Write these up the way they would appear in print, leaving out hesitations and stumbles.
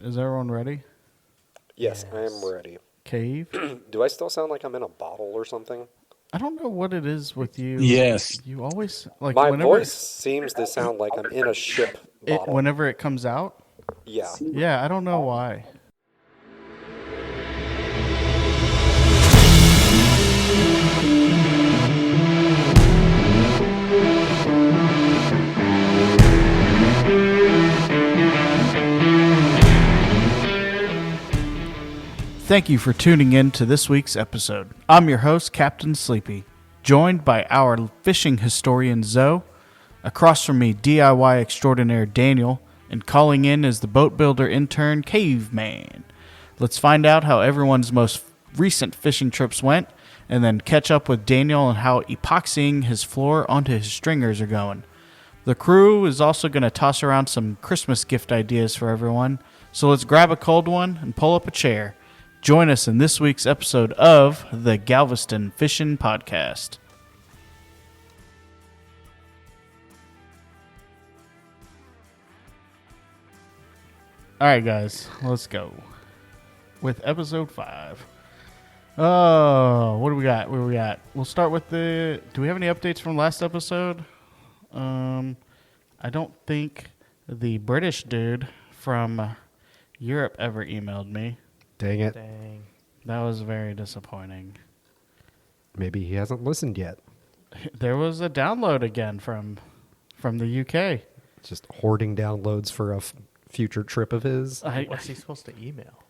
Is everyone ready? Yes, I am ready. Cave? Do I still sound like I'm in a bottle or something? I don't know what it is with you. Yes. You always, like, My whenever voice seems to sound like I'm in a ship bottle. whenever it comes out. Yeah. Yeah, I don't know why. Thank you for tuning in to this week's episode. I'm your host, Captain Sleepy, joined by our fishing historian, Zoe. Across from me, DIY extraordinaire Daniel, and calling in is the boat builder intern, Caveman. Let's find out how everyone's most recent fishing trips went, and then catch up with Daniel on how epoxying his floor onto his stringers are going. The crew is also going to toss around some Christmas gift ideas for everyone, so let's grab a cold one and pull up a chair. Join us in this week's episode of the Galveston Fishing Podcast. All right, guys, let's go with episode 5. Oh, what do we got? What do we got? We'll start with the... Do we have any updates from last episode? I don't think the British dude from Europe ever emailed me. Dang it. Dang. That was very disappointing. Maybe he hasn't listened yet. There was a download again from the UK. Just hoarding downloads for a future trip of his. What's he supposed to email?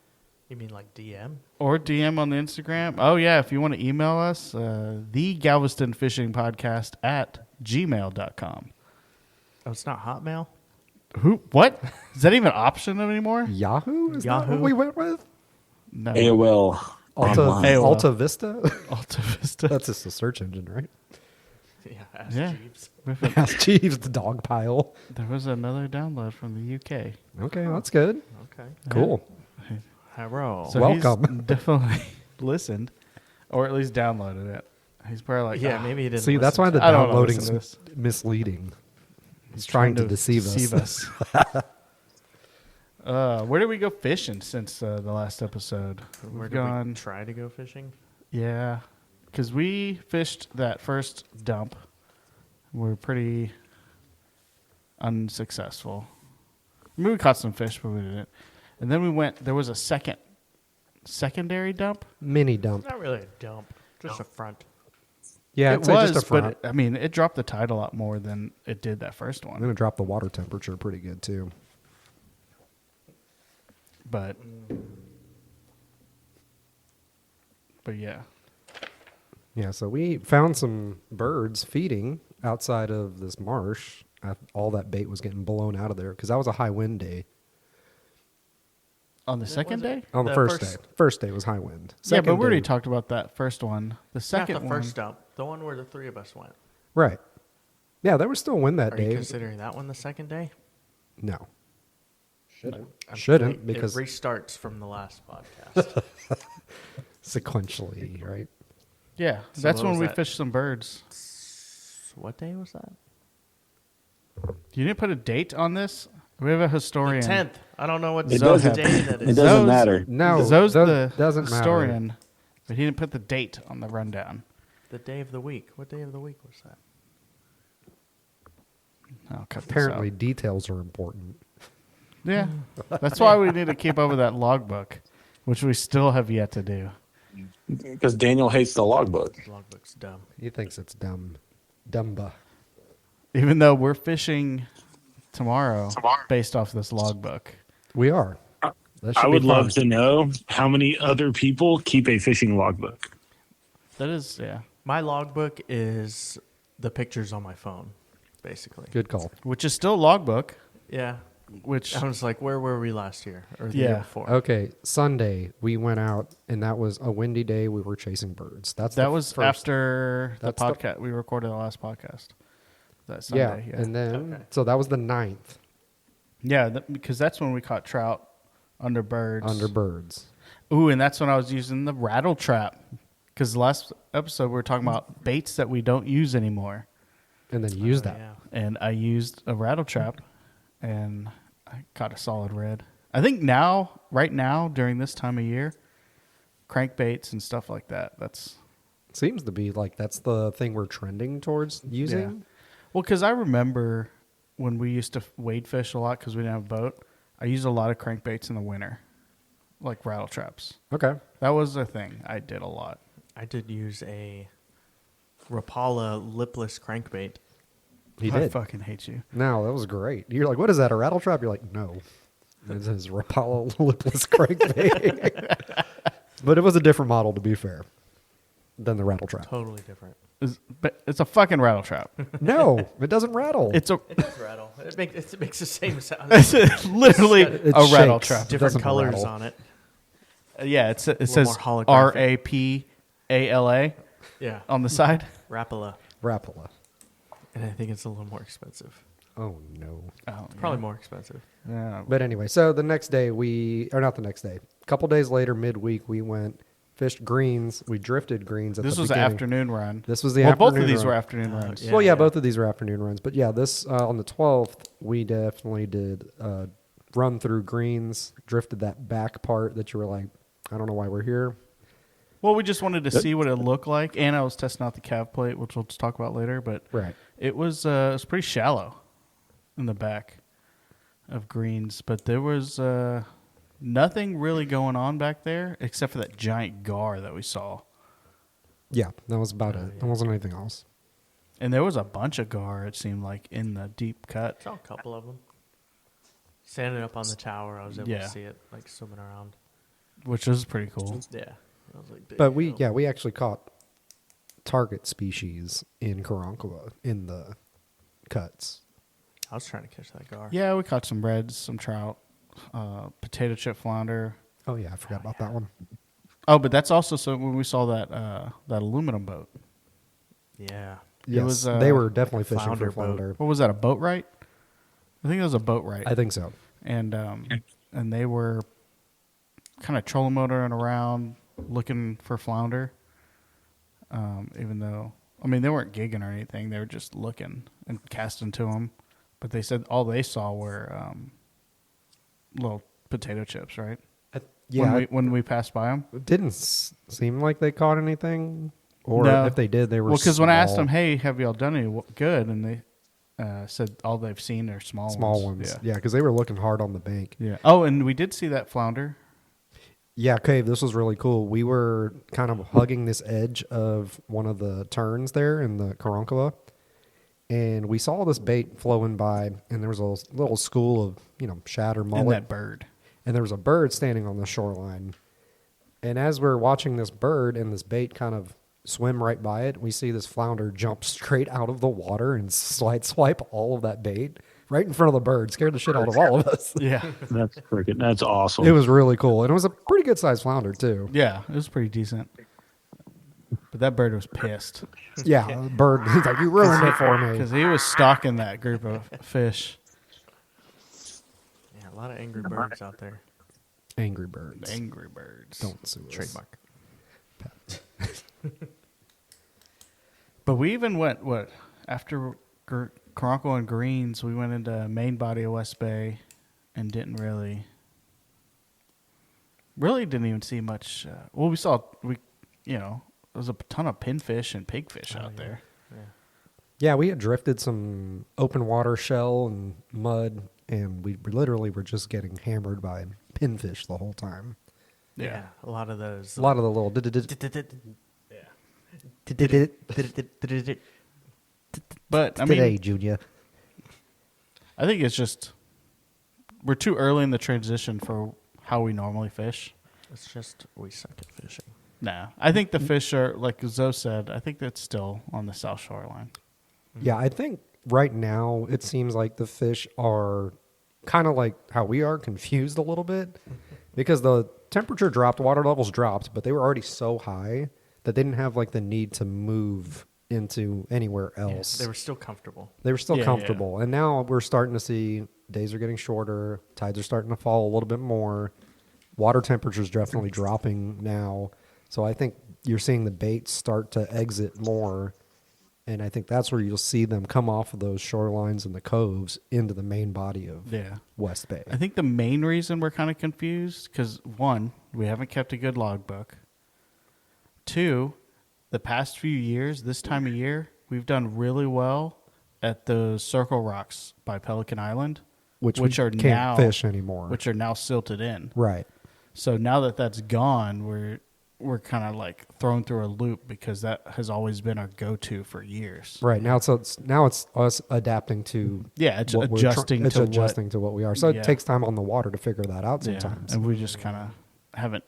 You mean like DM? Or DM on the Instagram. Oh, yeah, if you want to email us, the Galveston Fishing Podcast at gmail.com. Oh, it's not Hotmail? Who? What? Is that even an option anymore? Yahoo? Is that Yahoo? what we went with? No. AOL. Online. AOL. Alta Vista? Alta Vista. That's just a search engine, right? Yeah, Ask Yeah. Jeeves. Ask Jeeves, the dog pile. There was another download from the UK. Okay, that's good. Okay. Cool. Hello. So Welcome. he's definitely listened, or at least downloaded it. He's probably like, yeah, "Ah, maybe he didn't See, that's listen why the I don't wanna downloading listen to is misleading. He's trying to deceive us. Where did we go fishing since the last episode? Where We've did gone, we try to go fishing? yeah, because we fished that first dump. We're pretty unsuccessful. I mean, we caught some fish, but we didn't. And then we went. There was a secondary dump. Mini dump. Not really a dump, just a front. Yeah, it I'd say was, just a front. but it dropped the tide a lot more than it did that first I'm one. going to drop the water temperature pretty good, too. But yeah. Yeah, so we found some birds feeding outside of this marsh. All that bait was getting blown out of there because that was a high wind day. On the second day? On the first day. First day was high wind. Yeah, but Second we already day- talked about that first one. The second Not the one. first dump. The one where the three of us went. Right. Yeah, there was still wind that Are day. you considering that one the second day? No. Shouldn't. I'm Shouldn't feeling because it restarts from the last podcast. sequentially, right? Yeah, So that's what when was we that? fished some birds. What day was that? You didn't put a date on this? We have a historian. 10th. I don't know what It day doesn't- that It is. doesn't Zoe's- matter. No, Zoe's the doesn't matter. historian, but he didn't put the date on the rundown. The day of the week. What day of the week was that? I'll cut Apparently, this details are important. out. Yeah, that's why we need to keep up with that logbook, which we still have yet to do. Because Daniel hates the logbook. Logbook's dumb. He thinks it's dumb. Dumba. Even though we're fishing tomorrow based off this logbook. We are. That should I be would love fun. to know how many other people keep a fishing logbook. That is, yeah. My logbook is the pictures on my phone, basically. Good call. Which is still logbook, Yeah. which, I was like, where were we last year? Or the year Yeah. before? Okay, Sunday we went out, and that was a windy day. We were chasing birds. that the was first. after the That's the- podcast. We recorded the last podcast. That Sunday, yeah. And then Okay. so that was the 9th Yeah, because that's when we caught trout under birds. under birds. Ooh, and that's when I was using the rattle trap. Because last episode we were talking about baits that we don't use anymore. And then use that. Yeah. And I used a rattle trap, and I caught a solid red. I think right now, during this time of year, crankbaits and stuff like that, that's... Seems to be like that's the thing we're trending towards using. Yeah. Well, because I remember when we used to wade fish a lot because we didn't have a boat, I used a lot of crankbaits in the winter, like rattle traps. Okay. That was a thing I did a lot. I did use a Rapala lipless crankbait. He I did. fucking hate you. No, that was great. You're like, what is that, a rattle trap? You're like, no. It says Rapala lipless crankbait. But it was a different model, to be fair, than the rattle trap. Totally different. But it's a fucking rattle trap. No, it doesn't rattle. It's a It does rattle. It makes the same sound. it's literally It a rattle shakes. trap. It Different doesn't colors rattle. on it. Yeah, it little says more holographic. RAPALA Yeah. on the side. Rapala. Rapala. And I think it's a little more expensive. Oh, no. Oh, Probably more expensive. Yeah. But anyway, so the next day not the next day. A couple days later, midweek, we went, fished greens. We drifted greens at This the was the beginning. afternoon run. This was the well, afternoon both of these run. were afternoon runs. yeah. Well, yeah, both of these were afternoon runs. But yeah, this on the 12th, we definitely did run through greens, drifted that back part that you were like, I don't know why we're here. Well, we just wanted to see what it looked like, and I was testing out the calf plate, which we'll talk about later. But Right. it was pretty shallow in the back of greens, but there was nothing really going on back there except for that giant gar that we saw, Yeah, that was about it. yeah. There wasn't anything else. and there was a bunch of gar. It seemed like in the deep cut. Saw a couple of them. Standing up on the tower, I was able Yeah. to see it like swimming around. Which was pretty cool. Yeah. I was like, But we actually caught target species in Karankawa in the cuts. I was trying to catch that gar. Yeah, we caught some reds, some trout, potato chip flounder. Oh yeah, I forgot about that one. Oh, but that's also so when we saw that aluminum boat. Yeah. Yes, was, they were definitely like a fishing for flounder boat. flounder. What was that? A boat right? I think it was a boat right. I think so. and they were kind of trolling motoring around looking for flounder. Even though, I mean, they weren't gigging or anything, they were just looking and casting to them. But they said all they saw were little potato chips, right? Yeah, when we passed by them. it didn't seem like they caught anything, or No. if they did, they were Well, because when I asked small- them, "Hey, have y'all done any good?" and they said all they've seen are small ones, yeah, because they were looking hard on the bank. Yeah. Oh, and we did see that flounder. Yeah, Cave, this was really cool. We were kind of hugging this edge of one of the turns there in the Karankawa, and we saw this bait flowing by, and there was a little school of, shad or And mullet, that bird. and there was a bird standing on the shoreline. And as we're watching this bird and this bait kind of swim right by it, we see this flounder jump straight out of the water and swipe all of that bait right in front of the bird. Scared the shit out of all of us. Yeah. That's freaking. That's awesome. It was really cool, and it was a pretty good sized flounder too. Yeah, it was pretty decent. But that bird was pissed Yeah, the bird. He's like, you ruined it for me. because he was stalking that group of fish. Yeah, a lot of angry birds out there. Angry birds. Angry birds. Don't sue us. Trademark. But we even went, after Karankawa and Greens, we went into main body of West Bay and didn't really didn't even see much. Well, there was a ton of pinfish and pigfish out there. Yeah. Yeah, we had drifted some open water shell and mud, and we literally were just getting hammered by pinfish the whole time. Yeah. A lot of those. A lot of the little But I today, mean, Junior. I think it's just we're too early in the transition for how we normally fish. It's just we suck at fishing. No, I think the fish are, like Zoe said, I think that's still on the south shoreline. Yeah, I think right now it seems like the fish are kind of like how we are, confused a little bit, because the temperature dropped, water levels dropped, but they were already so high that they didn't have like the need to move into anywhere else. They were still comfortable. They were still Yeah, comfortable. And now we're starting to see days are getting shorter, tides are starting to fall a little bit more. Water temperature's definitely dropping now. So I think you're seeing the baits start to exit more And I think that's where you'll see them come off of those shorelines and the coves into the main body of West Bay. I think the main reason we're kind of confused, because one, we haven't kept a good logbook. Two, the past few years, this time of year, we've done really well at the Circle Rocks by Pelican Island, which are can't now fish anymore. which are now silted in. Right. So now that that's gone, we're kind of like thrown through a loop because that has always been our go-to for years. Right. Now it's us adapting to It's what adjusting it's to adjusting to what we are. So Yeah. it takes time on the water to figure that out sometimes. and we just kind of haven't.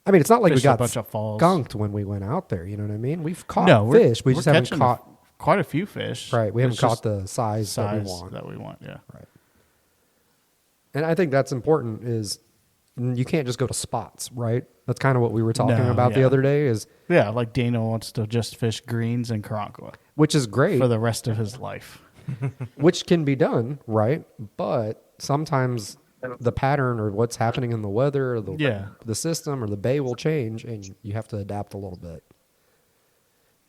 I mean, it's not like we fished a got bunch of falls. skunked when we went out there. You know what I mean? We've caught we're- fish. We we're just haven't catching caught. quite a few fish. Right. We haven't It's caught just the size that we want. Yeah. Right. And I think that's important is you can't just go to spots, right? That's kind of what we were talking No, about the yeah. other day is, Yeah, like Daniel wants to just fish greens and Karankawa which is great, for the rest of his life. which can be done, right? But sometimes the pattern or what's happening in the weather or the system or the bay will change and you have to adapt a little bit.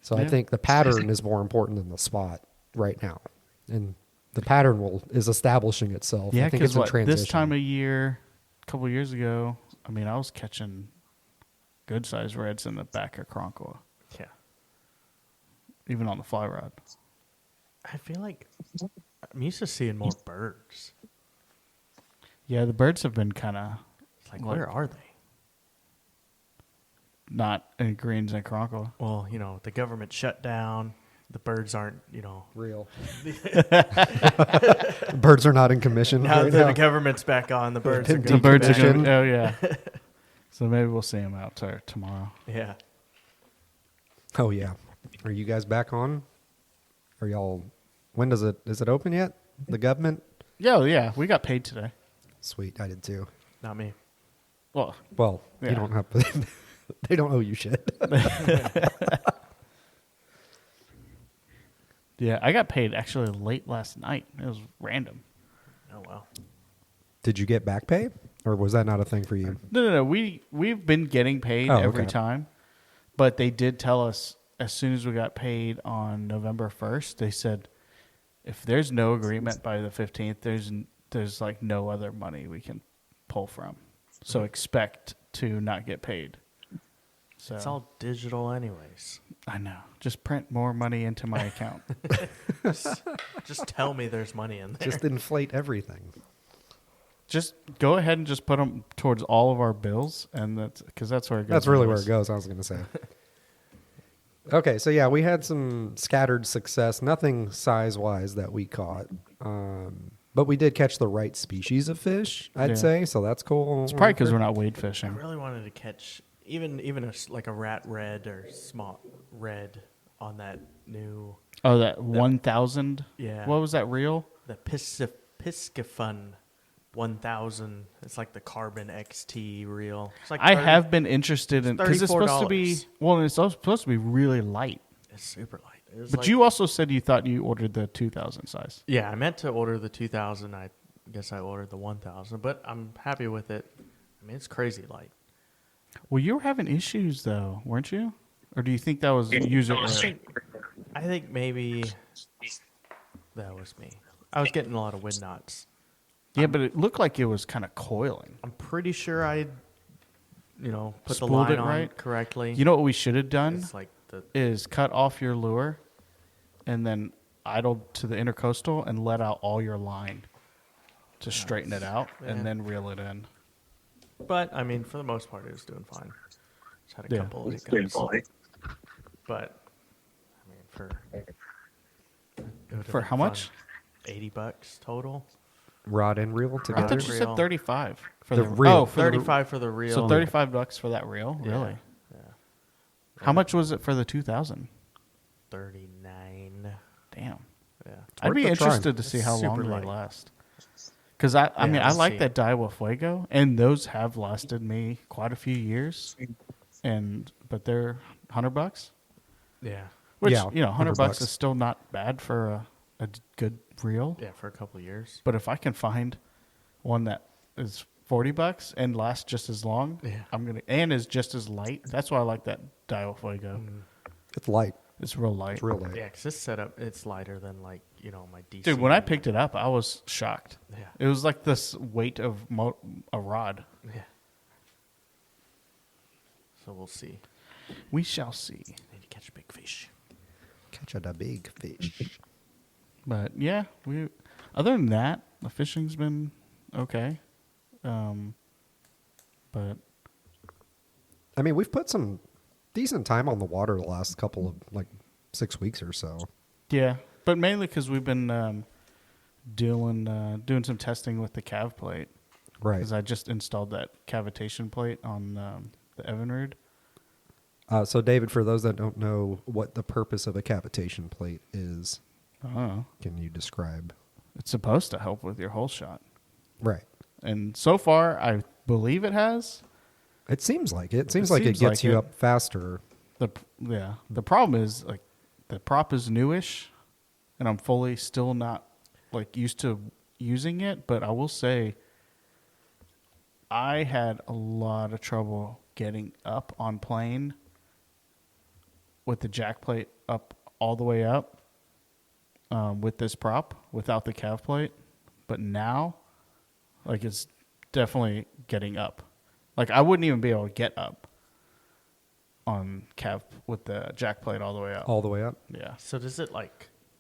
So I Yeah. think the pattern is more important than the spot right now. And the pattern is establishing itself. Yeah, I think because it's in transition. this time of year, a couple years ago, I mean, I was catching good sized reds in the back of Karankawa, Yeah. even on the fly rod. I feel like I'm used to seeing more birds. Yeah, the birds have been kind of It's like, where are they? not in greens and Karankawa. Well, the government shut down. The birds aren't, real. Birds are not in commission now right that now. the government's back on, the birds are The The birds are Decommission. going. Oh yeah. So maybe we'll see them out there tomorrow. Yeah. Oh yeah. Are you guys back on? Are y'all? When is it open yet? The government? Yeah, we got paid today. Sweet, I did too. Not me. Well, Well, Yeah. you don't have. They don't owe you shit. yeah, I got paid actually late last night. It was random. Oh, wow. Did you get back pay, or was that not a thing for you? No. We've been getting paid Oh, every okay. time, but they did tell us as soon as we got paid on November 1st. They said if there's no agreement by the 15th, there's like no other money we can pull from. So expect to not get paid. So It's all digital anyways. I know. Just print more money into my account. Just tell me there's money in there. Just inflate everything. Just go ahead and just put them towards all of our bills, and that's where it goes. That's really where anyways. it goes. I was going to say. Okay, so yeah, we had some scattered success. Nothing size-wise that we caught, but we did catch the right species of fish. I'd Yeah. say so. That's cool. It's probably because we're not wade I fishing. really wanted to catch even like a rat red or small red on that new Oh, that 1,000? Yeah. What was that reel? the Piscifun 1000. It's like the Carbon XT reel. It's like I 30 have been interested in because it's supposed to be $34. well, it's supposed to be really light. It's super light. It was But like- you also said you thought you ordered the 2,000 size. Yeah, I meant to order the 2000. I guess I ordered the 1000, but I'm happy with it. I mean, it's crazy light. Well, you were having issues though, weren't you? Or do you think that was user error? I think maybe that was me. I was getting a lot of wind knots. Yeah, but it looked like it was kind of coiling. I'm pretty sure I, put the Spooled line it on right? correctly. You know what we should have done It's like the is cut off your lure and then idled to the intercoastal and let out all your line to straighten it out Yeah. and then reel it in. But I mean, for the most part, it was doing fine. Just had a Yeah. couple of hiccups. But I mean, it would've For been how much? fun. $80 total. rod and reel I together. thought you said Reel. 35 for The the reel. Oh, for the 35 for the reel. So $35 for that reel, Yeah. really? Yeah. How much was it for the 2,000? 39. Damn. Yeah. I'd worth be the try. interested to see It's how long super they light. last. Because I Yeah, mean, I let's like see. that Daiwa Fuego, and those have lasted me quite a few years. But they're $100, Yeah. which Yeah, $100 $100 is still not bad for a good reel. Yeah, for a couple of years. But if I can find one that is $40 and lasts just as long, Yeah. and is just as light. That's why I like that Daiwa Fuego. It's light. It's real light. It's real light. Yeah, because this setup, it's lighter than like, my DC. Dude, when I picked it up, I was shocked. Yeah. It was like this weight of a rod. Yeah. So we'll see. We shall see. Need to catch big fish. Catch a big fish. But yeah, other than that, the fishing's been okay. But I mean, we've put some decent time on the water the last couple of 6 weeks or so. yeah, but mainly because we've been doing some testing with the cav plate. Right. Because I just installed that cavitation plate on the Unrated. So, David, for those that don't know what the purpose of a cavitation plate is, can you describe? It's supposed to help with your hole shot. Right. And so far, I believe it has. It seems like it. It seems like it gets you up faster. The problem is the prop is newish, and I'm fully still not used to using it. But I will say, I had a lot of trouble getting up on plane with the jack plate up all the way up with this prop without the cav plate. But now, it's definitely getting up. I wouldn't even be able to get up on cav with the jack plate all the way up. All the way up? Yeah. So does it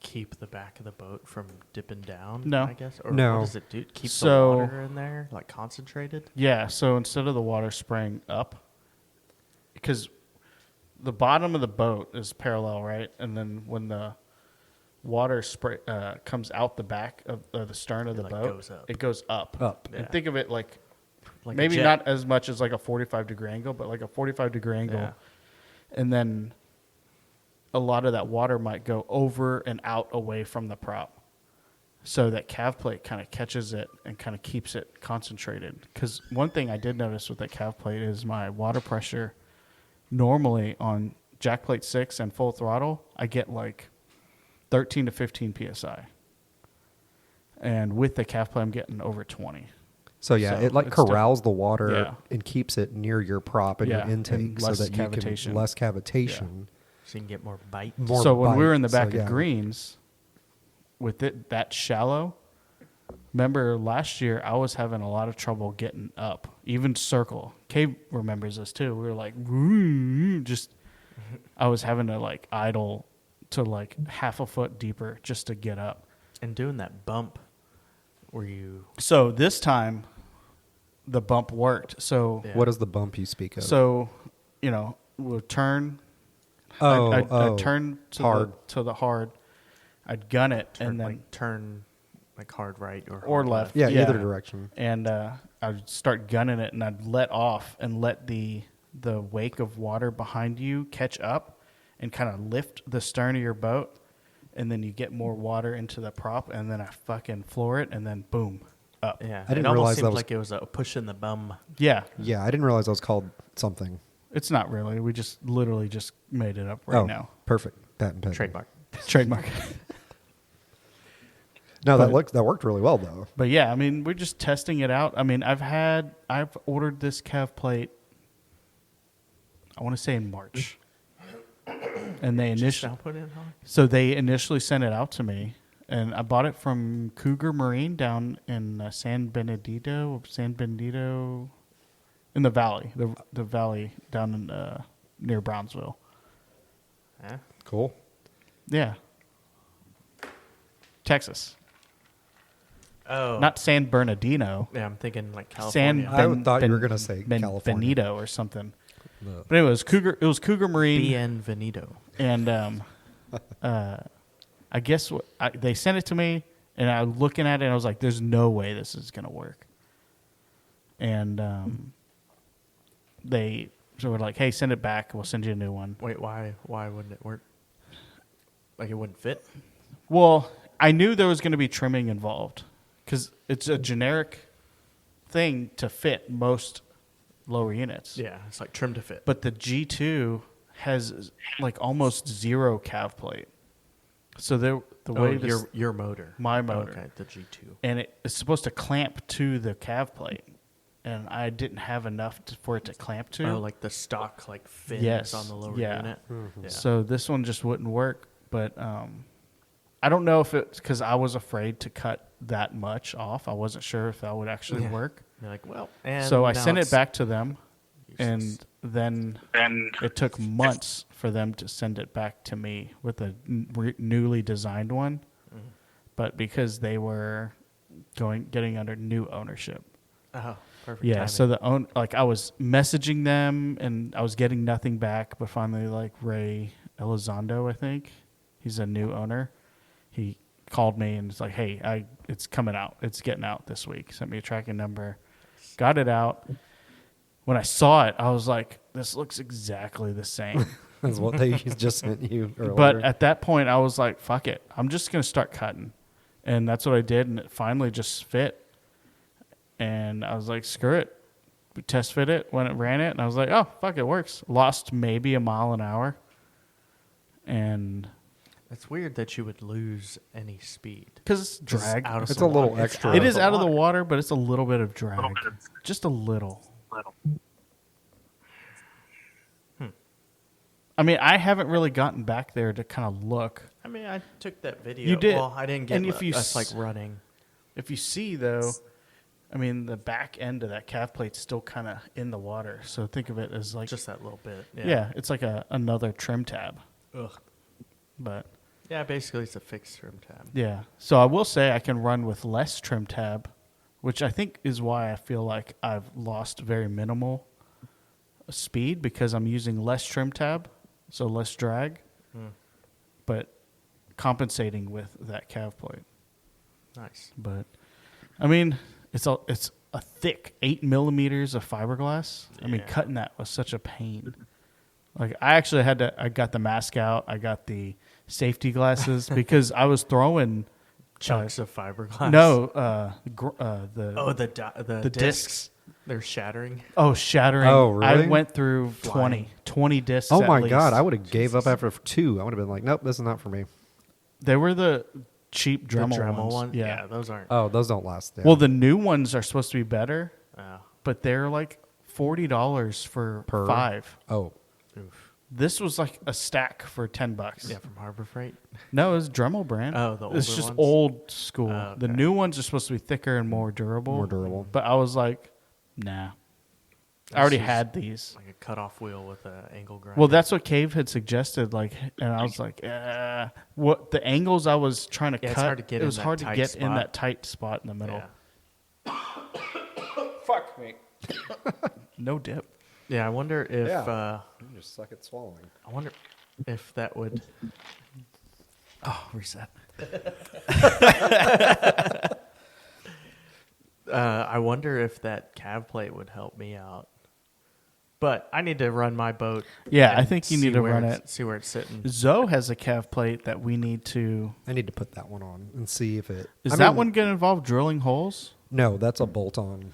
keep the back of the boat from dipping down? No. I guess. Or No. what does it do? Keep So- the water in there, concentrated? Yeah, so instead of the water spraying up, because the bottom of the boat is parallel, right? And then when the water spray comes out the back of the stern of the boat, goes up. it goes up. Up. And Yeah. think of it like a maybe jet. not as much as a 45-degree angle, but a 45-degree angle. Yeah. And then a lot of that water might go over and out away from the prop. So that cav plate kind of catches it and kind of keeps it concentrated. Because one thing I did notice with that cav plate is my water pressure normally on jack plate 6 and full throttle, I get 13 to 15 PSI. And with the cav plate, I'm getting over 20. So, yeah, So it it's corrals the water Yeah. and keeps it near your prop and your Yeah, intake and so less that you cavitation. can less cavitation. So you can get more bite. More So when we were bite. in the back So, yeah. of greens, with it that shallow, remember last year I was having a lot of trouble getting up, even circle. Kay remembers this too. We were just, I was having to idle to half a foot deeper just to get up. And doing that bump where you... So this time, the bump worked. So Yeah. What is the bump you speak of? so, we'll turn. Oh, I'd turn to hard. the hard. I'd gun it turn, and then turn hard right or or hard left. Yeah, either direction. And I'd start gunning it, and I'd let off and let the wake of water behind you catch up and kind of lift the stern of your boat, and then you get more water into the prop, and then I fucking floor it, and then boom, up. Yeah, I didn't it almost realize seemed that was- like it was a push in the bum. Yeah, Yeah, I didn't realize that was called something. it's not really. We just literally just made it up right now. Perfect. Patent pending. Trademark. Trademark. No, But- that worked really well though. But yeah, I mean, we're just testing it out. I mean, I've ordered this cav plate, I want to say in March. And they Just initially now put in, huh? So they initially sent it out to me, and I bought it from Cougar Marine down in San Benedito, in the valley, the valley down in near Brownsville. Yeah. Cool. Yeah, Texas, Oh. not San Bernardino. Yeah, I'm thinking San California. I thought you were gonna say California. Benito or something. No. But anyway, it was Cougar Marine. Bienvenido. And I guess they sent it to me, and I was looking at it, and I was like, "There's no way this is gonna work." And they were like, "Hey, send it back. We'll send you a new one." Wait, why wouldn't it work? It wouldn't fit? Well, I knew there was going to be trimming involved because it's a generic thing to fit most lower units. Yeah, it's trim to fit. But the G2 has almost zero cav plate. So the way your motor. My motor. Okay, the G2. and it's supposed to clamp to the cav plate. and I didn't have enough for it to clamp to. Oh, like the stock like fins Yes, on the lower yeah. unit. Yeah. So this one just wouldn't work. But I don't know if it's because I was afraid to cut that much off. I wasn't sure if that would actually Yeah. work. You're like, well, and So I now sent it it's back to them, and useless. then it took months for them to send it back to me with a newly designed one. But because they were getting under new ownership. Oh, perfect. Yeah, timing. so I was messaging them and I was getting nothing back, but finally like Ray Elizondo, I think, he's a new owner. He called me and it's like, "Hey, it's coming out. It's getting out this week." Sent me a tracking number. Got it out. When I saw it, I was like, "This looks exactly the same." That's what they just sent you earlier. But at that point, I was like, "Fuck it. I'm just going to start cutting." And that's what I did, and it finally just fit. And I was like, screw it. We test fit it when it ran it, and I was like, oh, fuck, it works. Lost maybe a mile an hour. And it's weird that you would lose any speed. because it's drag. Out of It's the a little water. It's extra. It is out of the water, but it's a little bit of drag. Just a little. I mean, I haven't really gotten back there to kind of look. I mean, I took that video. You did. Well, I didn't get And if you us like running. If you see, though, I mean, the back end of that calf plate's still kind of in the water. So think of it as like... Just that little bit. Yeah, it's like another trim tab. Ugh. But... Yeah, basically it's a fixed trim tab. Yeah. So I will say I can run with less trim tab, which I think is why I feel like I've lost very minimal speed because I'm using less trim tab, so less drag, but compensating with that calf plate. Nice. But I mean, it's a thick 8 millimeters of fiberglass. I mean, Yeah. cutting that was such a pain. Like I actually I got the mask out. I got the safety glasses because I was throwing Chunks of fiberglass. the discs. discs. They're shattering. Oh, shattering. Oh, really? I went through 20 discs. oh at my least. God, I would have gave up after 2. I would have been like, nope, this is not for me. They were the cheap The Dremel, Dremel ones. one. Yeah. Those aren't. Oh, those don't last. Yeah. Well, the new ones are supposed to be better, Oh. but they're like $40 for Per? 5. oh, Oof. This was like a stack for $10. Yeah, from Harbor Freight. No, it's Dremel brand. Oh, the It's older just ones? old school. Oh, The okay. new ones are supposed to be thicker and more durable. More durable. But I was like, nah. I already This is had these. Like a cutoff wheel with an angle grinder. Well, that's what Cave had suggested. Like, and I was like, what the angles I was trying to Yeah, cut? it's hard to get it in was that hard to tight get in spot. that tight spot in the middle. Yeah. Fuck me. No dip. Yeah, I wonder if you just suck at swallowing. I wonder if that would. Oh, reset. I wonder if that cav plate would help me out. But I need to run my boat. Yeah, I and think you see need to where run it's- it. See where it's sitting. Zoe has a calf plate that we need to. I need to put that one on and see if it. Is I that mean, one going to involve drilling holes? No, that's a bolt on.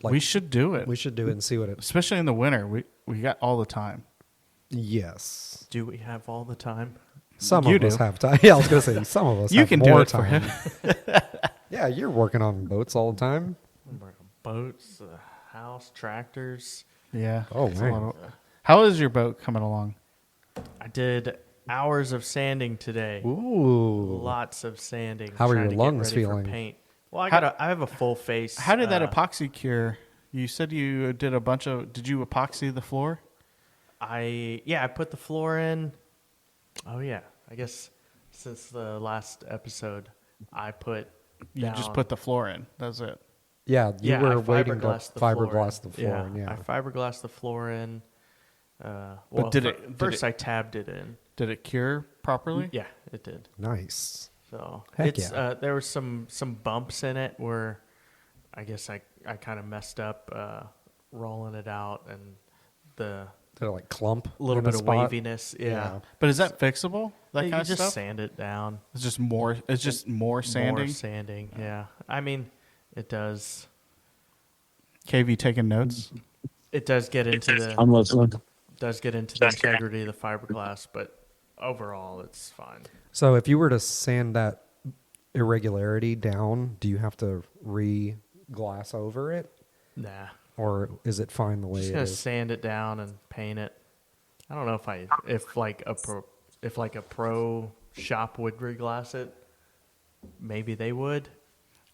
Like, we should do it, We should do it and see what it. especially in the winter. We got all the time. Yes. Do we have all the time? Some You of us do. have time. Yeah, I was gonna say some of us. You have can more do it for time. him. Yeah, you're working on boats all the time. We're on boats, house, tractors. Yeah. Oh, It's a man. lot of- How is your boat coming along? I did hours of sanding today. Ooh. Lots of sanding. How are trying your to get lungs ready for feeling? Paint. Well, I have a full face. How did that epoxy cure? You said you did a bunch of. Did you epoxy the floor? I put the floor in. Oh yeah, I guess since the last episode, I put. You just down- put the floor in. That's it. Yeah, you I were waiting to fiberglassed the floor fiberglass in. the floor. in, Yeah. I fiberglassed the floor in. Well, did first I tabbed it in. Did it cure properly? Yeah, it did. Nice. So Heck it's yeah. there was some bumps in it where I guess I kind of messed up rolling it out and the Did it like clump? little in a bit of spot? waviness. Yeah. But is that fixable? That You kind of just stuff. sand it down. It's just more. It's just more sanding. More sanding. Yeah. I mean, it does. KV taking notes. It does get into the I'm listening. integrity of the fiberglass, but overall, it's fine. So if you were to sand that irregularity down, do you have to re-glass over it? Nah. or is it fine the way Just it gonna is? sand it down and paint it. I don't know if like a pro shop would reglass it. Maybe they would.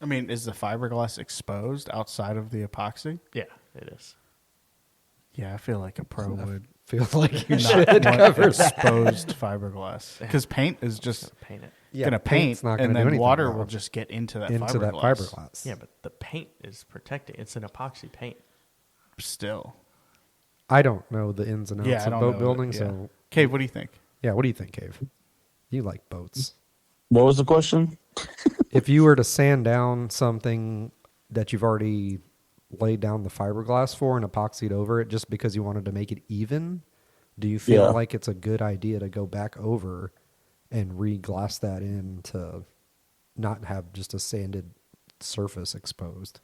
I mean, is the fiberglass exposed outside of the epoxy? Yeah, it is. Yeah, I feel like a pro would Feels like you not should want cover exposed fiberglass because paint is just Paint it. gonna paint, paint's not and gonna do then anything water wrong will just get into that into that fiberglass. fiberglass. Yeah, but the paint is protecting. It's an epoxy paint. Still, I don't know the ins and outs yeah, I of don't boat know. building, Yeah. so Cave, what do you think? yeah. What do you think, Cave? You like boats? What was the question? If you were to sand down something that you've already laid down the fiberglass for and epoxied over it just because you wanted to make it even, do you feel Yeah. like it's a good idea to go back over and re-glass that in to not have just a sanded surface exposed?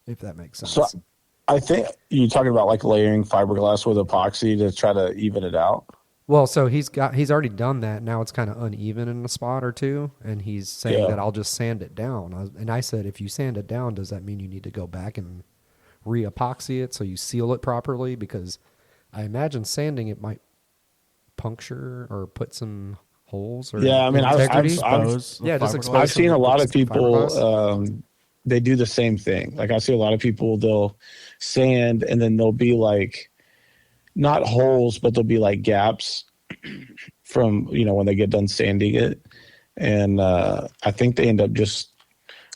If that makes sense. So I think you're talking about like layering fiberglass with epoxy to try to even it out. Well, so he's already done that. Now it's kind of uneven in a spot or two, and he's saying Yeah. that I'll just sand it down. And I said, if you sand it down, does that mean you need to go back and re-epoxy it so you seal it properly? Because I imagine sanding it might puncture or put some holes. Or Yeah, I mean, integrity. Expose the Yeah, just fiberglass? expose I've seen a lot of people. fiberglass. They do the same thing. Like I see a lot of people. They'll sand, and then there'll be like not holes, but there'll be like gaps from when they get done sanding it. And I think they end up just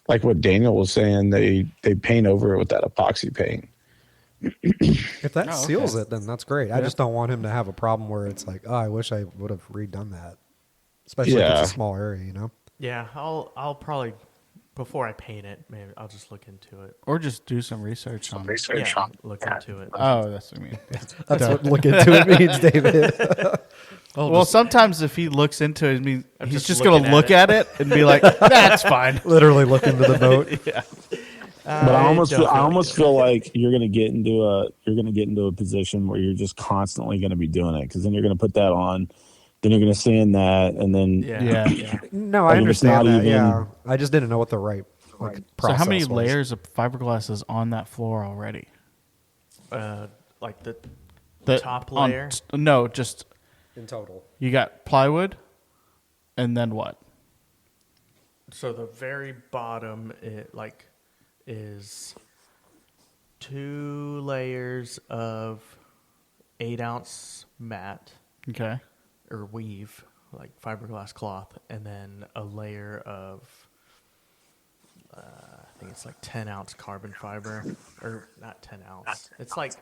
like what Daniel was saying. They paint over it with that epoxy paint. If that Oh, okay. seals it, then that's great. I Yeah. just don't want him to have a problem where it's like, oh, I wish I would have redone that. Especially if Yeah. it's a small area, Yeah, I'll probably before I paint it, maybe I'll just look into it. Or just do some research on it. Yeah, look into it. Oh, that's what I mean. That's what look into it means, David. Well, sometimes if he looks into it, I mean, I'm he's just just going to looking look at at it and be like, "That's fine." Literally look into the boat. But I almost definitely feel like you're gonna get into a position where you're just constantly gonna be doing it, because then you're gonna put that on, then you're gonna sand that, and then Yeah. yeah. No, Like, I if it's understand not that. even- Yeah, I just didn't know what the right So process how many was. layers of fiberglass is on that floor already? Like the The top on- layer? no, just in total? you got plywood, and then what? So the very bottom is 2 layers of 8-ounce mat Okay. or weave, like fiberglass cloth, and then a layer of I think it's like 10-ounce carbon fiber, or not 10 ounce. It's like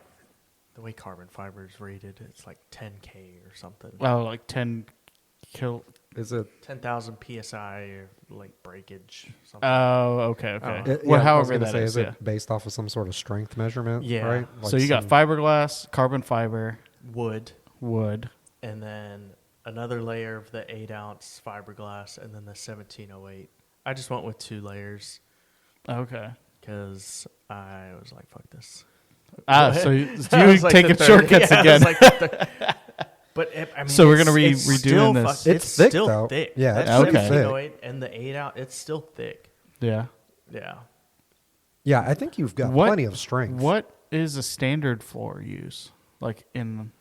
the way carbon fiber is rated. It's like 10K or something. Oh, like 10 kil. Is it? 10,000 psi or like breakage. Something. Oh, okay, okay. Yeah, Well, I was however gonna that say, is. is Yeah. it based off of some sort of strength measurement? Yeah. Right. So you got fiberglass, carbon fiber, Wood, wood. and then another layer of the 8-ounce fiberglass, and then the 1708. I just went with 2 layers Okay. because I was like, "Fuck this." Ah, so you I was like taking the third- shortcuts yeah, I again. was like the third- but I mean, So we're gonna it's redoing still this. It's thick, still though. thick. Yeah, That it's pretty 1708 and the 8-ounce, it's still thick. Yeah. Yeah. Yeah, I think you've got What- plenty of strength. What is a standard floor use? Like in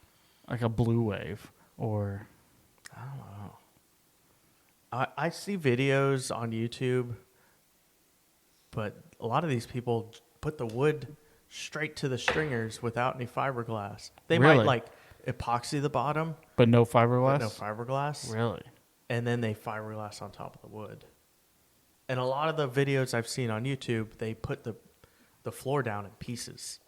like a blue wave or I see videos on YouTube, but a lot of these people put the wood straight to the stringers without any fiberglass. They Really? might like epoxy the bottom, but no fiberglass? but no fiberglass, Really? and then they fiberglass on top of the wood. And a lot of the videos I've seen on YouTube, they put the floor down in pieces.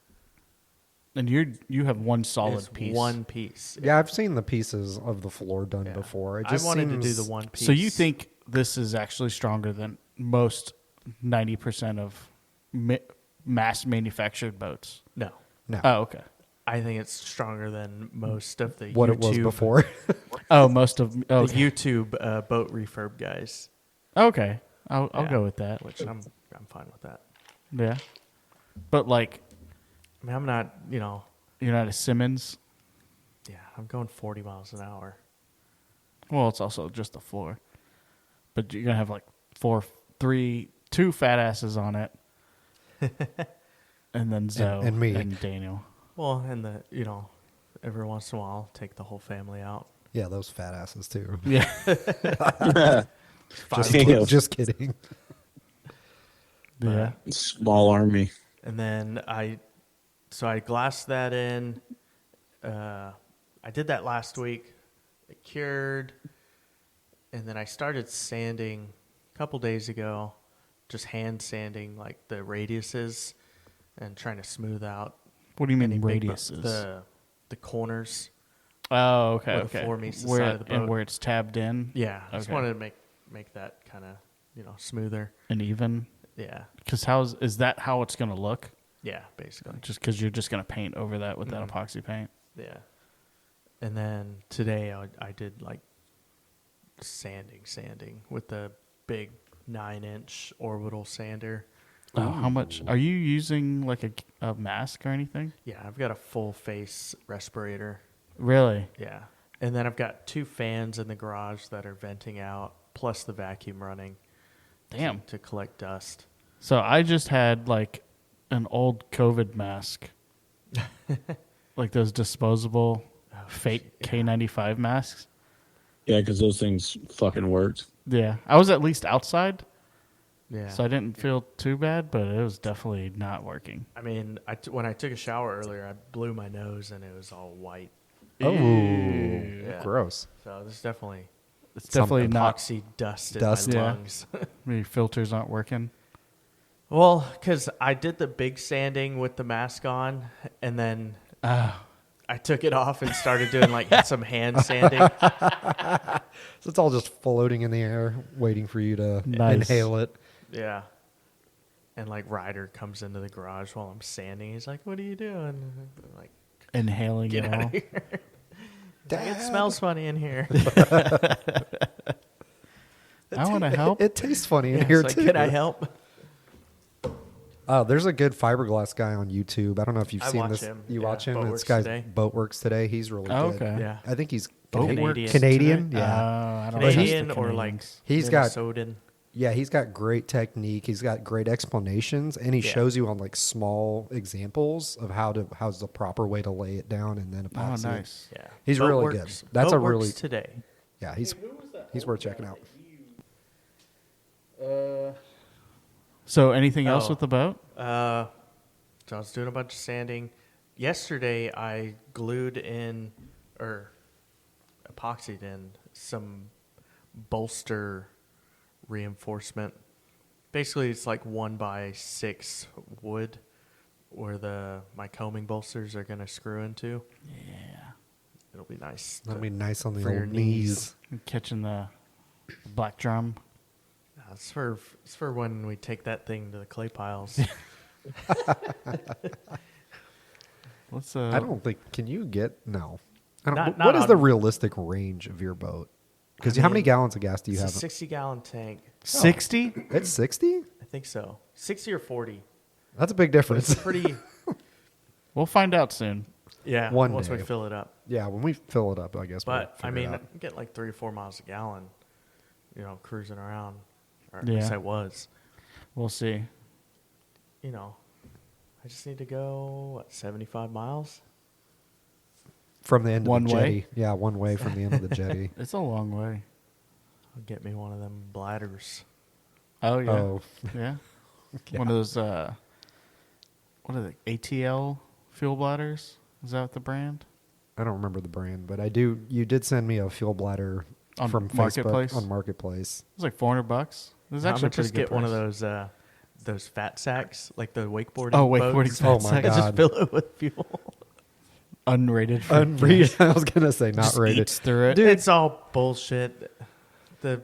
And you have one solid It's piece. one piece. Yeah, I've seen the pieces of the floor done Yeah. before. It I just wanted to do seems- the one piece. So you think this is actually stronger than most 90% of mass manufactured boats? No. No. Oh, okay. I think it's stronger than most of the what YouTube, it was before. Oh, most of the okay. YouTube boat refurb guys, Okay. I'll Yeah. go with that. which I'm fine with that. Yeah. But like I mean, I'm not, you're not a Simmons. yeah, I'm going 40 miles an hour. Well, it's also just the floor. But you're gonna have like two fat asses on it. And then Zoe and me. and Daniel. Well, and every once in a while, take the whole family out. Yeah, those fat asses too. Yeah. Damn. Just kidding. Yeah. Small army. And then I glassed that in. I did that last week. It cured. And then I started sanding a couple days ago, just hand sanding like the radiuses and trying to smooth out. What do you mean any big radiuses? The corners. Oh, okay, where the okay. floor meets the where, side of the boat. And where it's tabbed in? Yeah, I just Okay. wanted to make that kind of smoother. And even? Yeah, Because is that how it's going to look? yeah, basically. Just because you're just going to paint over that with that Mhm. epoxy paint? Yeah, and then today I did like sanding with the big 9-inch orbital sander. Oh, how much? Are you using like a mask or anything? Yeah, I've got a full face respirator. Really? Yeah, and then I've got 2 fans in the garage that are venting out, plus the vacuum running. Damn. To collect dust. So I just had like an old COVID mask, like those disposable fake K95 masks. Yeah, because those things fucking worked. Yeah, I was at least outside, Yeah. so I didn't feel too bad, but it was definitely not working. I mean, when I took a shower earlier, I blew my nose and it was all white. Oh, Yeah. gross. So there's definitely It's definitely not. epoxy dust in Dust, my yeah. lungs. Maybe filters aren't working. Well, because I did the big sanding with the mask on, and then I took it off and started doing like some hand sanding. So it's all just floating in the air, waiting for you to Nice. inhale it. Yeah. And like Ryder comes into the garage while I'm sanding. He's like, "What are you doing?" I'm like, Inhaling "Get it out all. of here." He's like, "It smells funny in here." I want to help. It tastes funny in Yeah, here it's like, too. "Can I help?" There's a good fiberglass guy on YouTube. I don't know if you've I seen watch this. him. You Yeah, watch him? This Boatworks guy's Today. Boatworks Today. He's really Oh, good. okay. Yeah. I think he's Canadian. Canadian. today? Yeah. I don't know if it's the Canadian or like Canadians. He's got- Minnesotan. Yeah, he's got great technique. He's got great explanations, and he Yeah. shows you on like small examples of how's the proper way to lay it down and then Oh, epoxy it. nice. Yeah, He's really good. That's a Boatworks really- Today. Yeah, he's worth checking out. So anything else Oh. with the boat? So I was doing a bunch of sanding. Yesterday, I glued in or epoxied in some bolster reinforcement. Basically, it's like 1x6 wood where my combing bolsters are going to screw into. Yeah. It'll be nice. That'll be nice on the for your old knees. Catching the black drum. It's for when we take that thing to the clay piles. Let's. I don't think. Can you get no? I don't. Not- what not is on- the realistic range of your boat? Because how many mean, gallons of gas do you It's a have? 60-gallon tank. 60? It's 60. I think so. 60 or 40. That's a big But difference. it's pretty. We'll find out soon. Yeah, One once we day. fill it up. Yeah, when we fill it up, I guess. we'll But I figure it mean, out. I'm getting like 3 or 4 miles a gallon, cruising around. Or at Yeah. least I was. We'll see. I just need to go 75 miles. From the end of One the way? jetty. Yeah, one way from the end of the jetty. It's a long way. I'll get me one of them bladders. Oh yeah. Oh, Yeah. Yeah. One of those. What are they? ATL fuel bladders? Is that the brand? I don't remember the brand, but I do. You did send me a fuel bladder On from Marketplace? Facebook on Marketplace. It was like $400. It was I'm actually a gonna pretty just good get one of price. those fat sacks, like the wakeboarding. Oh, wakeboarding boats. fat Oh my sacks. God. Just fill it with fuel. Unrated. For Unread. I was gonna say not Just rated. eats through it. Dude, it's all bullshit. The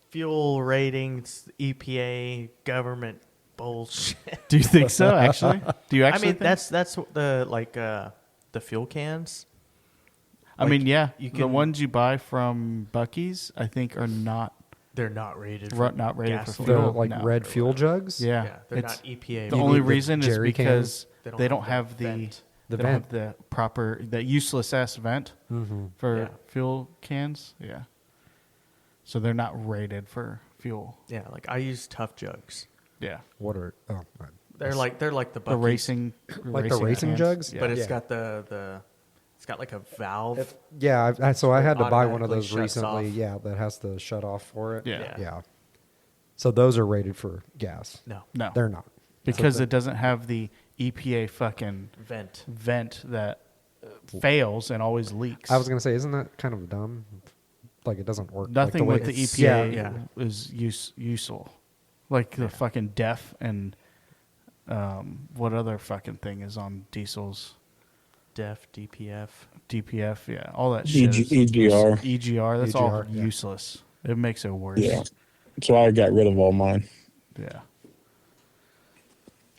fuel ratings, EPA, government bullshit. Do you think so? Actually, do you I actually? mean, think? that's what the fuel cans. I mean, yeah. you The can- ones you buy from Buc-ee's, I think, are not They're not rated. not rated for gasoline. The fuel. like No. red fuel jugs. Yeah, Yeah, they're it's- not EPA. The You only need the reason is jerry because cans. they don't have the vent. The they don't vent. have the proper the useless ass vent for Yeah. fuel cans. Yeah, so they're not rated for fuel. Yeah, like I use tough jugs. Yeah, What are? Oh, They're like the The Buc-ee's, racing, like the racing cans. jugs. Yeah. but it's Yeah. got it's got like a valve. Yeah, so I had to buy one of automatically those shuts recently. off. Yeah, that has to shut off for it. Yeah. yeah. So those are rated for gas. No, No, They're not because So it doesn't have the EPA fucking vent. that fails and always leaks. I was gonna say, isn't that kind of dumb? Like it doesn't work. Nothing like with the it's- EPA yeah. is useful. Like the fucking DEF and what other fucking thing is on diesels? DEF, DPF. DPF, yeah, all that shit. is EGR. EGR, that's all EGR, yeah. useless. It makes it worse. Yeah. That's why I got rid of all mine. Yeah.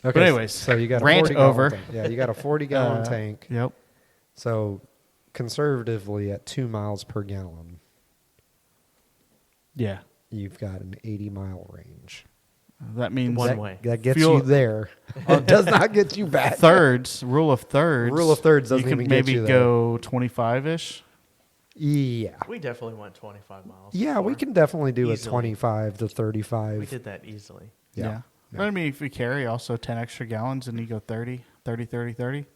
Okay, But anyways, so you got a rant 40 gallon over. tank. Yeah, you got a 40-gallon tank. Yep. So conservatively at 2 miles per gallon, Yeah. you've got an 80-mile range. That means One that, way. That gets Fuel- you there. It does not get you back. thirds, rule of thirds. Rule of thirds doesn't you can even get maybe you there. go 25-ish. Yeah. We definitely went 25 miles. Yeah, we before. can definitely do Easily. a 25 to 35. We did that easily. Yeah. But I mean, if we carry also 10 extra gallons and you go 30, 30, 30, 30.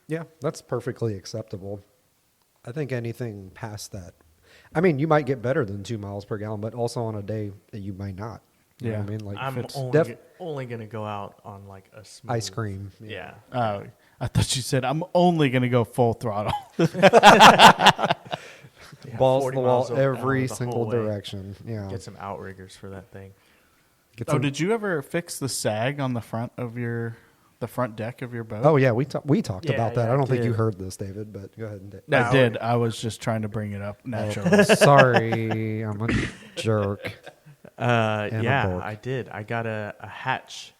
Yeah, that's perfectly acceptable. I think anything past that. I mean, you might get better than 2 miles per gallon, but also on a day that you might not. You know what I mean? Like I'm it's only going to go out on like a smooth. ice cream. Yeah. I thought you said, I'm only going to go full throttle. Yeah, Balls to 40 the miles wall an every hour the single whole way. direction. Yeah. Get some outriggers for that thing. Get Oh, some- did you ever fix the sag on the front deck of your boat? Oh yeah, we talked Yeah, about that. yeah, I don't I think you did. heard this, David, but go ahead and No, I did. I was just trying to bring it up naturally. Sorry, I'm a jerk. a Yeah, dork. I did. I got a hatch.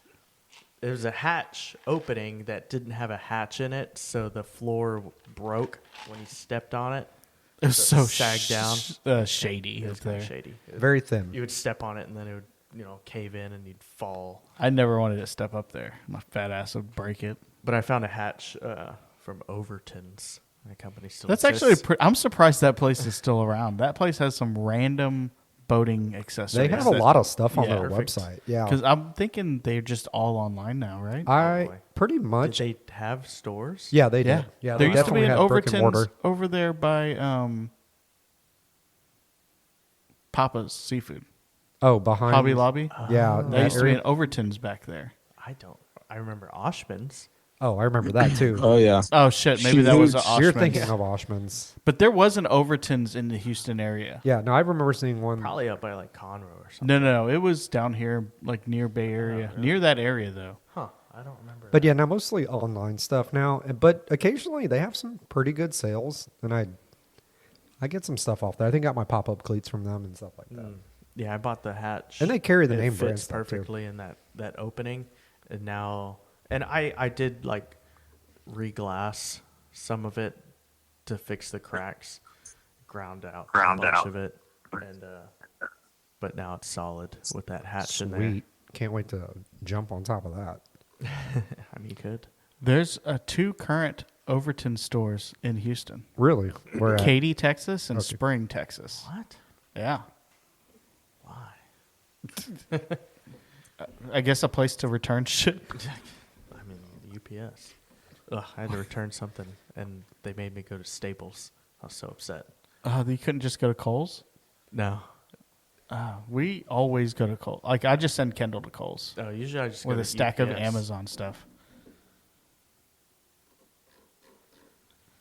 There was a hatch opening that didn't have a hatch in it, so the floor broke when you stepped on it. It was so sagged down. shady It up was kind there. of shady. Very thin. You would step on it and then it would, cave in and you'd fall. I never wanted to step up there. My fat ass would break it. But I found a hatch from Overton's. That company still That's exists. actually. I'm surprised that place is still around. That place has some random boating accessories. They have a lot of stuff on Yeah. their Perfect. website. Yeah. Because I'm thinking they're just all online now, right? I Probably. pretty Did much. they have stores? Yeah, they yeah. did. Yeah, there they used to be definitely an have brick and Overton's mortar. over there by Papa's Seafood. Oh, behind Hobby Lobby. Yeah, There that used to be area. an Overton's back there. I remember Oshman's. Oh, I remember that too. Oh yeah. Oh shit! Maybe that was a Huge. Oshman's. You're thinking of Oshman's. But there was an Overton's in the Houston area. Yeah, no, I remember seeing one. Probably up by like Conroe or something. No. It was down here, like near Bay Area, near that area though. Huh. I don't remember. But yeah, now mostly online stuff now. But occasionally they have some pretty good sales, and I get some stuff off there. I think I got my pop up cleats from them and stuff like that. Yeah, I bought the hatch. And they carry the It name brand fits stuff, too. perfectly in that opening. And now, and I did like reglass some of it to fix the cracks, ground out a bunch of it, and but now it's solid with that hatch in there. Sweet. Can't wait to jump on top of that. I mean, you could. There's 2 current Overton stores in Houston: Really? Where at? Katy, Texas, and Okay. Spring, Texas. What? Yeah, Why? I guess a place to return shit. I mean, UPS. Ugh, I had to return something, and they made me go to Staples. I was so upset. You couldn't just go to Kohl's. No. We always go to Kohl's. Like I just send Kendall to Kohl's Oh, usually I just with go a to stack of UPS. Amazon stuff.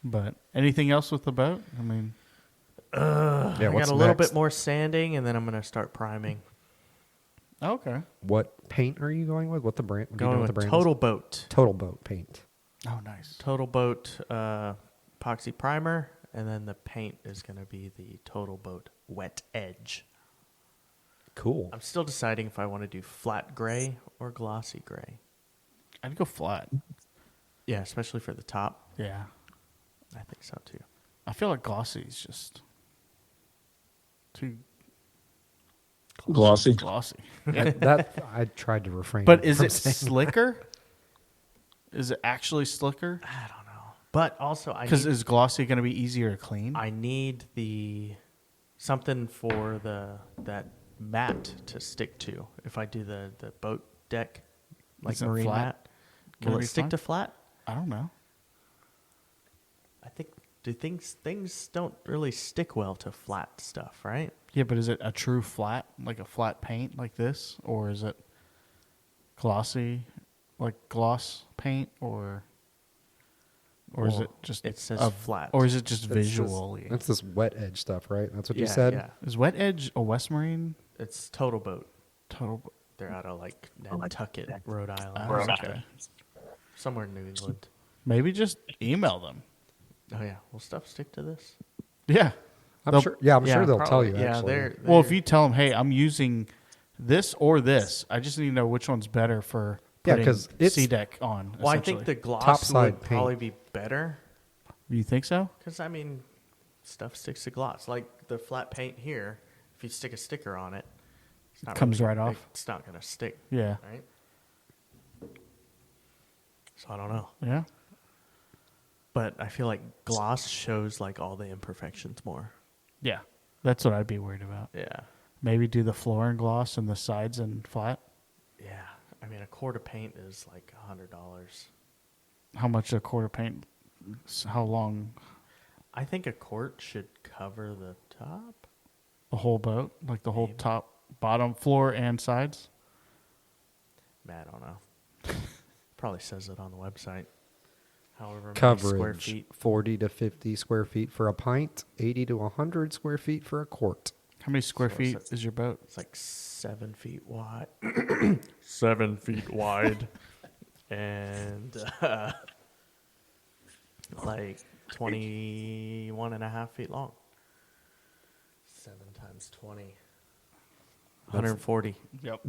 But anything else with the boat? I mean, Yeah, I what's got a little next? bit more sanding, and then I'm gonna start priming. okay. What paint are you going with? What the brand? Do you know Going what the with brand Total is? Boat. Total Boat paint. Oh, nice. Total Boat epoxy primer, and then the paint is gonna be the Total Boat Wet Edge. Cool. I'm still deciding if I want to do flat gray or glossy gray. I'd go flat. Yeah, especially for the top. Yeah. I think so too. I feel like glossy is just too Glossy. glossy. that I tried to refrain. But is from it saying- slicker? Is it actually slicker? I don't know, but also Because is glossy going to be easier to clean? I need the something for that mat to stick to. If I do the boat deck like Is it marine flat? mat. Gonna Will be it stick fine? to flat? I don't know. I think things don't really stick well to flat stuff, right? Yeah, but is it a true flat, like a flat paint like this, or is it glossy, like gloss paint, or is Well, it just it says a- flat. or is it just It's this- visually? It's this wet edge stuff, right? That's what you Yeah, said? yeah. Is Wet Edge a West Marine It's Total Boat. total? They're out of like Nantucket, Rhode Island, Oh, or something. okay. Somewhere in New England. Maybe just email them. Oh yeah, will stuff stick to this? Yeah. I'm They'll- sure. Yeah, I'm sure they'll probably. tell you. Yeah, Actually, they're Well, if you tell them, hey, I'm using this or this, I just need to know which one's better for Yeah, putting 'cause it's- C-deck on. Well, I think the essentially. gloss Topside would paint. probably be better You think so? because I mean, stuff sticks to gloss. Like the flat paint here, if you stick a sticker on it, it's not Comes really, right off. It's not gonna stick. Yeah. Right. So I don't know, Yeah. but I feel like gloss shows like all the imperfections more. Yeah. That's what I'd be worried about. Yeah. Maybe do the floor in gloss and the sides in flat. Yeah. I mean, a quart of paint is like $100. How much a quart of paint? How long? I think a quart should cover the top. The whole boat, like the whole Maybe. top, bottom, floor, and sides. Man, I don't know. Probably says it on the website. However many square coverage feet. 40 to 50 square feet for a pint, 80 to 100 square feet for a quart. How many square So feet it's- is your boat? It's like 7 feet wide. 7 feet wide. And like 21 and a half feet long. 7 times 20. 140. Yep.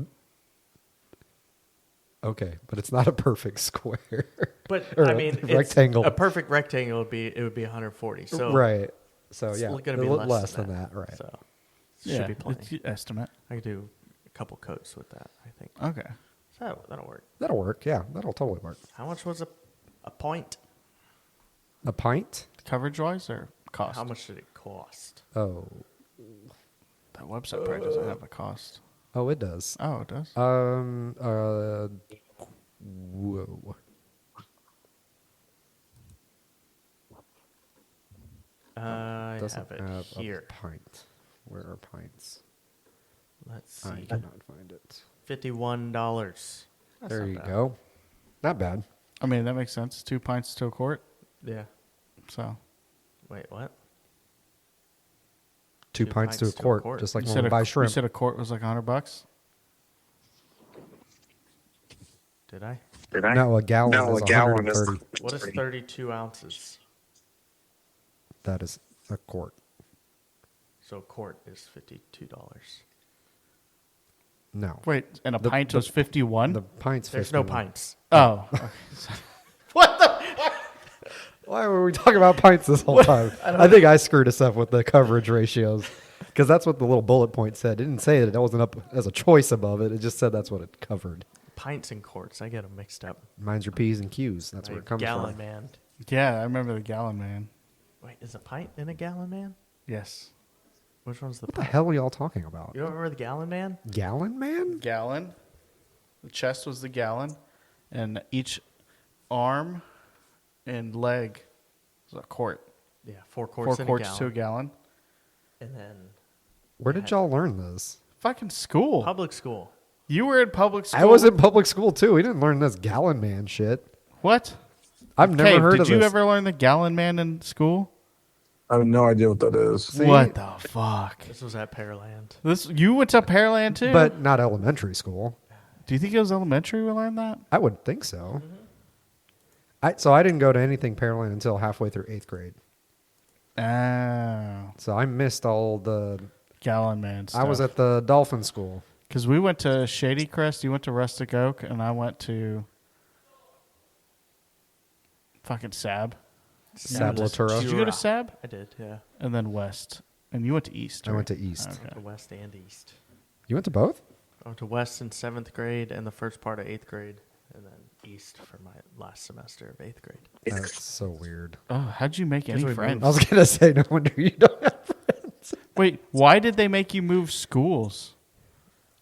Okay, but it's not a perfect square. But Or I a mean, rectangle. A perfect rectangle would be 140. So right. So it's yeah, going to be a little less, than that. Right. So Yeah. should be plenty. it's estimate. I could do a couple coats with that, I think. Okay. So that'll work. That'll work. Yeah, that'll totally work. How much was a point? A pint? Coverage wise or cost? How much did it cost? Oh, That website probably doesn't have a cost. oh, it does. Oh, it does. Whoa. I Doesn't have it have here. a pint. Where are pints? Let's I see. cannot find it. $51. That's There not you bad. go. Not bad. I mean, that makes sense. 2 pints to a quart. Yeah. So Wait, what? Two pints to a quart, just like you when said, we buy you shrimp. said a quart was like $100. Did I? No, a gallon is 130. What is 32 ounces? That is a quart. So a quart is $52. No. Wait, and a The- pint the- was 51? The pints. There's no 51. pints. Oh. Why were we talking about pints this whole time? I think I screwed us up with the coverage ratios because that's what the little bullet point said. It didn't say that it wasn't up as a choice above it. It just said that's what it covered. Pints and quarts. I get them mixed up. Mine's your P's and Q's. That's where it comes Gallon from. man. Yeah, I remember the gallon man. Wait, is a pint in a gallon man? Yes. Which one's the What the pint? hell are y'all talking about? You don't remember the gallon man? Gallon man? Gallon. The chest was the gallon. And each arm and leg was a quart. Yeah, 4 quarts 4 in quarts a to a gallon. gallon. And then Where did y'all learn this? Fucking school. public school. You were in public school. I was in public school too. We didn't learn this gallon man shit. What? I've never Cave, heard did of you this. ever learn the gallon man in school? I have no idea what that is. See? What the fuck? This was at Pearland. This you went to Pearland too? But not elementary school. do you think it was elementary we learned that? I would think so. So I didn't go to anything Pearland until halfway through 8th grade. Oh, So I missed all the. gallon man stuff. I was at the Dolphin School. Because we went to Shady Crest, you went to Rustic Oak, and I went to fucking Sab. Sablatura. Did you go to Sab? I did, yeah. And then West. And you went to East. I right? went to East. Okay. The West and East. You went to both? I went to West in 7th grade and the first part of 8th grade, and then East for my last semester of 8th grade. That's so weird. Oh, how'd you make any Because we friends? I was gonna say, no wonder you don't have friends. Wait, why did they make you move schools?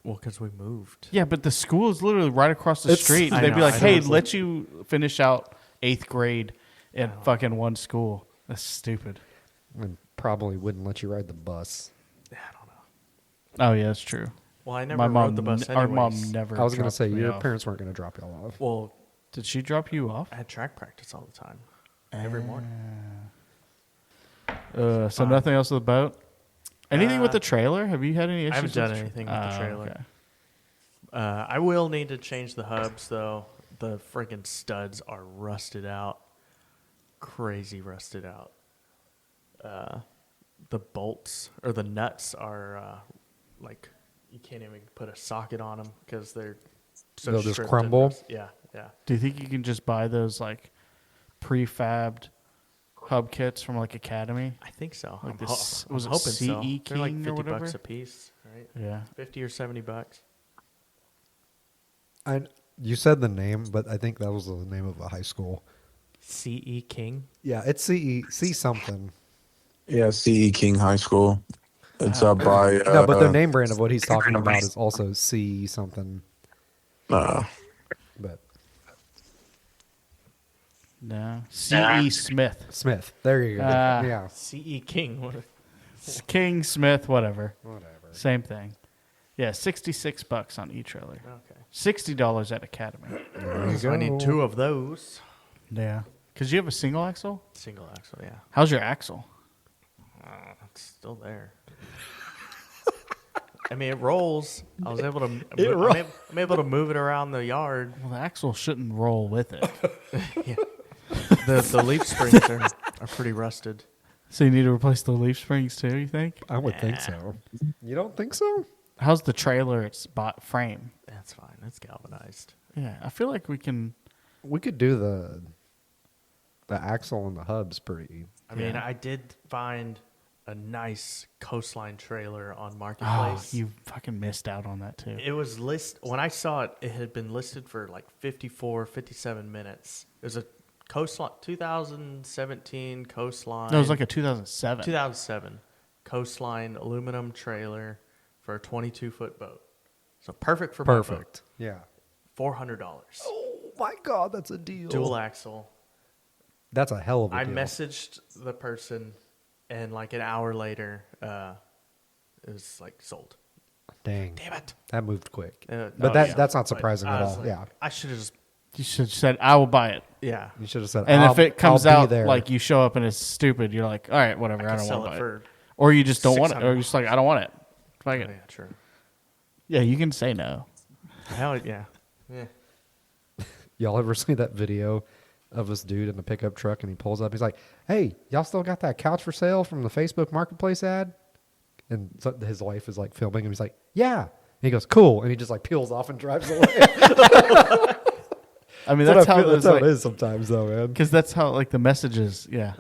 Well, because we moved. Yeah, but the school is literally right across the It's- street. I And they'd know, be like, I know. hey, It's let you finish out 8th grade in fucking one school. That's stupid. And probably wouldn't let you ride the bus. Yeah, I don't know. Oh, yeah, that's true. Well, I never My mom, rode the bus our mom anyways. never I was going to dropped say, me your off. parents weren't going to drop y'all off. Well, Did she drop you off? I had track practice all the time. Every morning. So fine. nothing else with the boat? Anything with the trailer? Have you had any issues? I haven't done with anything with the trailer. Okay. I will need to change the hubs, though. The friggin' studs are rusted out. Crazy rusted out. The bolts, or the nuts are, like, you can't even put a socket on them because they're so They'll just stripped crumble? and yeah, yeah. Do you think you can just buy those like prefabbed hub kits from like Academy? I think so. Like I'm, this- I'm was it hoping CE so. They're like King or 50 bucks whatever? a piece, right? Yeah. 50 or 70 bucks. You said the name, but I think that was the name of a high school. CE King. Yeah, it's C something. Yeah, CE King High School. It's up by. No, but the name brand of what he's talking about is also C something. But No. C.E. Smith. Smith. There you go. Ah. Yeah. CE King. What a- King, Smith, whatever. Whatever. Same thing. Yeah, $66 on e-trailer. okay. $60 at Academy. There you So I need go. 2 of those. Yeah. Because you have a single axle? Single axle, yeah. How's your axle? It's still there. I mean, it rolls. I was able to. I'm able to move it around the yard. Well, the axle shouldn't roll with it. The leaf springs are pretty rusted. So you need to replace the leaf springs too, you think? I would think so. You don't think so? How's the trailer, its frame? That's fine. It's galvanized. Yeah, I feel like we can... We could do the axle and the hubs pretty. I mean, Yeah. I did find a nice coastline trailer on Oh, Marketplace. you fucking missed out on that too. It was when I saw it, it had been listed for like 54, 57 minutes. It was a coastline 2017 coastline. No, it was like a 2007. 2007 coastline aluminum trailer for a 22-foot boat. So perfect for my boat. Perfect. Yeah. $400. Oh my God, that's a deal. Dual axle. That's a hell of a I deal. messaged the person, and like an hour later, it was like sold. Dang. Damn it! That moved quick. Oh, but yeah. that's not But surprising I at was all. like, Yeah. I should have just You should have said, I will buy it. yeah. You should have said, And if I'll- it comes I'll be out there. like you show up and it's stupid, you're like, all right, whatever, I I could don't sell want it to buy it. for. Or you just don't want it. Or $600. you're just like, I don't want it. Fuck Oh, it. yeah, true. Yeah, you can say no. Hell yeah. Yeah. Y'all ever see that video of this dude in a pickup truck and he pulls up? He's like, "Hey, y'all still got that couch for sale from the Facebook Marketplace ad?" And so his wife is like filming him. He's like, "Yeah." And he goes, "Cool," and he just like peels off and drives away. I mean, that's how that's those, how like, it is sometimes, though, man. because that's how like the messages. Yeah,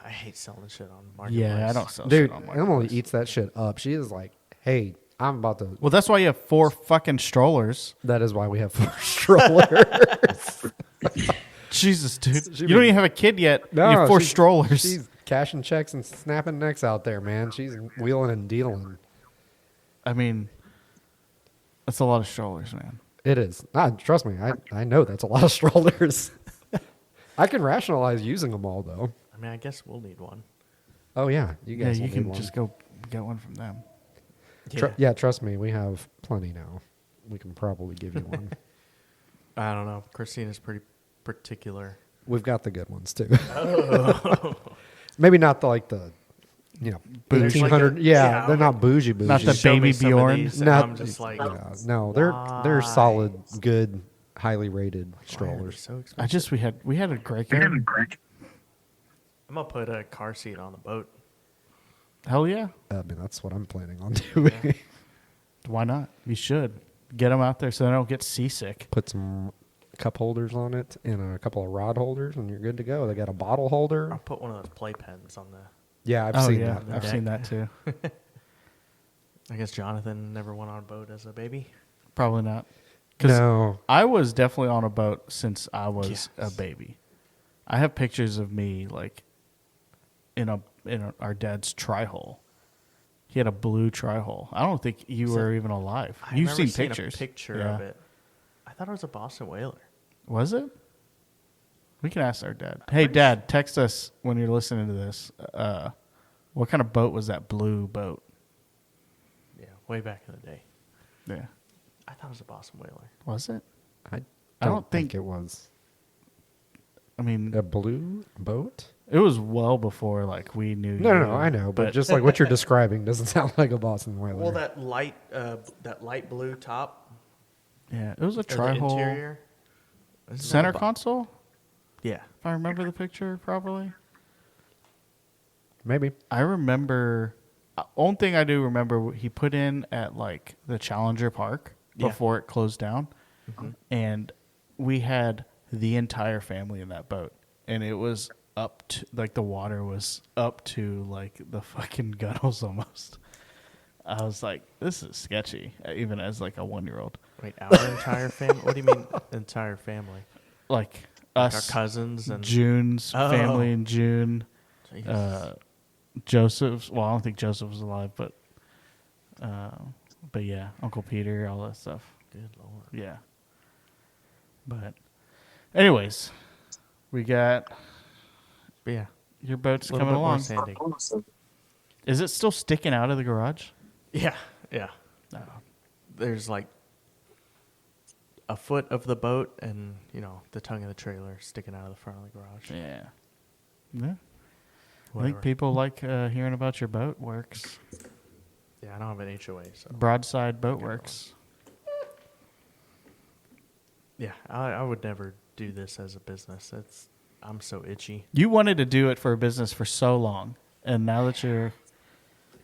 I hate selling shit on Marketplace. yeah. I don't sell Dude, shit on Emily Marketplace. eats that shit up. She is like, "Hey, I'm about to." Well, that's why you have 4 fucking strollers. That is why we have 4 strollers. Jesus, dude. She You don't be- even have a kid yet. you have 4 strollers. She's cashing checks and snapping necks out there, man. She's wheeling and dealing. I mean, that's a lot of strollers, man. It is. Trust me, I know that's a lot of strollers. I can rationalize using them all, though. I mean, I guess we'll need one. Oh, yeah. You Yeah, guys you will can need one. just go get one from them. Yeah, trust me, we have plenty now. We can probably give you one. I don't know. Christina's pretty particular. We've got the good ones, too. Oh. Maybe not the Bougie. 1800. Like yeah, yeah, they're not bougie. Not the Show me baby some of Bjorn. these, and Not- I'm just like, Yeah, no, they're solid, good, highly rated why are they strollers. so expensive? I just we had a great guy. I'm gonna put a car seat on the boat. Hell yeah. I mean, that's what I'm planning on doing. Why not? You should get them out there so they don't get seasick. Put some cup holders on it and a couple of rod holders, and you're good to go. They got a bottle holder. I'll put one of those playpens on the. Yeah, I've Oh seen yeah, that. I've seen that too. I guess Jonathan never went on a boat as a baby. Probably not. Because No, I was definitely on a boat since I was Yes. a baby. I have pictures of me like in our dad's tri-hole, He had a blue tri-hull. I don't think you were even alive. I You've remember seen seeing pictures. a picture Yeah. of it. I thought it was a Boston Whaler. Was it? We can ask our dad. Hey, Dad, text us when you're listening to this. What kind of boat was that blue boat? Yeah, way back in the day. Yeah. I thought it was a Boston Whaler. Was it? I don't think- it was I mean, a blue boat. it was well before like we knew. No, you, no, I know, but just like what you're describing doesn't sound like a Boston Whaler. Well, that light blue top, yeah, it was a or the tri-hull interior, Isn't that center a bo- console. Yeah, If I remember the picture properly. Maybe. I remember. Only thing I do remember, he put in at like the Challenger Park Yeah. before it closed down, and we had the entire family in that boat, and it was up to like the water was up to like the fucking gunnels almost. I was like, this is sketchy, even as like a 1-year-old. wait, our entire family. What do you mean entire family? Like Like us, our cousins and June's Oh. family in June. Jeez. Joseph's. Well, I don't think Joseph was alive, but yeah, Uncle Peter, all that stuff. Good Lord. Yeah. But, anyways, we got But yeah, your boat's a little coming bit more along. sanding. Is it still sticking out of the garage? Yeah, yeah. There's like a foot of the boat, and the tongue of the trailer sticking out of the front of the garage. Yeah. Yeah. I Whatever. think people like hearing about your boat works. Yeah, I don't have an HOA, so Broadside Boat Works. yeah, I would never do this as a business. I'm so itchy. You wanted to do it for a business for so long, and now that you're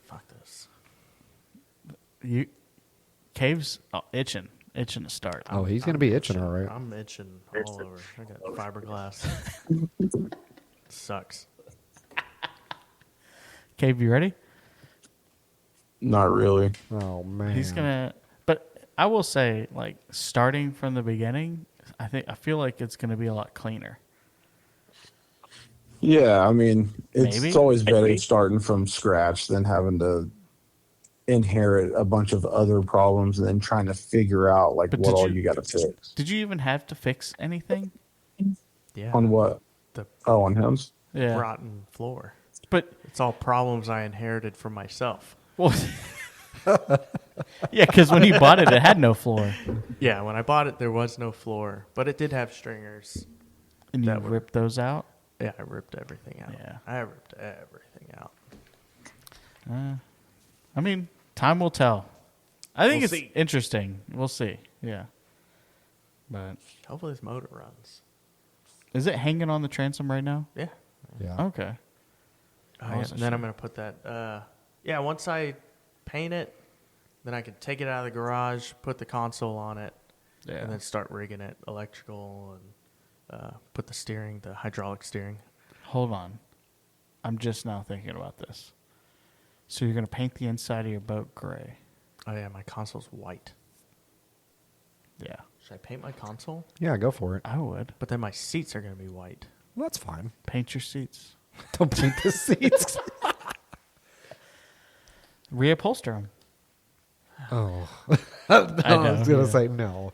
Fuck this. Cave's itching to start. Oh, he's going to be itching, all right. I'm itching all over. I got fiberglass. Sucks. Cave, you ready? Not really. Oh, man. He's gonna, but I will say, like starting from the beginning, I feel like it's gonna be a lot cleaner. Yeah, I mean, it's Maybe. always better starting from scratch than having to inherit a bunch of other problems and then trying to figure out like But what did all you- you got to fix. Did you even have to fix anything? Yeah. On what? The On him's? Yeah, rotten floor. but It's all problems I inherited from myself. well, yeah, because when you bought it, it had no floor, Yeah, when I bought it, there was no floor, but it did have stringers. and you That would- ripped those out. Yeah, I ripped everything out. Yeah. I ripped everything out. I mean, time will tell. I think We'll it's see. interesting. We'll see. Yeah, but Hopefully this motor runs. is it hanging on the transom right now? Yeah. Yeah. Okay. Oh, I yeah. wasn't And then sure. I'm going to put that. Once I paint it, then I can take it out of the garage, put the console on it, Yeah. and then start rigging it electrical and put the hydraulic steering. Hold on. I'm just now thinking about this. So you're gonna paint the inside of your boat gray? Oh, yeah, my console's white. Yeah, Should I paint my console? Yeah, go for it. I would. But then my seats are going to be white. Well, that's fine. Paint your seats. Don't paint the seats. Reupholster them. Oh. I I know, was going to yeah. say no.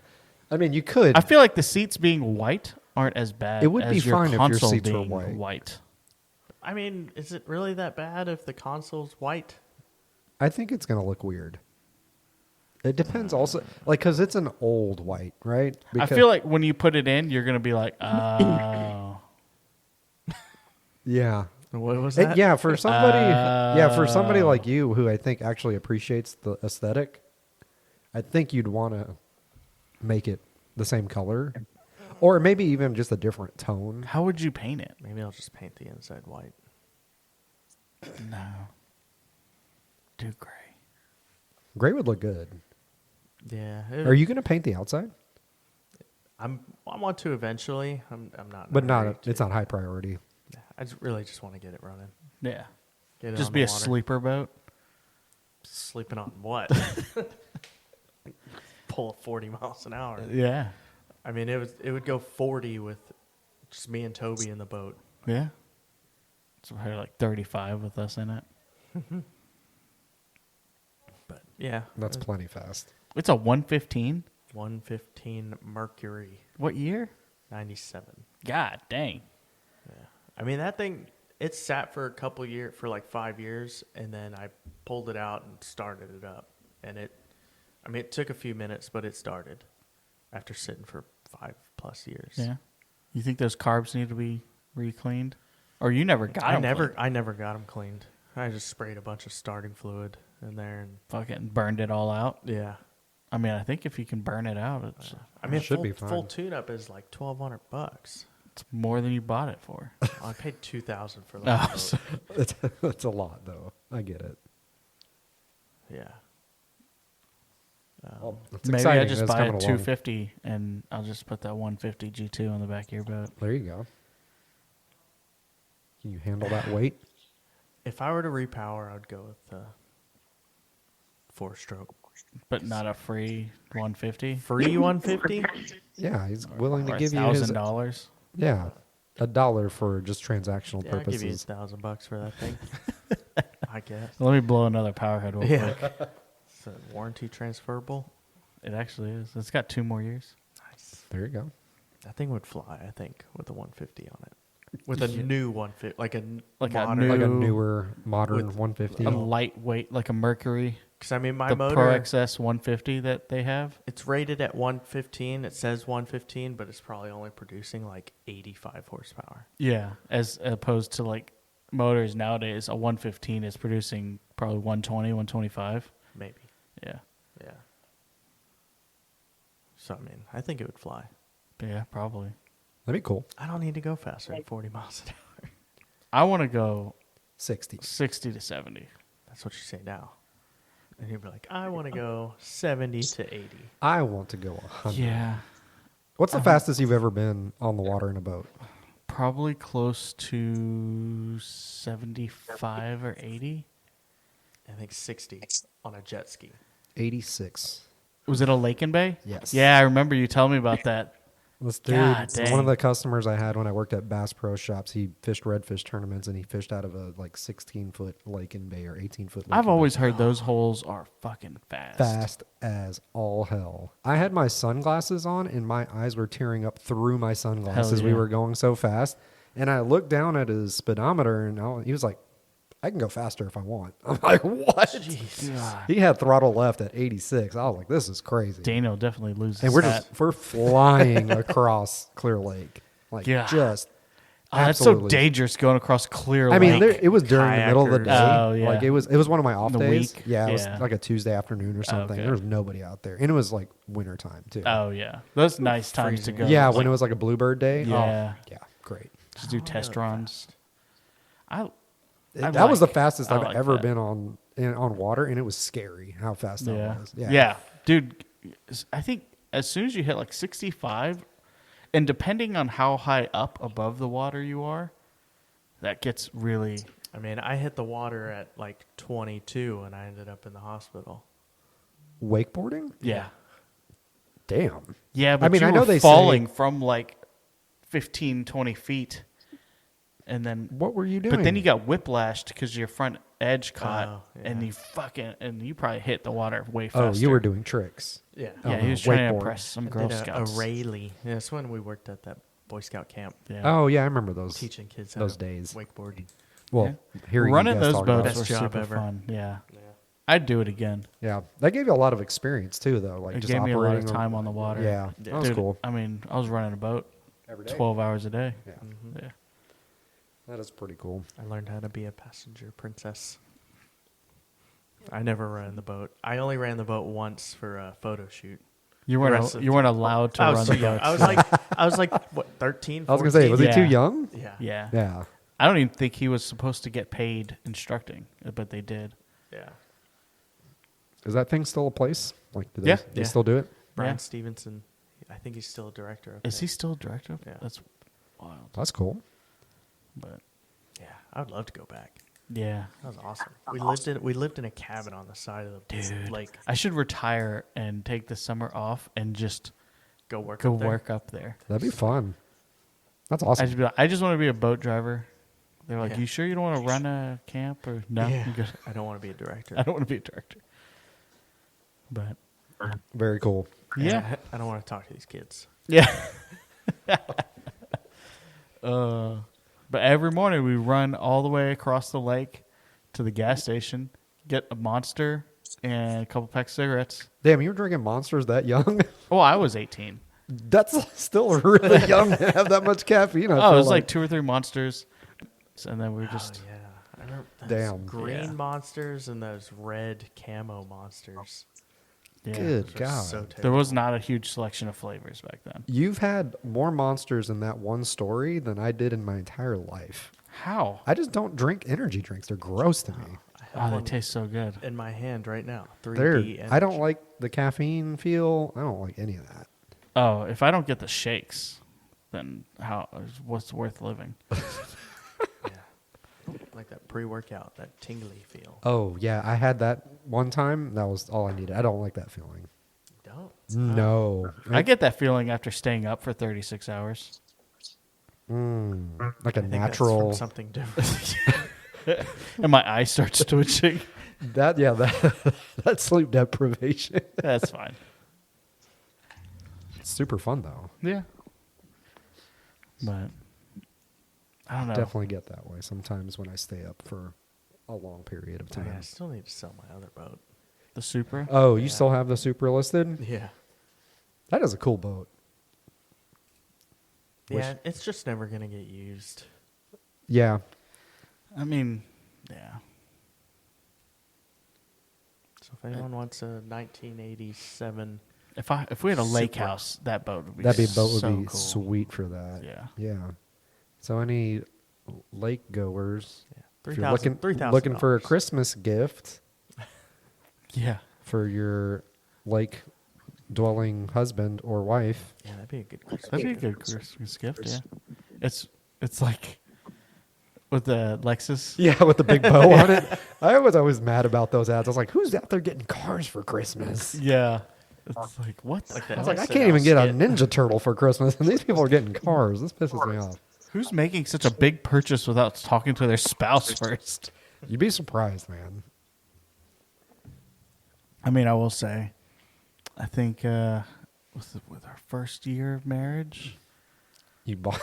I mean, you could. I feel like the seats being white aren't as bad. It would as be your fine if your console seats were being white. I mean, is it really that bad if the console's white? I think it's going to look weird. It depends also. Like, because it's an old white, right? I feel like when you put it in, you're gonna be like, oh. Yeah. What was that? Yeah, for somebody like you who I think actually appreciates the aesthetic, I think you'd want to make it the same color, or maybe even just a different tone. How would you paint it? Maybe I'll just paint the inside white. No. Do gray. Gray would look good. Yeah. Are you going to paint the outside? I want to eventually. I'm not. in But a hurry not. to. It's not high priority. I really just want to get it running. Yeah. Get it Just on be the a water. sleeper boat. Sleeping on what? Pull 40 miles an hour. Yeah. I mean, it would go 40 with just me and Toby in the boat. Yeah. It's probably like 35 with us in it. Yeah. That's plenty fast. It's a 115. 115 Mercury, What year? 97. God dang. Yeah. I mean, that thing, it sat for a couple years, for like 5 years, and then I pulled it out and started it up. And it took a few minutes, but it started after sitting for 5+ years. Yeah. You think those carbs need to be re-cleaned? Or you never got them cleaned? I never got them cleaned. I just sprayed a bunch of starting fluid in there and Fucking burned it all out. yeah. I mean, I think if you can burn it out, it's I mean, should be fine. full tune-up is like $1,200. it's more than you bought it for. I paid $2,000 for Oh, that. so- It's a lot, though. I get it. Yeah. Well, it's maybe exciting. I just It's buy a coming along. 250 and I'll just put that 150 G2 on the back of your boat. There you go. Can you handle that weight? If I were to repower, I'd go with 4-stroke. But not a free 150? Free 150? Yeah, he's willing to Or give you his $1,000? $1 for just transactional Yeah, I'll give you purposes. $1,000 for that thing. I guess. Let me blow another power head real quick. Yeah. Is it warranty transferable? It actually is. It's got 2 more years. Nice. There you go. That thing would fly, I think, with a 150 on it. With a new 150, like a Like a modern. new- Like a newer, modern With 150. A lightweight, like a Mercury. Because I mean, my The motor, Pro XS 150 that they have. it's rated at 115. It says 115, but it's probably only producing like 85 horsepower. Yeah. As opposed to like motors nowadays, a 115 is producing probably 120, 125. Maybe. Yeah. Yeah. So, I mean, I think it would fly. Yeah, probably. That'd be cool. I don't need to go faster than 40 miles an hour. I want to go 60. 60 to 70. That's what you say now. And you'd be like, I want to go 70 to 80. I want to go 100. Yeah. What's the fastest you've ever been on the water in a boat? Probably close to 75 or 80. I think 60 on a jet ski. 86. Was it a Lake and Bay? Yes. Yeah, I remember you telling me about that. This dude, God dang. one of the customers I had when I worked at Bass Pro Shops, he fished redfish tournaments and he fished out of a like 16-foot lake in bay or 18-foot lake. I've in bay. always heard those holes are fucking fast. Fast as all hell. I had my sunglasses on and my eyes were tearing up through my sunglasses. Hell We yeah. were going so fast. And I looked down at his speedometer and he was like, I can go faster if I want. I'm like, what? God. He had throttle left at 86. I was like, this is crazy. Daniel definitely loses And we're that. we're flying across Clear Lake. Like Yeah. just Oh, that's so absolutely. dangerous going across Clear I mean, Lake. it was during the middle of the kayakers. day. Oh, yeah. Like it was one of my off The days. week? Yeah, it was Yeah. like a Tuesday afternoon or something. Okay. There was nobody out there, and it was like winter time too. Oh, yeah. Those nice times to Freezing. go. yeah, Like, when it was like a bluebird day. Yeah. Oh, yeah, great. just do Oh, test really runs. I That was the fastest I I've like ever that. been on water, and it was scary how fast that Yeah. was. Yeah. Dude, I think as soon as you hit like 65, and depending on how high up above the water you are, that gets really. I mean, I hit the water at like 22 and I ended up in the hospital. Wakeboarding? Yeah. Damn. Yeah, but mean, you I know were they falling say- from like 15, 20 feet. And then. What were you doing? But then you got whiplashed because your front edge caught, Oh, and yeah. you probably hit the water way Oh, faster. you were doing tricks. Yeah. Yeah, Oh, he was trying to wakeboard. impress some I Girl did Scouts. a Rayleigh. Yeah, that's when we worked at that Boy Scout camp Yeah. Oh yeah, I remember those. teaching kids how those to days. wakeboard. Well, hearing Running you guys those talk about boats it. were Best job super ever. fun. Yeah. Yeah. I'd do it again. Yeah, that gave you a lot of experience too, though. Like It just gave me a lot of operating time on the water. Yeah, Yeah. that was Dude, cool. I mean, I was running a boat Every day. 12 hours a day. Yeah, Yeah. that is pretty cool. I learned how to be a passenger princess. I never ran the boat. I only ran the boat once for a photo shoot. You The weren't rest of you weren't allowed to I run was the too young. boat. I was like what, 13, I was gonna say, 14? was he too Yeah. young? Yeah. Yeah. Yeah. I don't even think he was supposed to get paid instructing, but they did. Yeah. Is that thing still a place? Like, do they, Yeah. they Yeah. still do it? Brian Yeah. Stevenson. I think he's still a director of Is it. he still director? Yeah. That's wild. That's cool. But Yeah. I would love to go back. yeah. That was awesome. We lived in a cabin on the side of the Dude, lake. I should retire and take the summer off and just Go work go up there. work up there. That'd be fun. That's I awesome. just be like, I just want to be a boat driver. They're like, Yeah. you sure you don't want to run a camp or no? Yeah. I'm good. I don't want to be a director. I don't want to be a director. But Very cool. yeah, I don't want to talk to these kids. yeah. But every morning we run all the way across the lake to the gas station, get a Monster and a couple packs of cigarettes. Damn, you were drinking Monsters that young? Oh, I was 18. That's still really young to have that much caffeine. I Oh, feel it was like 2 or 3 Monsters, and then we were just Oh, yeah. I remember those Damn. green Yeah. monsters and those red camo monsters. yeah. Good Those were God. so There terrible. was not a huge selection of flavors back then. You've had more Monsters in that one story than I did in my entire life. How? I just don't drink energy drinks. They're gross to me. I Oh, have they one taste so good. in my hand right now. 3D They're, I don't energy. like the caffeine feel. I don't like any of that. Oh, if I don't get the shakes, then what's worth living? Like that pre-workout, that tingly feel. Oh, yeah. I had that one time. That was all I needed. I don't like that feeling. Don't. No. I get that feeling after staying up for 36 hours. Like a I think that's natural. from something different. And my eye starts twitching. That's sleep deprivation. That's fine. It's super fun though. Yeah. But I don't know. Definitely get that way sometimes when I stay up for a long period of Oh, yeah, I time. still need to sell my other boat. The Supra. Oh, you Yeah. still have the Super listed? Yeah. That is a cool boat. Yeah, it's just never going to get used. Yeah. I mean, yeah. So if anyone wants a 1987, If we had a lake Supra. house, that boat would be That boat would so be cool. sweet for that. Yeah. Yeah. So any lake goers, yeah, if you're looking $3,000. for a Christmas gift Yeah. for your lake dwelling husband or wife, Yeah, that'd be a good Christmas. That'd be a good Christmas gift, yeah. It's like with the Lexus. yeah, with the big bow on it. I was always mad about those ads. I was like, who's out there getting cars for Christmas? Yeah. It's like, what? Like I that was like, I Lexus can't even get a skit. Ninja Turtle for Christmas, and these people are getting cars. This pisses me off. Who's making such a big purchase without talking to their spouse first? You'd be surprised, man. I mean, I will say, I think with our first year of marriage, You bought.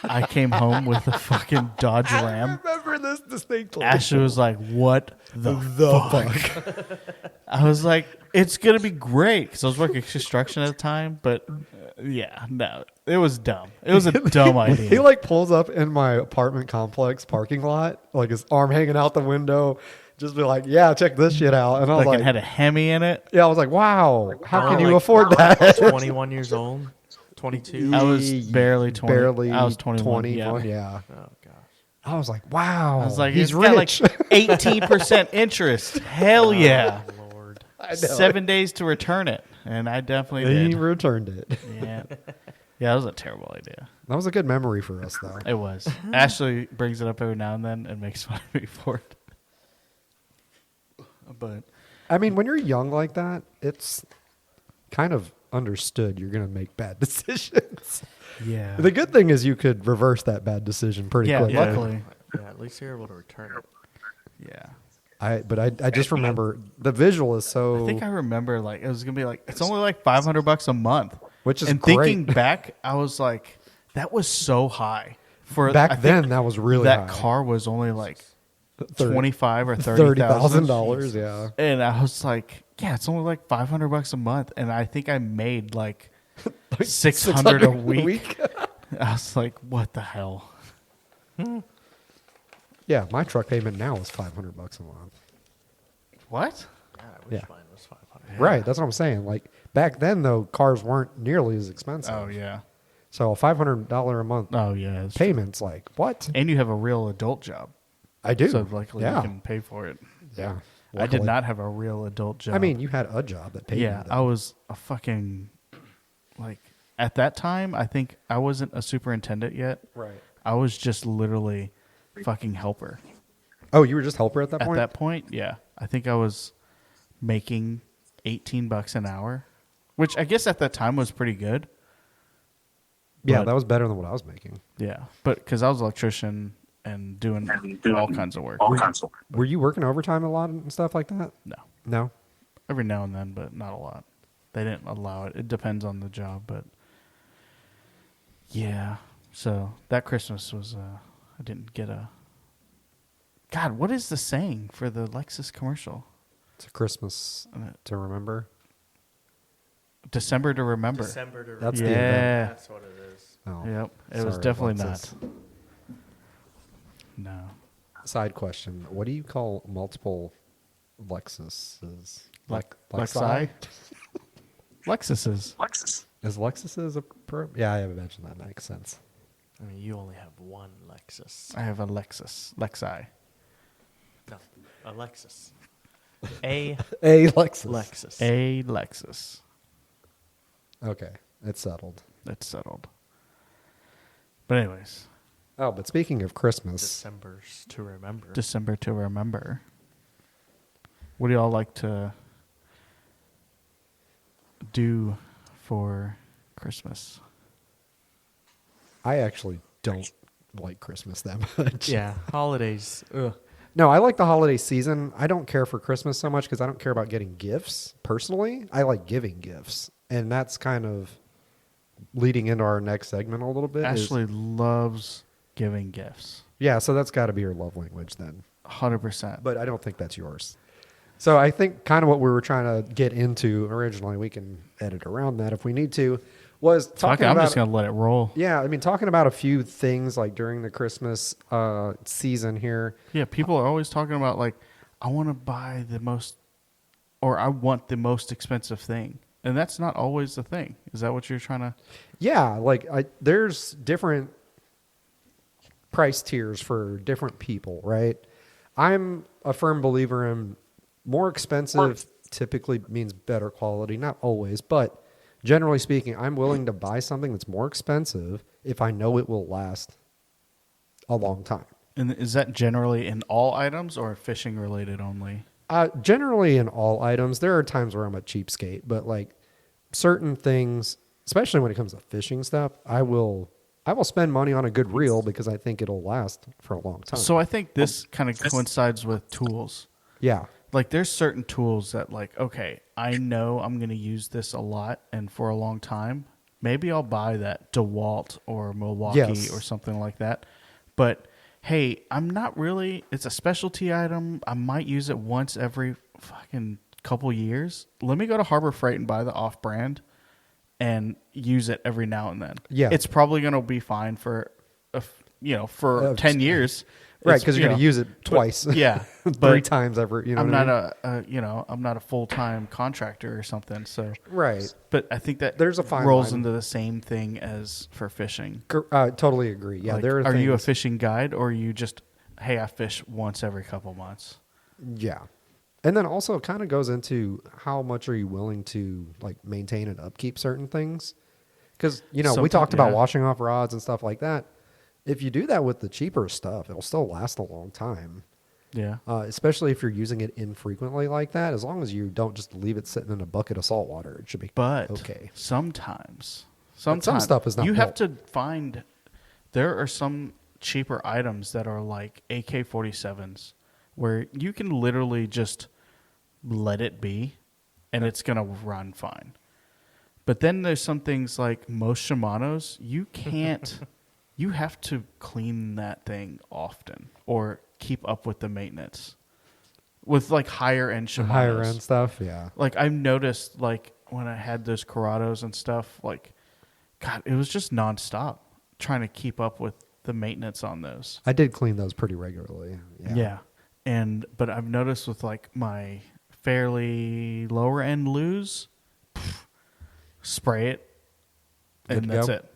I came home with a fucking Dodge Ram. remember this distinctly. Ashley was like, "What the fuck?" I was like, "It's gonna be great," because I was working construction at the time. But yeah, no, it was dumb. It was a dumb idea. He like pulls up in my apartment complex parking lot, like his arm hanging out the window, just be like, "Yeah, check this shit out." And I was Like like, it had a Hemi in it. "Yeah," I was like, "Wow, how Oh, can you like- afford that?" 21 years old, 22. I was barely 20. Barely I was 21. Yeah. Yeah. Oh gosh. I was like, "Wow." I was like, "He's it's got rich." like 18% interest. Hell yeah. Oh, Lord. I know. 7 days to return it, and I definitely He did. returned it. Yeah, yeah, that was a terrible idea. That was a good memory for us, though. It was. Ashley brings it up every now and then and makes fun of me for it. But I mean, when you're young like that, it's kind of understood you're going to make bad decisions. yeah, The good thing is you could reverse that bad decision pretty yeah, quickly. luckily, Yeah, at least you're able to return it. yeah. I just remember the visual is so. I think I remember like it was gonna be like it's only like $500 a month, Which is and great. thinking back, I was like, that was so high for Back I think then, that was really that high. car was only like $30,000 $25,000 or $30,000. $30,000. Yeah. And I was like, yeah, it's only like $500 a month, and I think I made like 600 a week. I was like, what the hell? Yeah, my truck payment now is $500 a month. What? Yeah, I wish Yeah. mine was 500. Right, that's what I'm saying. Like back then, though, cars weren't nearly as expensive. Oh yeah. So a $500 a month Oh yeah. It's payment's like what? And you have a real adult job, I do. so luckily yeah, you can pay for it. yeah. I did Luckily. not have a real adult job. I mean, you had a job that paid yeah, you. I though. was a fucking like at that time. I think I wasn't a superintendent yet. Right. I was just literally fucking helper. Oh, you were just helper at that At point. that point, yeah, I think I was making $18 an hour, which I guess at that time was pretty good. Yeah, But- that was better than what I was making. Yeah, but because I was an electrician and doing all kinds of work. Were you working overtime a lot and stuff like that? No, No. every now and then, but not a lot. They didn't allow it. It depends on the job, but yeah. So that Christmas was, I didn't get a. God, what is the saying for the Lexus commercial? It's a Christmas to remember. December to remember. December to That's remember. the Yeah. That's what it is. Oh, Yep. It was sorry, definitely Alexis. not. No. Side question: what do you call multiple Lexuses? Lexi? Lexuses. Is Lexuses a Yeah, I haven't mentioned that. Makes sense. I mean, you only have one Lexus. I have a Lexus. Lexi. No, a Lexus. A A Lexus. Lexus. A Lexus. Okay, it's settled. That's settled. But anyways, Oh, but speaking of Christmas, December's to remember. December to remember. What do y'all like to do for Christmas? I actually don't like Christmas that much. Yeah, holidays. Ugh. No, I like the holiday season. I don't care for Christmas so much because I don't care about getting gifts personally. I like giving gifts. And that's kind of leading into our next segment a little bit. Ashley loves giving gifts. Yeah, so that's got to be your love language then. 100%. But I don't think that's yours. So I think kind of what we were trying to get into originally, we can edit around that if we need to, was talking I'm about... just going to let it roll. Yeah, I mean, talking about a few things like during the Christmas season here. Yeah, people are always talking about like, I want to buy the most, or I want the most expensive thing. And that's not always the thing. Is that what you're trying to... Yeah, like there's different price tiers for different people, right? I'm a firm believer in more expensive typically means better quality. Not always, but generally speaking, I'm willing to buy something that's more expensive if I know it will last a long time. And is that generally in all items or fishing related only? Generally in all items. There are times where I'm a cheapskate, but like certain things, especially when it comes to fishing stuff, I will spend money on a good reel because I think it'll last for a long time. So I think this kind of coincides with tools. Yeah. Like there's certain tools that like, okay, I know I'm going to use this a lot and for a long time. Maybe I'll buy that DeWalt or Milwaukee or something like that. But hey, I'm not really, it's a specialty item. I might use it once every fucking couple years. Let me go to Harbor Freight and buy the off-brand and use it every now and then. Yeah. It's probably going to be fine for, 10 years. Right, because you're going to use it twice. Yeah. 3 times every, you know I'm what not I mean? I'm not a full-time contractor or something. So, Right. but I think that There's a fine rolls line. into the same thing as for fishing. Totally agree. Yeah, Like, there are are you a things- fishing guide or are you just, hey, I fish once every couple months? Yeah. And then also it kind of goes into how much are you willing to like maintain and upkeep certain things? Because, we talked about washing off rods and stuff like that. If you do that with the cheaper stuff, it'll still last a long time. Yeah. Especially if you're using it infrequently like that. As long as you don't just leave it sitting in a bucket of salt water, it should be But okay. sometimes some stuff is not You have built. to find, there are some cheaper items that are like AK-47s where you can literally just let it be and it's going to run fine. But then there's some things like most Shimanos, you can't, you have to clean that thing often or keep up with the maintenance. With like higher end Shimanos. Higher end stuff, yeah. Like I've noticed like when I had those Corrados and stuff, like, God, it was just nonstop trying to keep up with the maintenance on those. I did clean those pretty regularly. Yeah. But I've noticed with like my fairly lower end lures, spray it, Good and to that's go. it.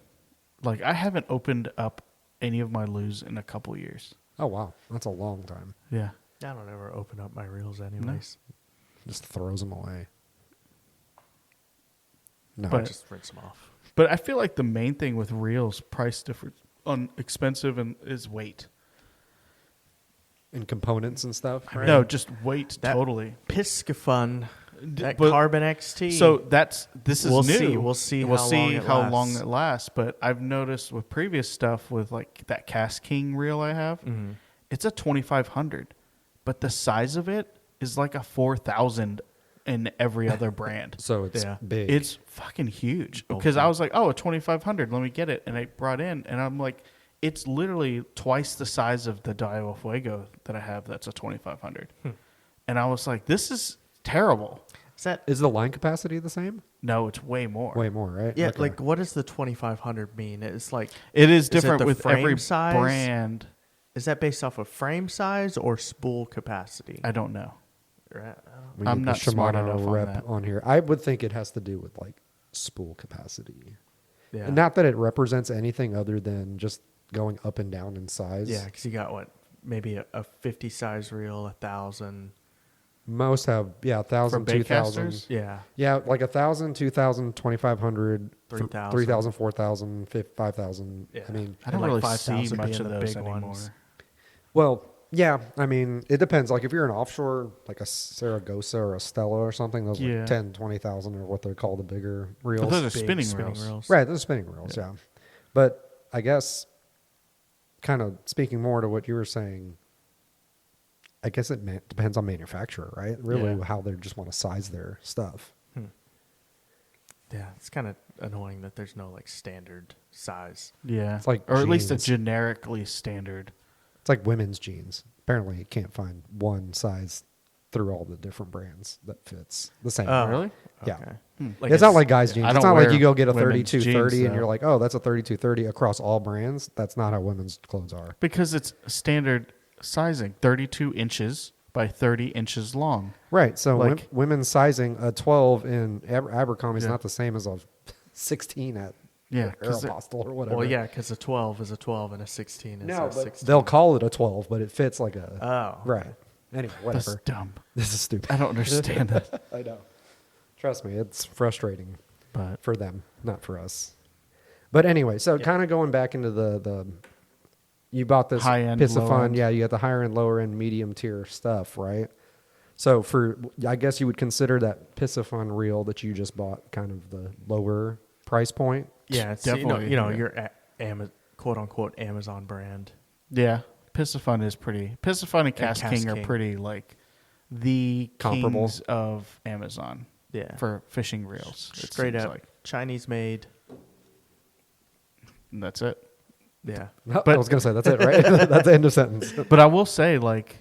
Like I haven't opened up any of my lures in a couple years. Oh, wow. That's a long time. Yeah. I don't ever open up my reels anyways. Just throws them away. No. I But- just rinse them off. But I feel like the main thing with reels, price difference on expensive and is weight. And components and stuff, right? No, just weight That- totally. Piscafun, that but- Carbon XT. So this is We'll new. see. We'll see how long it it lasts. lasts. But I've noticed with previous stuff with like that Cast King reel I have, it's a 2500, but the size of it is like a 4000 in every other brand. So it's Yeah. big. It's fucking huge. Because I was like, oh, a 2500, let me get it. And I brought in, and I'm like, it's literally twice the size of the Daiwa Fuego that I have. That's a 2500. And I was like, this is terrible. Is the line capacity the same? No, it's way more. Way more, right? Yeah, Okay. like what does the 2500 mean? It's like It is it different the with frame every size? brand. Is that based off of frame size or spool capacity? I don't know. Right. We I'm need not the smart Shimano enough on rep that. on here. I would think it has to do with like spool capacity. Yeah. And not that it represents anything other than just going up and down in size. Yeah, because you got what, maybe a 50 size reel, 1,000. Most have, 1,000, bait 2,000. casters? Yeah. Yeah, like 1,000, 2,000, 2,500, 3,000. 3,000, 4,000, 5,000. Yeah. I mean, I don't like really 5,000 see much being of the those big anymore. ones. well, yeah, I mean, it depends. Like if you're an offshore, like a Saragossa or a Stella or something, those Yeah. are 10, 20,000 or what they call the bigger But reels. those are Big spinning reels. Right, those are spinning reels, yeah. But I guess, kind of speaking more to what you were saying, I guess it depends on manufacturer, right? Really, Yeah. how they just want to size their stuff. Yeah, it's kind of annoying that there's no like standard size. Yeah. It's like or at least a jeans. generically standard. It's like women's jeans. Apparently, you can't find one size through all the different brands that fits the same. Oh, Really? Yeah. Okay. It's not like guys' jeans. I It's don't not like wear you go get a women's 3230 jeans, and you're though. like, oh, that's a 3230 across all brands. That's not how women's clothes are. Because it's standard sizing, 32 inches by 30 inches long. Right. So Like- women's sizing, a 12 in Abercrombie is Yeah. not the same as a 16 at Yeah, 'cause it- Aeropostale or whatever. Well, yeah, because a 12 is a 12 and a 16 is No, a but 16. they'll call it a 12, but it fits like a. Oh. Right. Anyway, That's whatever. dumb. This is stupid. I don't understand that. I know. Trust me, it's frustrating But for them, not for us. But anyway, so kind of going back into the you bought this High-end, piss of fun. low-end. Yeah, you got the higher end, lower end, medium tier stuff, right? So I guess you would consider that piss of fun reel that you just bought kind of the lower price point. Yeah, it's Definitely, You know, yeah. your quote unquote Amazon brand. yeah, Pissafun is pretty. Pissafun and Cast Cast King are King. pretty like the Comparable. kings of Amazon. Yeah. For fishing reels. It Straight seems up like. Chinese made. And that's it. Yeah. I But- was going to say, that's it, right? That's the end of sentence. But I will say, like,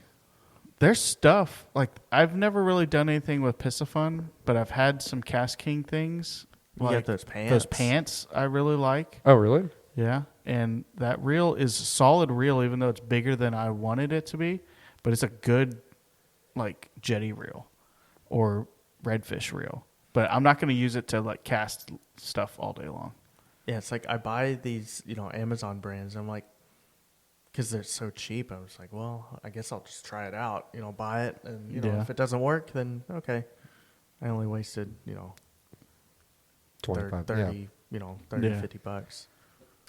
there's stuff like I've never really done anything with Pissafun, but I've had some Cast King things. You like got those pants. Those pants I really like. Oh, really? Yeah, and that reel is a solid reel, even though it's bigger than I wanted it to be. But it's a good, like, jetty reel or redfish reel. But I'm not going to use it to like cast stuff all day long. Yeah, it's like I buy these, Amazon brands. I'm like, because they're so cheap. I was like, well, I guess I'll just try it out. Buy it, and Yeah. if it doesn't work, then okay. I only wasted 25. 30, Yeah. 30 Yeah. $50.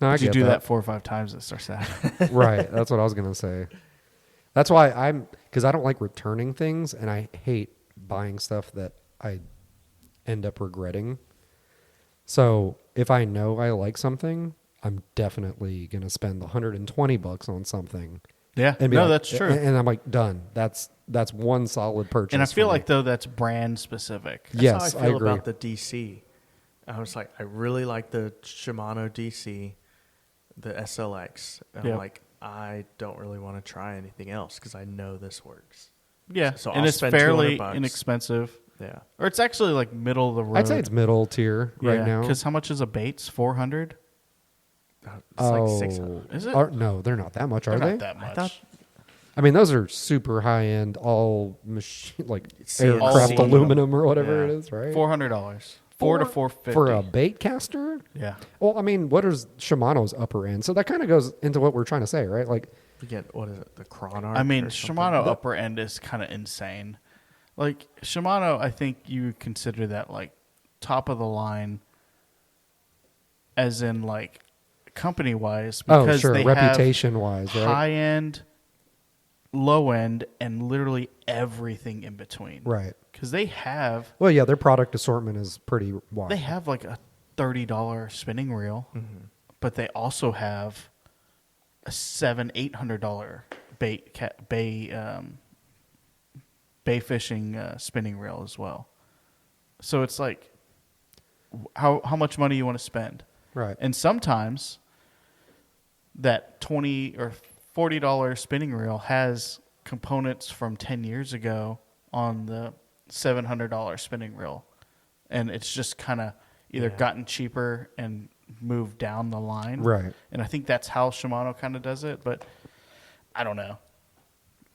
No, I If you get do that 4 or 5 times, it starts to happen. Right. That's what I was going to say. That's why because I don't like returning things and I hate buying stuff that I end up regretting. So if I know I like something, I'm definitely going to spend the $120 on something. Yeah, And be no, like- that's true. And I'm like, done. That's one solid purchase. And I feel for me. like though that's brand specific. That's Yes, how I I feel agree. about the DC. I was like, I really like the Shimano DC, the SLX. And Yep. I'm like, I don't really want to try anything else because I know this works. Yeah, So and I'll it's spend fairly $200. inexpensive, Yeah. or it's actually like middle of the road. I'd say it's middle tier right now. Because how much is a bait's? 400. It's like 600. Is it? No, they're not that much, are They're they? not that I much. thought- I mean, those are super high end, all machine like CNC. aircraft All aluminum or whatever Yeah. it is, right? $400. 4 to For- 450 for a bait caster. Yeah. Well, I mean, what is Shimano's upper end? So that kind of goes into what we're trying to say, right? Like, You get, what is it, the Chronarch? I mean, or something? Shimano upper end is kind of insane. Like Shimano, I think you would consider that like top of the line, as in like company wise, because oh, sure, they reputation wise, have right? high end, low end, and literally everything in between. Right. Because they have Well, yeah, their product assortment is pretty wide. they have like a $30 spinning reel, but they also have a $700-800 bay fishing spinning reel as well. So it's like, how much money you want to spend. Right. And sometimes that $20 or $40 spinning reel has components from 10 years ago on the $700 spinning reel. And it's just kind of either gotten cheaper and moved down the line. Right. And I think that's how Shimano kind of does it, but I don't know.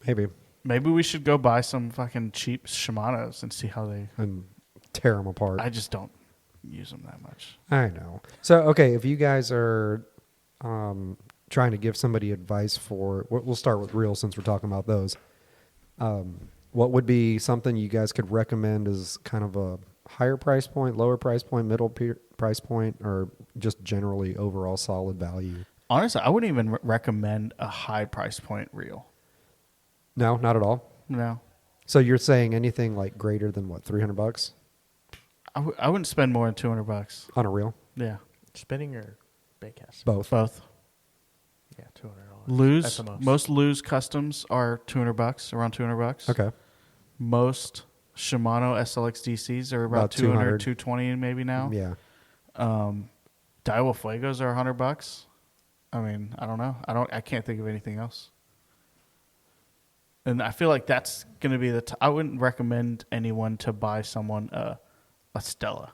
Maybe. Maybe we should go buy some fucking cheap Shimanos and see how they... And tear them apart. I just don't use them that much. I know. So, okay, if you guys are trying to give somebody advice for, we'll start with reels since we're talking about those. What would be something you guys could recommend as kind of a higher price point, lower price point, middle price point, or just generally overall solid value? Honestly, I wouldn't even recommend a high price point reel. No, not at all. No. So you're saying anything like greater than what, $300 I wouldn't spend more than $200. on a reel? Yeah. Spinning or baitcast? Both. Both. Yeah, $200. Lose That's the most. most Lose customs are $200, around $200. Okay. Most Shimano SLX DCs are about 200, 220 maybe now. Yeah. Daiwa Fuegos are $100. I mean, I don't know. I can't think of anything else. And I feel like that's going to be I wouldn't recommend anyone to buy someone a Stella.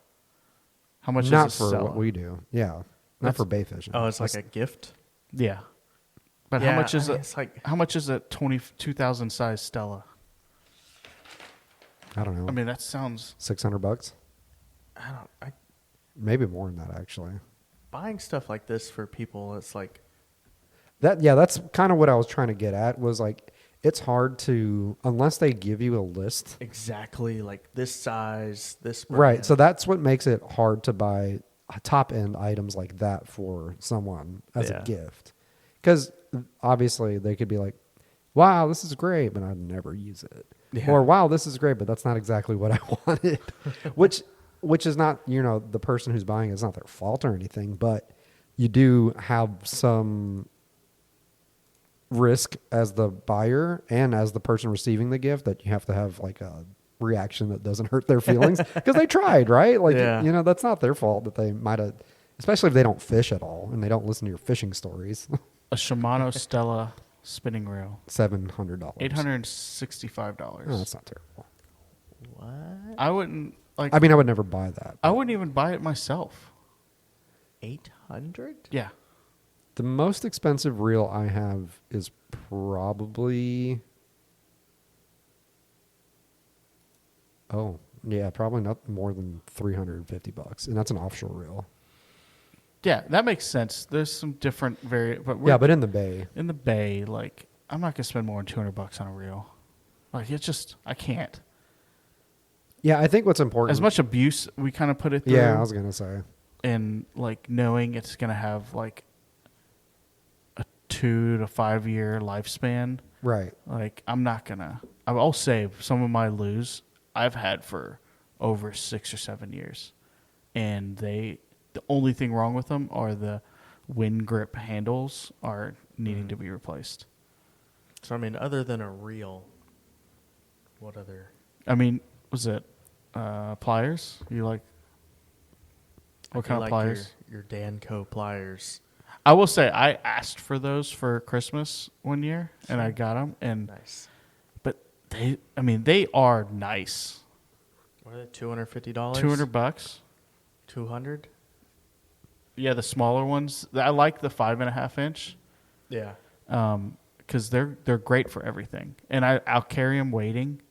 How much Not is a for Stella? what we do. Yeah. Not That's- for bay fishing. Oh, it's like a gift? Yeah. But Yeah, how much is I it? mean, it's like- How much is a 22,000 size Stella? I don't know. I mean, that sounds $600? I Maybe more than that, actually. buying stuff like this for people, it's like, That's kind of what I was trying to get at, was like, it's hard to, unless they give you a list. exactly like this size, this brand. Right. So that's what makes it hard to buy top end items like that for someone as a Yeah. gift. Because obviously they could be like, wow, this is great, but I'd never use it. Yeah. Or wow, this is great, but that's not exactly what I wanted. which is not, the person who's buying it's not their fault or anything, but you do have some risk as the buyer and as the person receiving the gift that you have to have like a reaction that doesn't hurt their feelings because they tried, right? Like, Yeah. that's not their fault that they might have, especially if they don't fish at all and they don't listen to your fishing stories. a Shimano Stella spinning reel. $700. $865. Oh, that's not terrible. What? I wouldn't like. I mean, I would never buy that. I wouldn't even buy it myself. 800? Yeah. The most expensive reel I have is probably, probably not more than $350, and that's an offshore reel. Yeah, that makes sense. There's some different But in the bay. in the bay, like I'm not gonna spend more than $200 on a reel. Like it's just I can't. Yeah, I think what's important. As much abuse we kind of put it through. Yeah, I was gonna say. And like knowing it's gonna have like a 2 to 5 year lifespan. Right. Like I'll save some of my Lose I've had for over 6 or 7 years, and the only thing wrong with them are the wind grip handles are needing to be replaced. So, I mean, other than a reel, what other? I mean, was it pliers? You like what kind of pliers? Your Danco pliers. I will say I asked for those for Christmas one year, and I got them. And Nice. but they are nice. What are they? $250? $200. 200? Yeah, the smaller ones. I like the 5.5 inch. Yeah. Because they're great for everything, and I'll carry them waiting,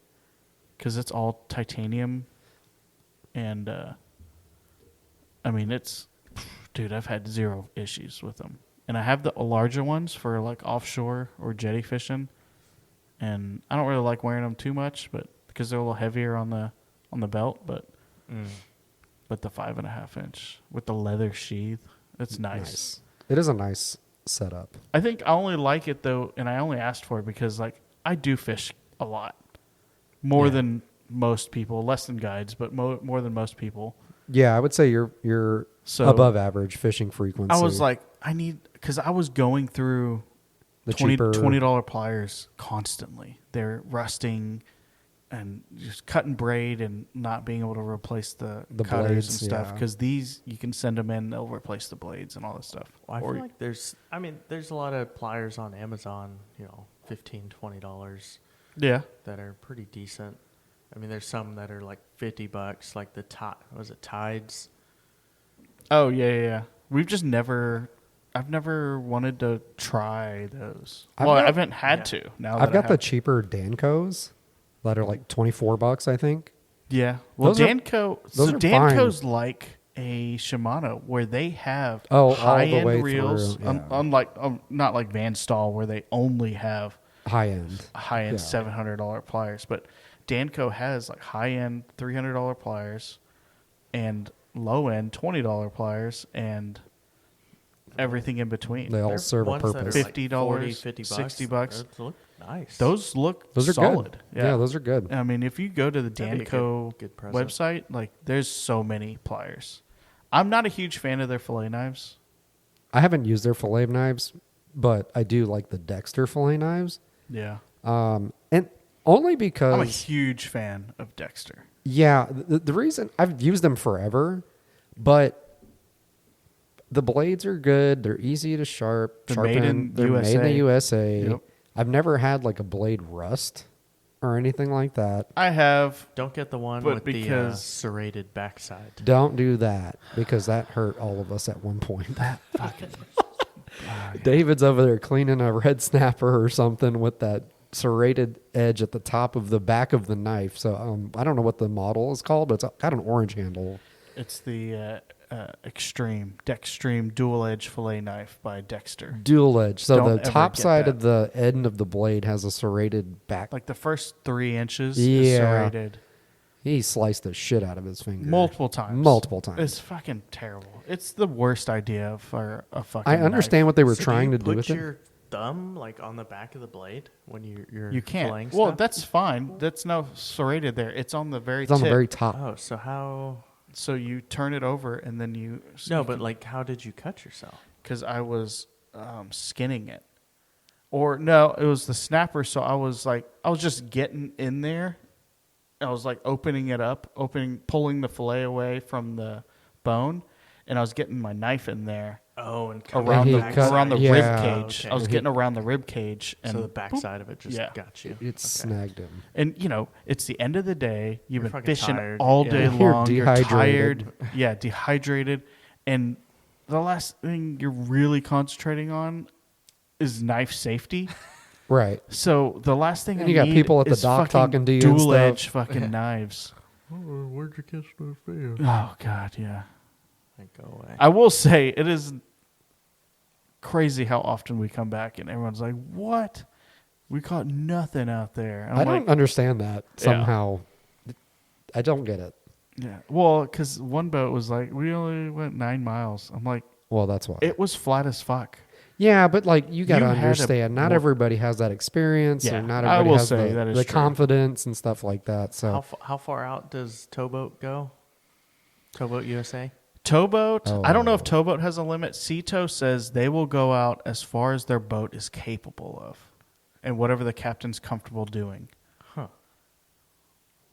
because it's all titanium, and I mean dude, I've had zero issues with them, and I have the larger ones for like offshore or jetty fishing, and I don't really like wearing them too much, but because they're a little heavier on the belt, but the 5.5 inch with the leather sheath, it's nice. It is a nice setup. I think I only like it though, and I only asked for it because like I do fish a lot, more than most people, less than guides, but more than most people. Yeah, I would say you're So above average fishing frequency. I was like, because I was going through The $20 cheaper- $20 pliers constantly. They're rusting, and just cutting braid and not being able to replace the cutters blades, and stuff. yeah. Because these, you can send them in, they'll replace the blades and all this stuff. Well, I Or- feel like there's a lot of pliers on Amazon, $15, $20 yeah. that are pretty decent. I mean, there's some that are like $50, like the was it Tides? Oh, yeah. I've never wanted to try those. I've Well, I got- haven't had to. Now that I've got I the have. cheaper Dancos that are like $24, I think. Yeah. Well, Those are- so are Danco's like a Shimano where they have All the high-end way reels, through, yeah. unlike not like Van Stahl where they only have High end. high-end Yeah. $700 pliers, but Danco has like high-end $300 pliers and low-end $20 pliers and everything in between. They all There's serve a ones that are purpose. like $50, 40, $50, $60. Those look nice. Those look Those are solid. good. Yeah, those are good. I mean, if you go to the That'd be a Danco good present. website, like there's so many pliers. I'm not a huge fan of their fillet knives. I haven't used their fillet knives, but I do like the Dexter fillet knives. Yeah. And only because I'm a huge fan of Dexter. yeah, the reason I've used them forever, but the blades are good. They're easy to They're sharpen. made in They're made in the USA. USA. Yep. I've never had like a blade rust or anything like that. I have. Don't get the one But with the because- serrated backside. Don't do that because that hurt all of us at one point. That fucking. David's over there cleaning a red snapper or something with that serrated edge at the top of the back of the knife. So I don't know what the model is called, but it's got an orange handle. It's the Dextreme dual edge fillet knife by Dexter. Dual edge. So Don't the ever top get side that. of the end of the blade has a serrated back. Like the first 3 inches Yeah. is serrated He sliced the shit out of his finger. multiple times. Multiple times. It's fucking terrible. It's the worst idea for a fucking I understand what they were So trying do to you do with put it. your thumb like on the back of the blade when you're You can't. filleting Well, stuff? that's fine. That's no serrated there. It's on the very It's on the tip. very top. Oh, so how? So you turn it over and then you. No, but like, how did you cut yourself? Because I was skinning it. Or no, it was the snapper. So I was just getting in there. I was like opening it up, pulling the fillet away from the bone, and I was getting my knife in there Oh, and around he the cut- around the yeah. rib cage. Okay. I was getting around the rib cage, and so the backside of it just Yeah. got you. It snagged him. And it's the end of the day. You've You're been fucking fishing tired. all Yeah. day You're long. You're dehydrated. tired. Yeah, dehydrated. And the last thing you're really concentrating on is knife safety. Right. So the last thing And I you got need people at the is dock fucking talking to you and dual stuff. edge fucking knives. Where'd you catch that fish? Oh God, yeah. Like, go away. I will say it is crazy how often we come back and everyone's like, "What? We caught nothing out there." And I I'm don't like, understand that Yeah. somehow. I don't get it. yeah. Well, because one boat was like, "We only went 9 miles." I'm like, Well, that's why. it was flat as fuck. Yeah, but like you got to You had a understand, not more- everybody has that experience, Yeah, or not I everybody will has say that is the true. confidence and stuff like that. So How far out does Towboat go? Towboat USA? Towboat. I don't know if Oh. Towboat has a limit. Seato says they will go out as far as their boat is capable of, and whatever the captain's comfortable doing. Huh.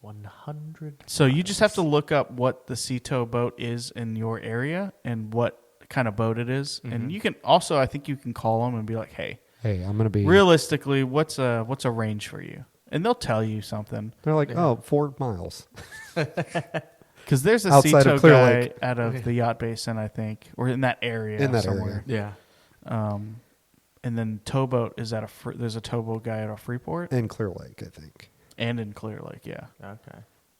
100. So you just have to look up what the Seato boat is in your area and what kind of boat it is. And you can also, I think you can call them and be like, "Hey, hey, I'm gonna be realistically, what's a range for you?" And they'll tell you something. They're like, oh, 4 miles. Because there's a Outside of Seato Clear guy Lake. out of the yacht basin, I think, or in that area In that somewhere. area. Yeah. And then Towboat is at there's a Towboat guy at a Freeport In Clear Lake, I think. and in Clear Lake, yeah. Okay.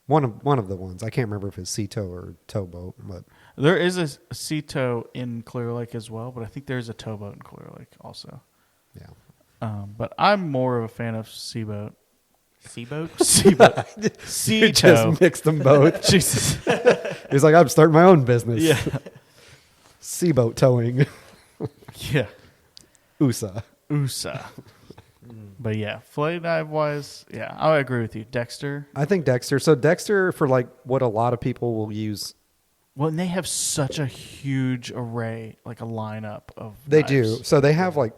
One of the ones. I can't remember if it's Seato or Towboat, but There is a Seato in Clear Lake as well, but I think there's a Towboat in Clear Lake also. yeah. But I'm more of a fan of Seaboat. Seaboat? Seaboat. You just Seato. mixed them both. Jesus. He's like, I'm starting my own business. Yeah. Seaboat towing. Yeah. USA. USA. But yeah, fillet knife wise, yeah, I agree with you. Dexter. I think Dexter. So Dexter, for like what a lot of people will use, Well, and they have such a huge array, like a lineup of they knives. do. So they have like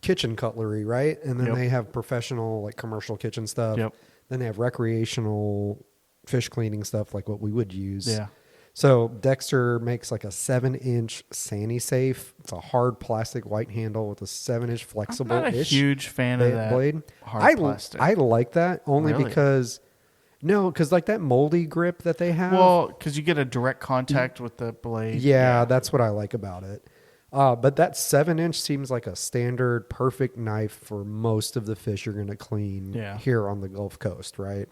kitchen cutlery, right? And then Yep. they have professional, like commercial kitchen stuff. Yep. Then they have recreational fish cleaning stuff like what we would use. Yeah. So Dexter makes like a 7-inch Sani safe. It's a hard plastic white handle with a 7-inch I'm flexible. not a huge fan of that blade. hard plastic. I like that only Really? because like that moldy grip that they have. Well, because you get a direct contact with the blade. yeah, that's what I like about it. But that 7-inch seems like a standard perfect knife for most of the fish you're going to clean here on the Gulf Coast, right?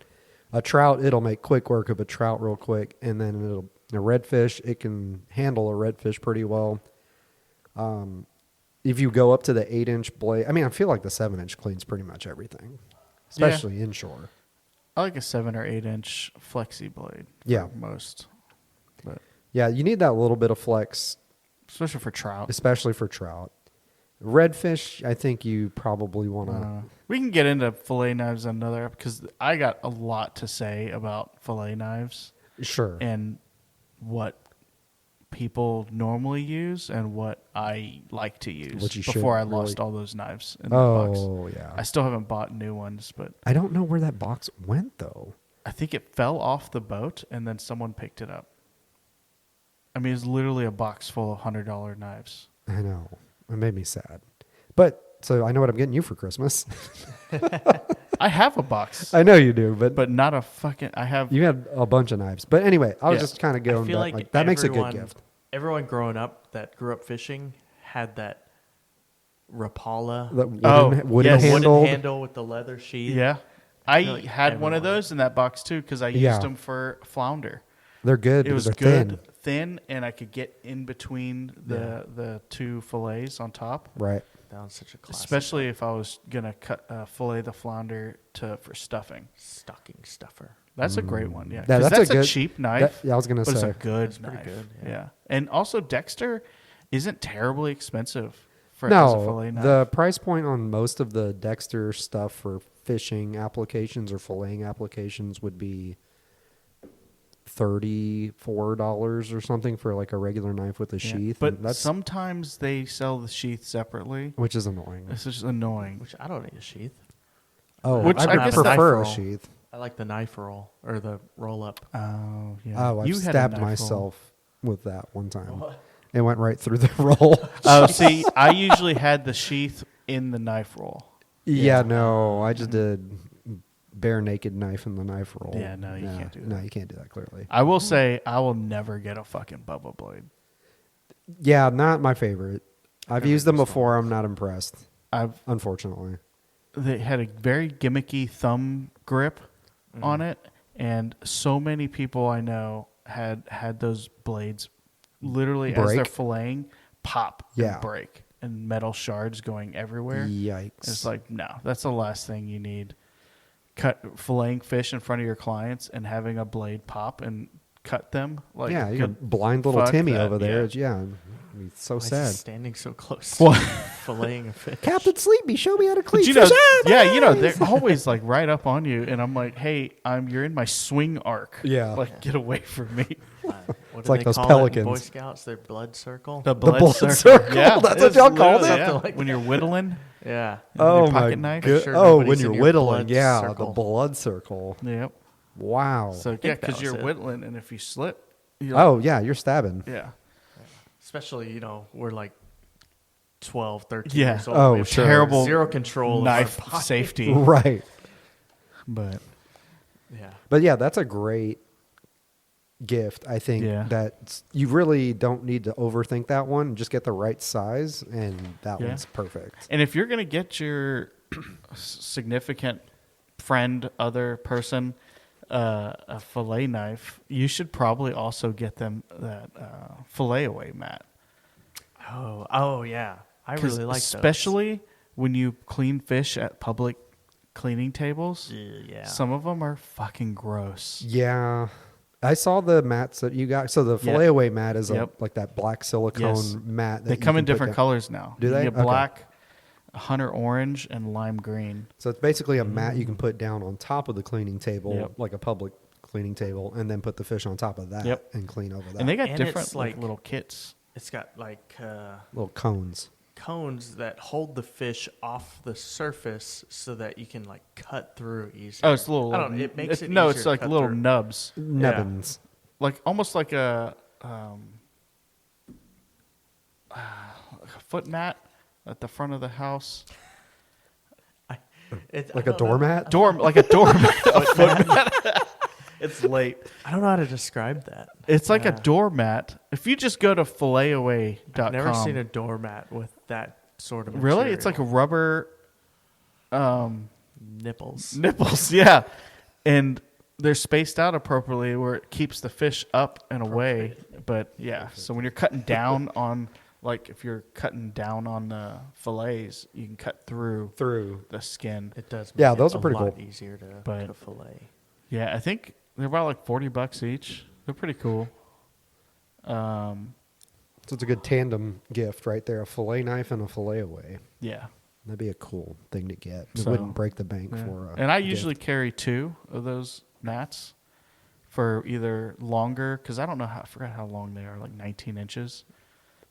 A trout, it'll make quick work of a trout real quick, and then a redfish, it can handle a redfish pretty well. If you go up to the 8-inch blade, I mean, I feel like the 7-inch cleans pretty much everything, especially inshore. I like a 7 or 8-inch flexi blade. Yeah. Most. But Yeah, you need that little bit of flex, especially for trout. especially for trout. Redfish, I think you probably want to. We can get into fillet knives another because I got a lot to say about fillet knives Sure. and what people normally use and what I like to use What you should before I really- lost all those knives in the box. Oh, yeah. I still haven't bought new ones, but I don't know where that box went, though. I think it fell off the boat and then someone picked it up. I mean, it's literally a box full of $100 knives. I know. It made me sad. But, so I know what I'm getting you for Christmas. I have a box, I know you do, but not a fucking. I have. you had a bunch of knives. But anyway, I was Yeah. just kind of I going feel back. like, That makes a good gift. Everyone growing up that grew up fishing had that Rapala The yes. wooden handle. wooden handle with the leather sheath. Yeah, I feel like had one of everyone- those in that box too because I used Yeah. them for flounder. They're good. It was they're good, thin. thin, and I could get in between the two fillets on top. Right. That was such a classic. Especially if I was gonna fillet the flounder for stuffing. stocking stuffer. That's a great one. Yeah, Yeah, 'Cause that's that's a good- cheap knife. Yeah, I was gonna but it's say. a good That's pretty knife. good, Yeah. yeah. And also Dexter isn't terribly expensive as a fillet No, knife. the price point on most of the Dexter stuff for fishing applications or filleting applications would be $34 or something for like a regular knife with a Yeah. sheath. But and that's sometimes they sell the sheath separately. which is annoying. This is annoying. Which I don't need a sheath. Oh, Which I, I would guess prefer a roll. sheath. I like the knife roll or the roll up. Oh yeah. Oh, I've You had a stabbed knife roll. myself with that one time. It went right through the roll. Oh, see, I usually had the sheath in the knife roll. Yeah, no, I just did bare naked knife in the knife roll. Yeah, no, you can't do that. No, you can't do that clearly. I will say I will never get a fucking Bubba blade. Yeah, not my favorite. I've used them before. I'm not impressed, unfortunately. They had a very gimmicky thumb grip on it, and so many people I know had those blades literally as they're Break? filleting pop Yeah. and break, and metal shards going everywhere. Yikes. It's like, no, that's the last thing you need. Filleting fish in front of your clients and having a blade pop and cut them. Like, yeah, you good- got blind little fuck Timmy that, over there. yeah. Yeah, it's so Why is he sad. standing so close. What? Filleting a fish. Captain Sleepy, show me how to clean But you know, fish. yeah, you know, they're always like right up on you, and I'm like, hey, you're in my swing arc. Yeah. Like, get away from me. What It's do like they those call it in pelicans. Boy Scouts, their blood circle. The blood circle? Yeah, That's what it's y'all called literally, it? yeah. Like when you're whittling. yeah. Oh your my pocket knife? good. Sure Oh, when nobody's you're in your whittling, blood yeah, circle. the blood circle. Yep. Wow. So yeah, that because was you're it. whittling, and if you slip, you're Oh yeah, you're stabbing. yeah. Especially, we're like 12, 13 Yeah. years old. Oh, We have sure. Terrible zero control of knife our body. safety, Right. but Yeah. But yeah, that's a great gift. I think Yeah. that you really don't need to overthink that one. Just get the right size, and that Yeah. one's perfect. and if you're gonna get your significant friend, other person, a fillet knife, you should probably also get them that fillet away mat. Oh yeah. I 'Cause really like especially when you clean fish at public cleaning tables. those. Yeah. Some of them are fucking gross. Yeah. I saw the mats that you got. So the Yeah. fillet away mat is Yep. like that black silicone Yes. mat. That They you come in can put different down. colors now. Do You they? get Okay. black, hunter orange, and lime green. So it's basically a mat you can put down on top of the cleaning table, Yep. like a public cleaning table, and then put the fish on top of that Yep. and clean over that. And they got And different it's like like- little kits. It's got like little cones. cones that hold the fish off the surface so that you can like cut through easier. Oh, it's a little. I don't know. It makes it no, easier it's to like cut little through. nubs, Nubbins. like almost like a foot mat at the front of the house. Like a doormat? Like a doormat. It's late. I don't know how to describe that. It's like a doormat. If you just go to filetaway.com. I've never seen a doormat with that sort of Really? material. It's like a rubber nipples. nipples, yeah. And they're spaced out appropriately where it keeps the fish up and away. But yeah, so when you're cutting down on, like if you're cutting down on the fillets, you can cut through the skin. It does. Yeah, make those it are pretty a lot cool. Easier to But- fillet. Yeah, I think they're about like $40 each. They're pretty cool. So it's a good tandem gift right there, a fillet knife and a fillet away. Yeah. That'd be a cool thing to get. It So, wouldn't break the bank Yeah. for a And I gift. usually carry 2 of those mats for either longer, because I don't know I forgot how long they are, like 19 inches.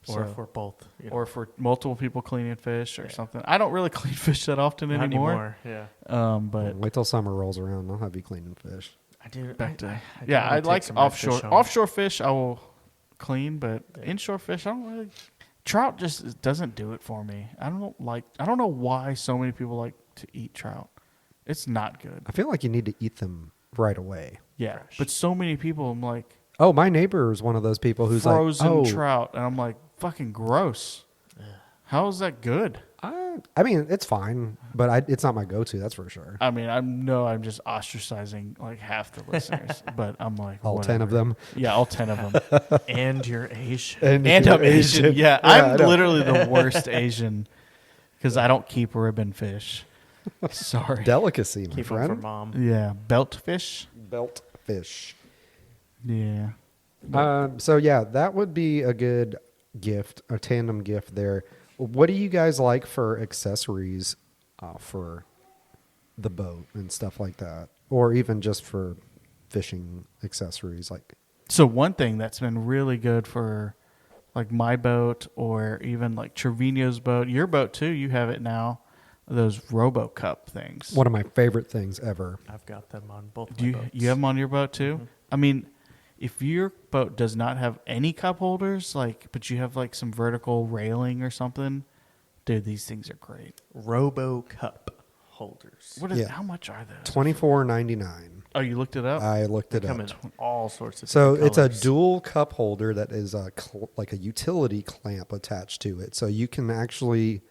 Or So- for both. You know. Or for multiple people cleaning fish or something. I don't really clean fish that often Not anymore. Yeah. But Wait till summer rolls around. I'll have you cleaning fish. I do. back to I do yeah, wanna I take like some red fish offshore. home. Offshore fish I will clean, but inshore fish I don't really. Trout just doesn't do it for me. I don't know why so many people like to eat trout. It's not good. I feel like you need to eat them right away. Yeah, Fresh. but so many people, I'm like Oh, my neighbor is one of those people who's frozen like, oh, trout, and I'm like fucking gross. How is that good? I mean, it's fine, but it's not my go-to. That's for sure. I mean, I'm just ostracizing like half the listeners, but I'm like All 10 of whatever. them. Yeah, all 10 of them. And you're Asian. And you're I'm Asian. Yeah, I I'm know. literally the worst Asian because I don't keep ribbon fish. Sorry. Delicacy, my Keep them for friend. mom. Yeah, belt fish. Belt fish. Yeah. So yeah, that would be a good gift, a tandem gift there. What do you guys like for accessories for the boat and stuff like that, or even just for fishing accessories? Like, So one thing that's been really good for like my boat or even like Trevino's boat, your boat too, you have it now, those RoboCup things. one of my favorite things ever. I've got them on both Do my you, boats. you have them on your boat too? I mean, if your boat does not have any cup holders, but you have like some vertical railing or something, dude, these things are great. Robo Cup holders. What is? Yeah. How much are those? $24.99. Oh, you looked it up? I looked They it come up. in all sorts of So different it's a colors. dual cup holder that is like a utility clamp attached to it. So you can actually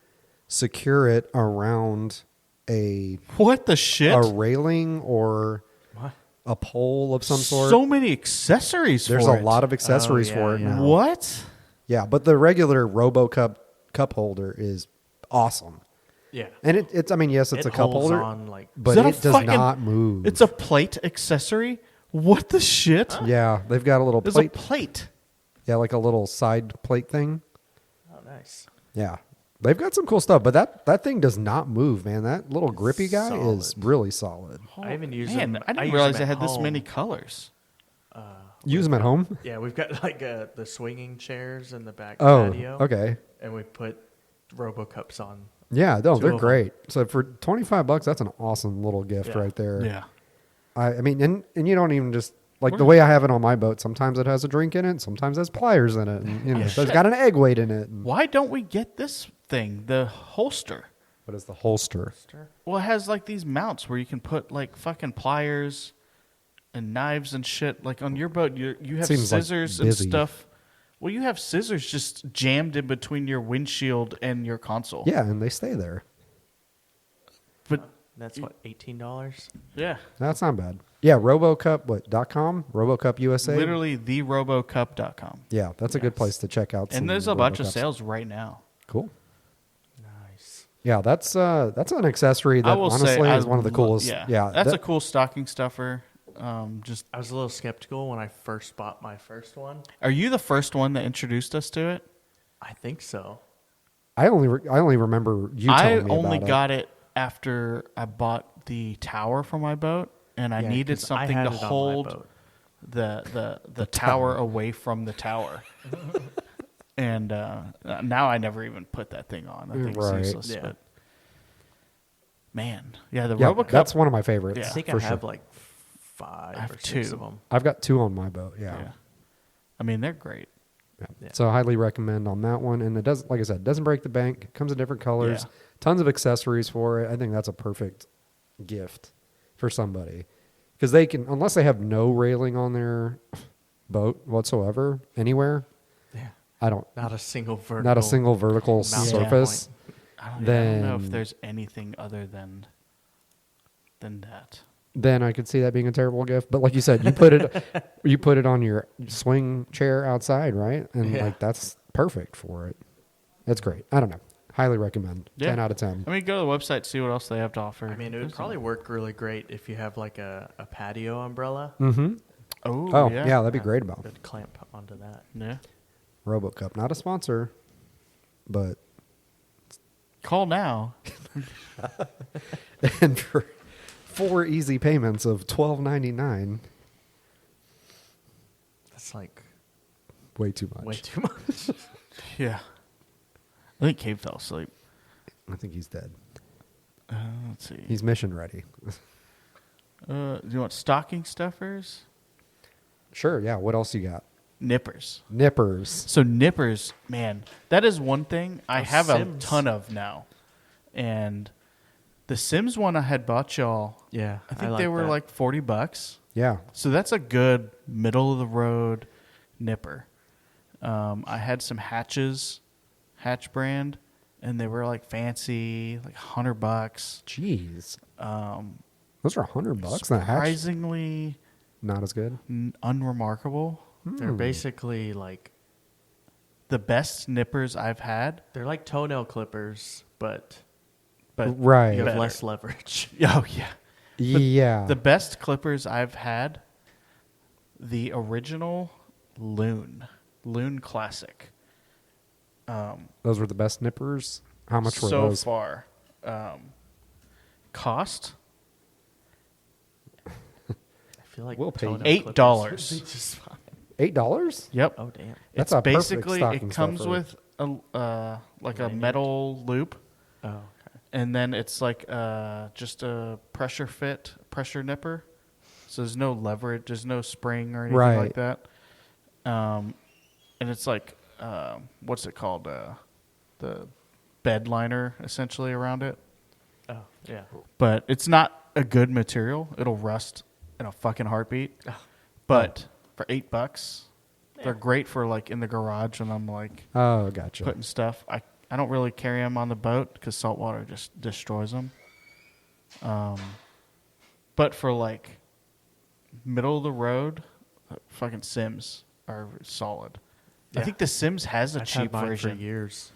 secure it around a What the shit? a railing or What? a pole of some sort. So many accessories There's for a it. lot of accessories Oh, for it yeah, yeah. now. What? Yeah, but the regular RoboCup cup holder is awesome. Yeah. And it's I mean, yes, it's It a cup holds holder, on, like- but Is that a it does fucking- not move. It's a plate accessory? What the shit? yeah, they've got a little There's plate. a plate. Yeah, like a little side plate thing. Oh, nice. Yeah. They've got some cool stuff, but that thing does not move, man. That little grippy guy is Solid. really solid. I even use Man, them. I didn't use realize them they at had this home. many colors. Use them at home? Yeah, we've got like the swinging chairs in the back Oh, patio. okay. And we put RoboCups on. Yeah, no, Two they're of 'em. great. So for $25, that's an awesome little gift Yeah. right there. Yeah. I mean, and you don't even just like the way I have it on my boat. Sometimes it has a drink in it. Sometimes it has pliers in it. And, you know, there's got an egg weight in it. And Why don't we get this thing, the holster? what is the holster? Well, it has like these mounts where you can put like fucking pliers and knives and shit. Like on your boat, you have Seems, like, scissors and busy. stuff. Well, you have scissors just jammed in between your windshield and your console. Yeah, and they stay there. But That's what, $18? yeah, That's not bad. Yeah, RoboCup.com, RoboCup USA. literally therobocup.com. Yeah, that's a good place to check out. And some there's a bunch of RoboCups. sales right now. Cool. Nice. Yeah, that's an accessory that I will honestly say is one of the coolest. Yeah, that's that- a cool stocking stuffer. Just I was a little skeptical when I first bought my first one. are you the first one that introduced us to it? I think so. I only remember you I telling me only about got it after I bought the tower for my boat, and I Yeah, needed 'cause I something had to it on my hold boat. the tower away from the tower. And now I never even put that thing on. I think Right. it's useless. Yeah. But man, yeah, the Yeah, RoboCup. that's one of my favorites. Yeah. I think for I sure. have like 5 I have or 6 2. of them. I've got 2 on my boat. yeah. Yeah. I mean, they're great. Yeah. So I highly recommend on that one. And it does, like I said, doesn't break the bank. It comes in different colors. Yeah. Tons of accessories for it. I think that's a perfect gift for somebody because they can, unless they have no railing on their boat whatsoever anywhere. Yeah. Not Not a single vertical. a single vertical mounting surface. I don't know if Then- there's anything other than that. Then I could see that being a terrible gift. But like you said, you put it on your swing chair outside, right? And Yeah. like that's perfect for it. That's great. I don't know. Highly recommend. Yeah. 10 out of 10. I mean, go to the website, see what else they have to offer. I mean, it would probably work really great if you have like a patio umbrella. Mm-hmm. Oh, Yeah, that'd be great about Could clamp onto that. Yeah. RoboCup. Not a sponsor, but Call now. and for 4 easy payments of $12.99, That's like way too much. way too much. Yeah. I think Cave fell asleep. I think he's dead. Let's see. He's mission ready. Do you want stocking stuffers? Sure, yeah. What else you got? Nippers. Nippers. So nippers, man, that is one thing I have Sims. a ton of now. And the Sims one I had bought y'all, Yeah, I think they were that. like $40. Yeah. So that's a good middle of the road nipper. I had some Hatch brand, and they were like fancy, like $100. Jeez. Those are $100. That hatch. Surprisingly Not as good. unremarkable. They're basically like The best nippers I've had. they're like toenail clippers, but Right. you have Better. less leverage. Oh yeah. Yeah. The best clippers I've had, the original Loon Classic. Those were the best nippers. How much were so those? far? Cost I feel like We'll pay you. toenail clippers $8. would be just fine. $8? Yep. Oh damn! That's It's a perfect basically stocking it comes stuffer. with a like a Lanyard? metal loop, Oh, okay. and then it's like just a pressure nipper. So there's no leverage, there's no spring or anything Right. like that. And it's like what's it called? The bed liner essentially around it. Oh yeah. But it's not a good material. It'll rust in a fucking heartbeat. But for $8, they're great for like in the garage when I'm like Oh, gotcha. putting stuff. I don't really carry them on the boat because salt water just destroys them. But for like middle of the road, fucking Sims are solid. I Yeah. think the Sims has a I've cheap had mine version. for years.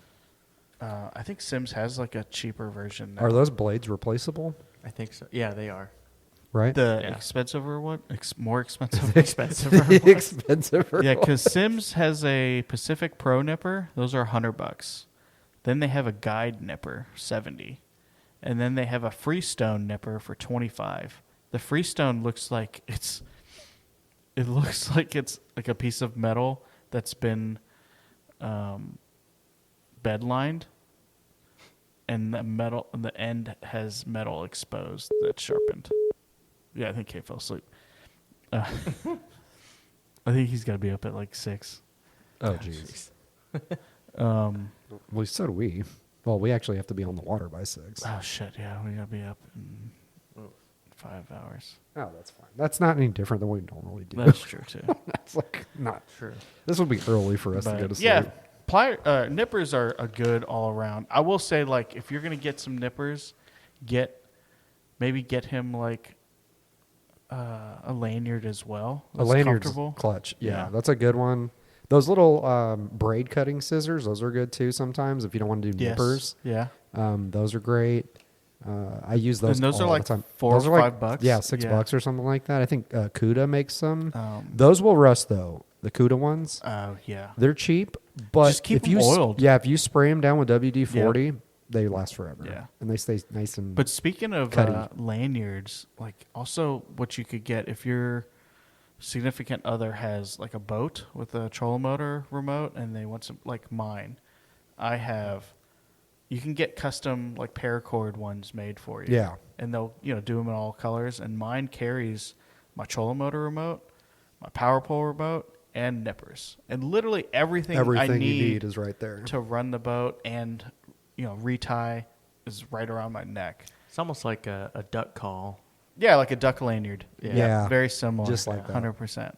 I think Sims has like a cheaper version. Now. Are those blades replaceable? I think so. Yeah, they are. Right? the Yeah. expensive or what? More expensive. Expensive. Expensive. or Yeah, what? because Sims has a Pacific Pro nipper. Those are $100. Then they have a guide nipper, $70, and then they have a Freestone nipper for $25. The Freestone looks like it's like a piece of metal that's been bed lined, and the end has metal exposed that's sharpened. Yeah, I think Kate fell asleep. I think he's got to be up at like 6. Oh, jeez. Well, so do we. Well, we actually have to be on the water by 6. Oh shit! Yeah, we gotta be up in 5 hours. Oh, that's fine. That's not any different than what we normally do. That's true too. That's like not. True. This would be early for us to But, go to sleep. yeah, nippers are a good all around. I will say, like, if you're gonna get some nippers, maybe get him like a lanyard as well. A That's lanyard's comfortable. clutch. Yeah, Yeah. that's a good one. Those little braid cutting scissors, those are good too sometimes if you don't want to do Yes. nippers. Yeah. Those are great. I use those And those are all like the time. $4 Those or are like, $5. Yeah, $6 Yeah. or something like that. I think Cuda makes some. Um, Those will rust though. The Cuda ones, Oh yeah. they're cheap, but Just keep if you them oiled. Yeah, if you spray them down with WD-40, they last forever. Yeah. and they stay nice and. But speaking of Cutty. lanyards, like also what you could get if you're significant other has like a boat with a trolling motor remote, and they want some like mine. I have. You can get custom like paracord ones made for you. Yeah. And they'll do them in all colors. And mine carries my trolling motor remote, my power pole remote, and nippers, and literally everything I you need need is right there. to run the boat and retie is right around my neck. It's almost like a duck call. Yeah, like a duck lanyard. Yeah. Very similar. Just like that. 100%.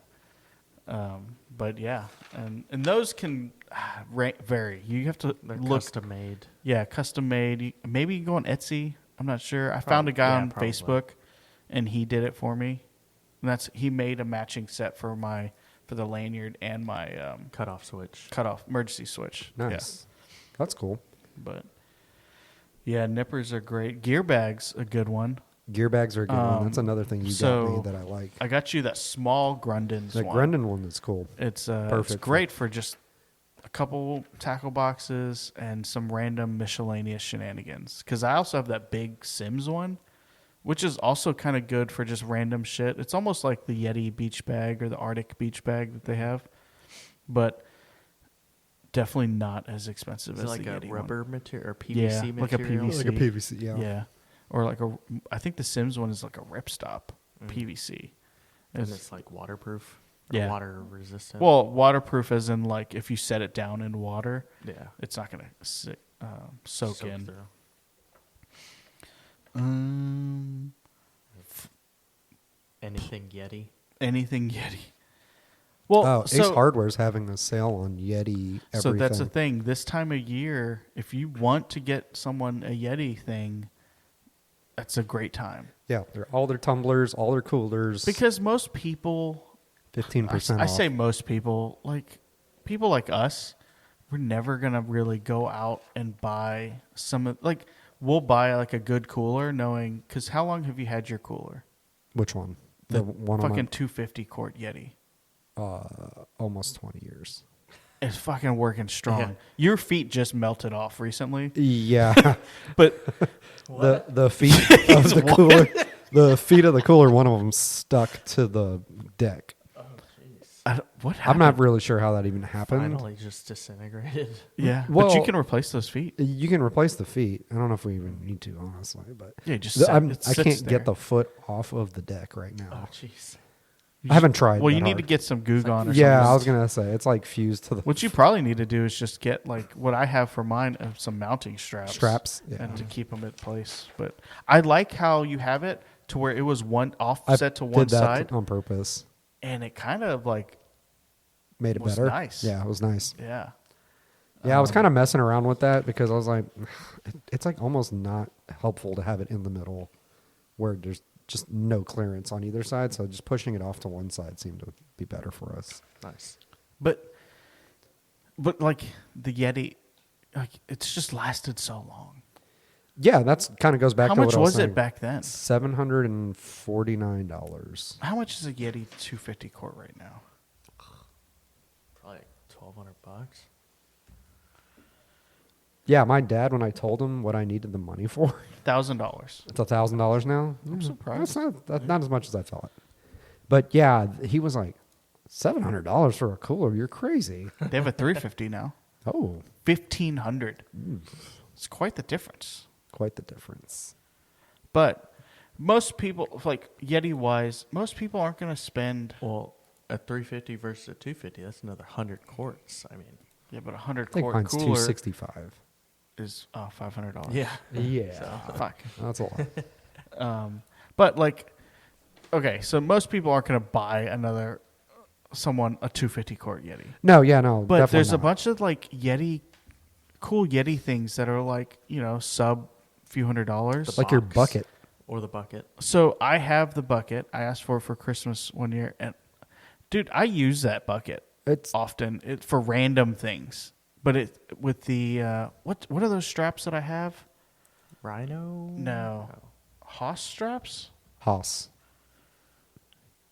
But yeah, and those can vary. You have to They're look. custom made. Yeah, custom made. Maybe you go on Etsy. I'm not sure. I found a guy on probably. Facebook, and he did it for me. And he made a matching set for the lanyard and my Cutoff switch. cutoff emergency switch. Nice. That's cool. Yeah. But yeah, nippers are great. Gear bags a good one. Gear bags are a good one. That's another thing you got me that I like. I got you that small Grundens The one. Grundon one is cool. It's Perfect. great for just a couple tackle boxes and some random miscellaneous shenanigans. Because I also have that big Sims one, which is also kind of good for just random shit. It's almost like the Yeti beach bag or the Arctic beach bag that they have, but definitely not as expensive Is as it like the a Yeti rubber one. material or PVC Yeah, material? like a PVC. Like a PVC, yeah. Yeah, or like I think the Sims one is like a ripstop PVC. And it's like waterproof. Yeah. Water resistant. Well, waterproof as in like if you set it down in water, yeah. it's not going to soak in. through. Anything Yeti? Anything Yeti. Well, Ace Hardware's having a sale on Yeti everything. so that's the thing. This time of year, if you want to get someone a Yeti thing, that's a great time. Yeah, all their tumblers, all their coolers. Because most people, 15% I off. say most people, like people like us, we're never going to really go out and buy we'll buy like a good cooler knowing, because how long have you had your cooler? Which one? The one fucking 250 quart Yeti. almost 20 years. It's fucking working strong. Yeah. Your feet just melted off recently, Yeah. but the feet of the cooler, the feet of the cooler, one of them stuck to the deck. what I'm happened? not really sure how that even happened. Finally just disintegrated. Yeah, but Well- you can replace those feet. You can replace the feet. I don't know if we even need to, honestly, but Yeah, just The- sit- I'm- it I sits can't there. get the foot off of the deck right now. Oh, jeez. I haven't tried. Well, that you need to hard. get some Goo Gone or Yeah, something. I was gonna say it's like fused to the What you probably need to do is just get like what I have for mine, some mounting straps. straps. Yeah. And to keep them in place. But I like how you have it to where it was one I offset to one did that side, on purpose. and it kind of like Made it was better. nice. Yeah, it was nice. yeah. Yeah, I was kind of messing around with that because I was like, it's like almost not helpful to have it in the middle where there's just no clearance on either side. So just pushing it off to one side seemed to be better for us. Nice. But like the Yeti, like it's just lasted so long. Yeah, that's kind of goes back How to much what I was was saying. it back then? $749. How much is a Yeti 250 quart right now? Probably like $1,200. Yeah, my dad, when I told him what I needed the money for, $1,000. it's $1,000 now. I'm surprised. That's not as much as I thought. But yeah, he was like, $700 for a cooler? You're crazy. They have a 350 now. Oh, 1,500. It's quite the difference. quite the difference. But most people, like Yeti wise, most people aren't going to spend. Well, a 350 versus a 250, that's another 100 quarts. I mean, Yeah, but a 100 I think quart mine's cooler 265. is $500. yeah. Yeah. Fuck. That's a lot. But like, okay, so most people aren't going to buy a 250 quart Yeti. No, yeah, no. But definitely there's a not. bunch of like cool Yeti things that are like, sub few $100s. Like your box. bucket. Or the bucket. So I have the bucket. I asked for it for Christmas one year, and dude, I use that bucket It's often for random things. But it with the what are those straps that I have? Rhino? No, Haas straps. Haas.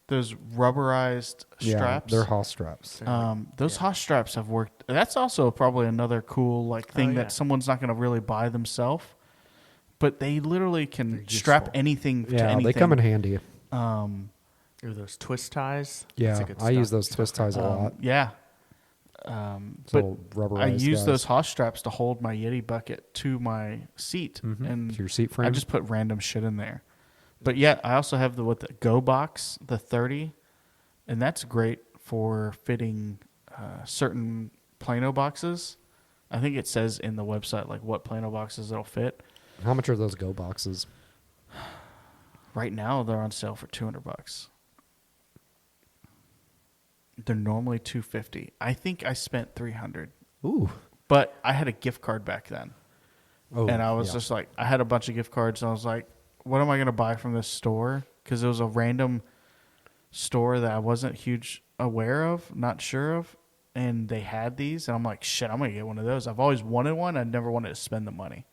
Those rubberized straps. Yeah, they're Haas straps. Those Haas straps have worked. That's also probably another cool thing yeah. that someone's not going to really buy themselves. But they literally can They're strap useful. anything to Yeah, anything. they come in handy. And Or those twist ties. Yeah, That's a good I use stuff- those twist stuff ties a lot. Yeah. But Little rubberized I use guys. those Hoss straps to hold my Yeti bucket to my seat, and To your seat frame. I just put random shit in there. But yeah, I also have the Go Box, the 30, and that's great for fitting certain Plano boxes. I think it says in the website like what Plano boxes it'll fit. How much are those Go boxes? Right now they're on sale for $200. They're normally $250. I think I spent $300, Ooh. but I had a gift card back then. Oh, And I was yeah. just like, I had a bunch of gift cards, and I was like, what am I going to buy from this store? Because it was a random store that I wasn't aware of, not sure of, and they had these, and I'm like, shit, I'm going to get one of those. I've always wanted one. I never wanted to spend the money.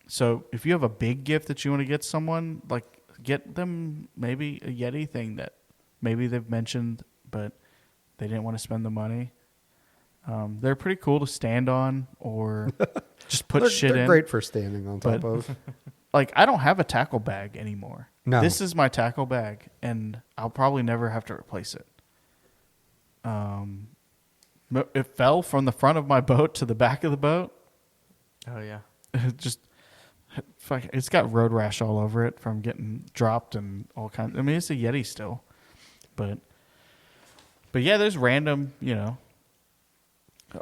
So if you have a big gift that you want to get someone, like get them maybe a Yeti thing that maybe they've mentioned, but they didn't want to spend the money. They're pretty cool to stand on or just put shit they're in. great for standing on top But- of. Like, I don't have a tackle bag anymore. No. This is my tackle bag, and I'll probably never have to replace it. It fell from the front of my boat to the back of the boat. Oh yeah. It just, it's got road rash all over it from getting dropped and all kinds. I mean, it's a Yeti still, but yeah, there's random,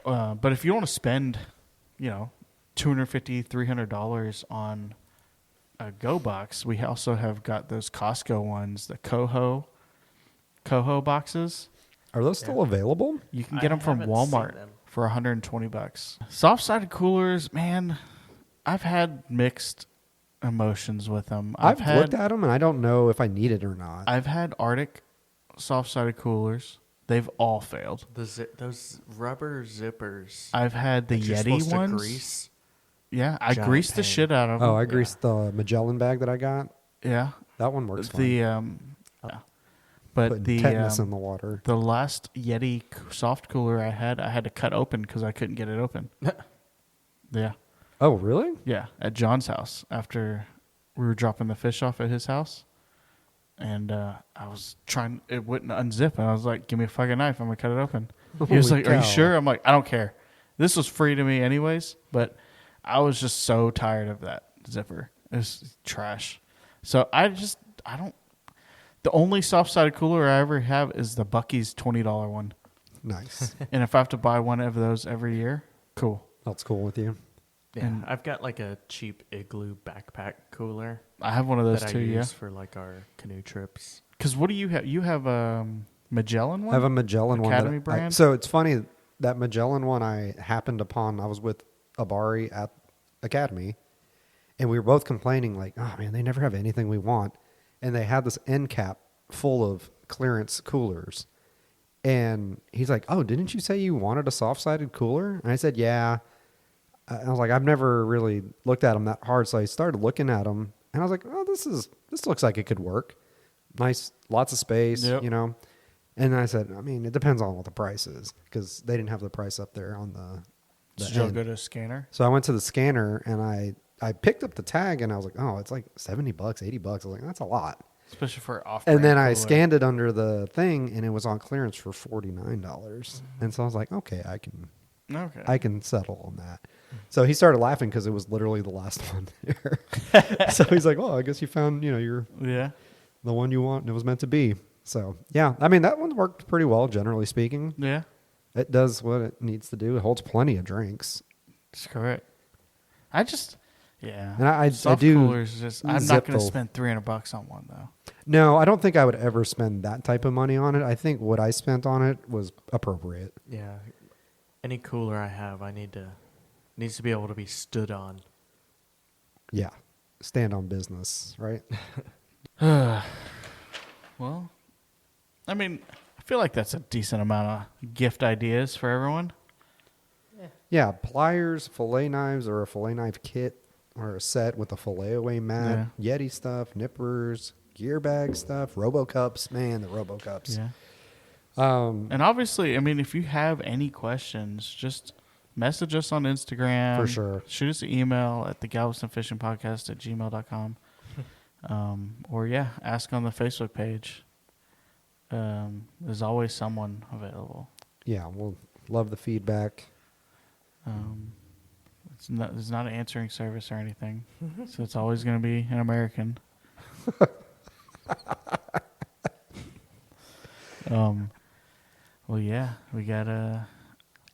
but if you want to spend, $250, $300 on a Go Box, we also have got those Costco ones, the Coho boxes. Are those still available? You can I get them from haven't seen Walmart them. for $120. Soft-sided coolers, man, I've had mixed emotions with them. I've looked at them, and I don't know if I need it or not. I've had Arctic soft-sided coolers. They've all failed. Those rubber zippers. I've had the that you're Yeti supposed to ones. grease. Yeah, I Giant greased the pain. shit out of them. Oh, I greased the Magellan bag that I got. Yeah. That one works fine. The yeah. But Putting the tetanus in the water. the last Yeti soft cooler I had to cut open because I couldn't get it open. Yeah. Oh, really? Yeah, at John's house after we were dropping the fish off at his house. And I was trying, it wouldn't unzip. And I was like, give me a fucking knife. I'm going to cut it open. He was Holy like, are you cow. sure? I'm like, I don't care. This was free to me anyways. But I was just so tired of that zipper. It's trash. So I don't. The only soft-sided cooler I ever have is the Buc-ee's $20 one. Nice. And if I have to buy one of those every year, cool. That's cool with you. Yeah, And- I've got like a cheap Igloo backpack cooler I have one of those that too, I yeah. use for like our canoe trips. Because what do you have? You have a Magellan one? I have a Magellan one. Academy that brand? so it's funny, that Magellan one I happened upon, I was with Abari at Academy, and we were both complaining like, oh man, they never have anything we want. And they had this end cap full of clearance coolers. And he's like, oh, didn't you say you wanted a soft-sided cooler? And I said, yeah. I was like, I've never really looked at them that hard. So I started looking at them, and I was like, oh, this looks like it could work. Nice, lots of space, Yep. And then I said, I mean, it depends on what the price is, because they didn't have the price up there on the Did you end. go to a scanner? So I went to the scanner, and I picked up the tag, and I was like, oh, it's like $70, $80. I was like, that's a lot. Especially for off. And then I scanned it under the thing, and it was on clearance for $49. And so I was like, okay, Okay. I can settle on that. So he started laughing because it was literally the last one there. So he's like, "Oh, I guess you found, you're yeah. the one you want, and it was meant to be." So yeah, I mean that one worked pretty well, generally speaking. Yeah. It does what it needs to do. It holds plenty of drinks. That's correct. I just, yeah. And I Soft do coolers. I'm not zip going to the- spend $300 on one though. No, I don't think I would ever spend that type of money on it. I think what I spent on it was appropriate. Yeah, any cooler I have, needs to be able to be stood on. Yeah, stand on business, right? Well, I mean, I feel like that's a decent amount of gift ideas for everyone. Yeah, pliers, fillet knives, or a fillet knife kit, or a set with a fillet away mat, Yeti stuff, nippers, gear bag stuff, RoboCups. Man, the RoboCups. Yeah. Um, And obviously, I mean, if you have any questions, just message us on Instagram. For sure. Shoot us an email at thegalvestonfishingpodcast@gmail.com. Or, yeah, ask on the Facebook page. There's always someone available. Yeah, we'll love the feedback. It's not an answering service or anything, so it's always going to be an American. Well, yeah, we got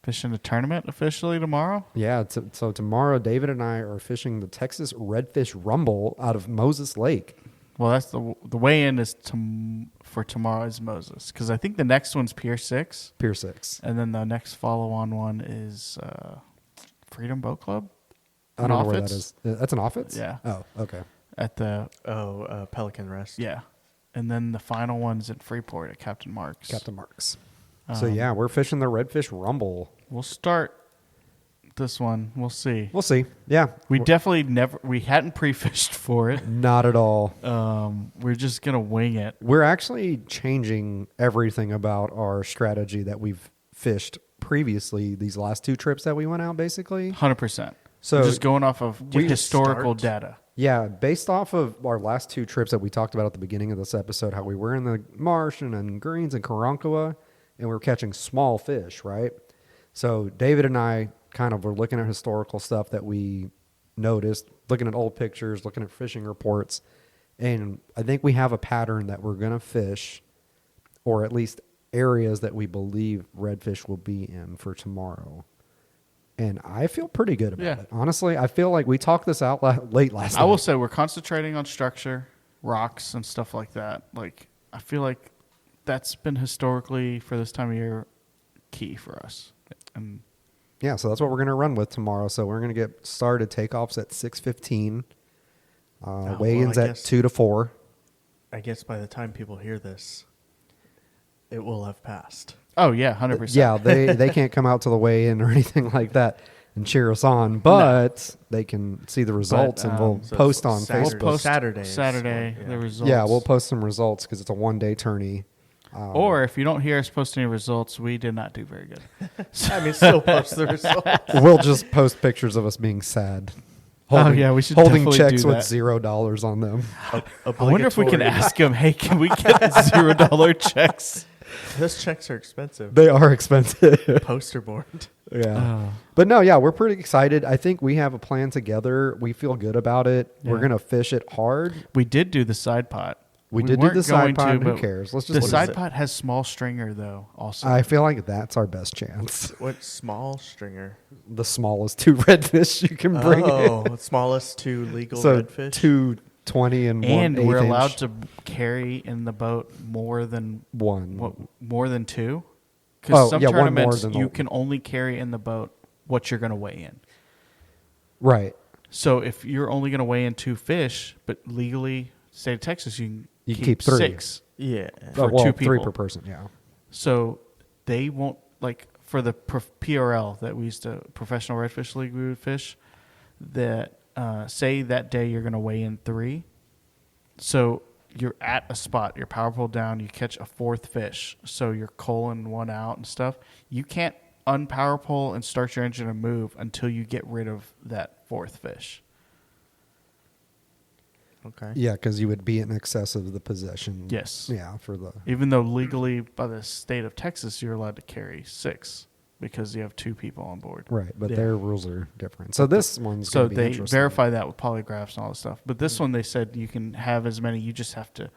fishing a tournament officially tomorrow. Yeah, so tomorrow, David and I are fishing the Texas Redfish Rumble out of Moses Lake. Well, that's the weigh-in is for tomorrow is Moses, because I think the next one's Pier 6. Pier 6. And then the next follow-on one is Freedom Boat Club. I don't know where that is. That's an Offits? Yeah. Oh, okay. At the Pelican Rest. yeah, and then the final one's at Freeport at Captain Mark's. Captain Mark's. So yeah, we're fishing the Redfish Rumble. We'll start this one. We'll see. We'll see. Yeah. We definitely we hadn't pre-fished for it. Not at all. We're just going to wing it. We're actually changing everything about our strategy that we've fished previously, these last 2 trips that we went out, basically. 100%. So we're just going off of historical start? data. Yeah, based off of our last 2 trips that we talked about at the beginning of this episode, how we were in the marsh and in Greens and Karankawa, and we were catching small fish, right? So David and I kind of were looking at historical stuff that we noticed, looking at old pictures, looking at fishing reports, and I think we have a pattern that we're going to fish, or at least areas that we believe redfish will be in for tomorrow. And I feel pretty good about it. Honestly, I feel like we talked this out late last night. I will say we're concentrating on structure, rocks, and stuff like that. Like, I feel like that's been historically, for this time of year, key for us. And yeah, so that's what we're going to run with tomorrow. So we're going to get started takeoffs at 6:15. Weigh-ins at 2 to 4. I guess by the time people hear this, it will have passed. oh yeah, 100%. Yeah, they can't come out to the weigh-in or anything like that and cheer us on, but they can see the results, and we'll so post on Saturday. Facebook. We'll post Saturday the results. Yeah, we'll post some results because it's a one-day tourney. Or if you don't hear us post any results, we did not do very good. I mean, still post the results. We'll just post pictures of us being sad. Yeah, we should holding definitely checks do with that. $0 on them. I wonder if we can ask them, hey, can we get $0 checks? Those checks are expensive. They are expensive. Poster board. Yeah. But no, yeah, we're pretty excited. I think we have a plan together. We feel good about it. Yeah. We're going to fish it hard. We did do the side pot. We did do weren't the side going pot. Who but cares? Let's the just side pot has small stringer, though, also. I feel like that's our best chance. What small stringer? The smallest 2 redfish you can bring in. Oh, smallest 2 legal So redfish. 220 and 1 and we're 1/8 allowed inch. to carry in the boat more than 1. more than 2. Because some one more tournaments than you the- can only carry in the boat what you're going to weigh in. Right. So if you're only going to weigh in 2 fish, but legally, state of Texas, you can You keep 3. 6 Yeah. for well, 2 3 people. per person, yeah. So they won't, like, for the PRL that we used to, Professional Redfish League, we would fish, that say that day you're going to weigh in 3. So you're at a spot, you're power pull down, you catch a 4th fish. So you're culling one out and stuff. You can't unpower pull and start your engine and move until you get rid of that 4th fish. Okay. Yeah, because you would be in excess of the possession. Yes. Yeah, for the... Even though legally by the state of Texas, you're allowed to carry 6 because you have 2 people on board. Right, but Yeah. their rules are different. So this one's So going to be they interesting. verify that with polygraphs and all this stuff. But this one, they said you can have as many. You just have to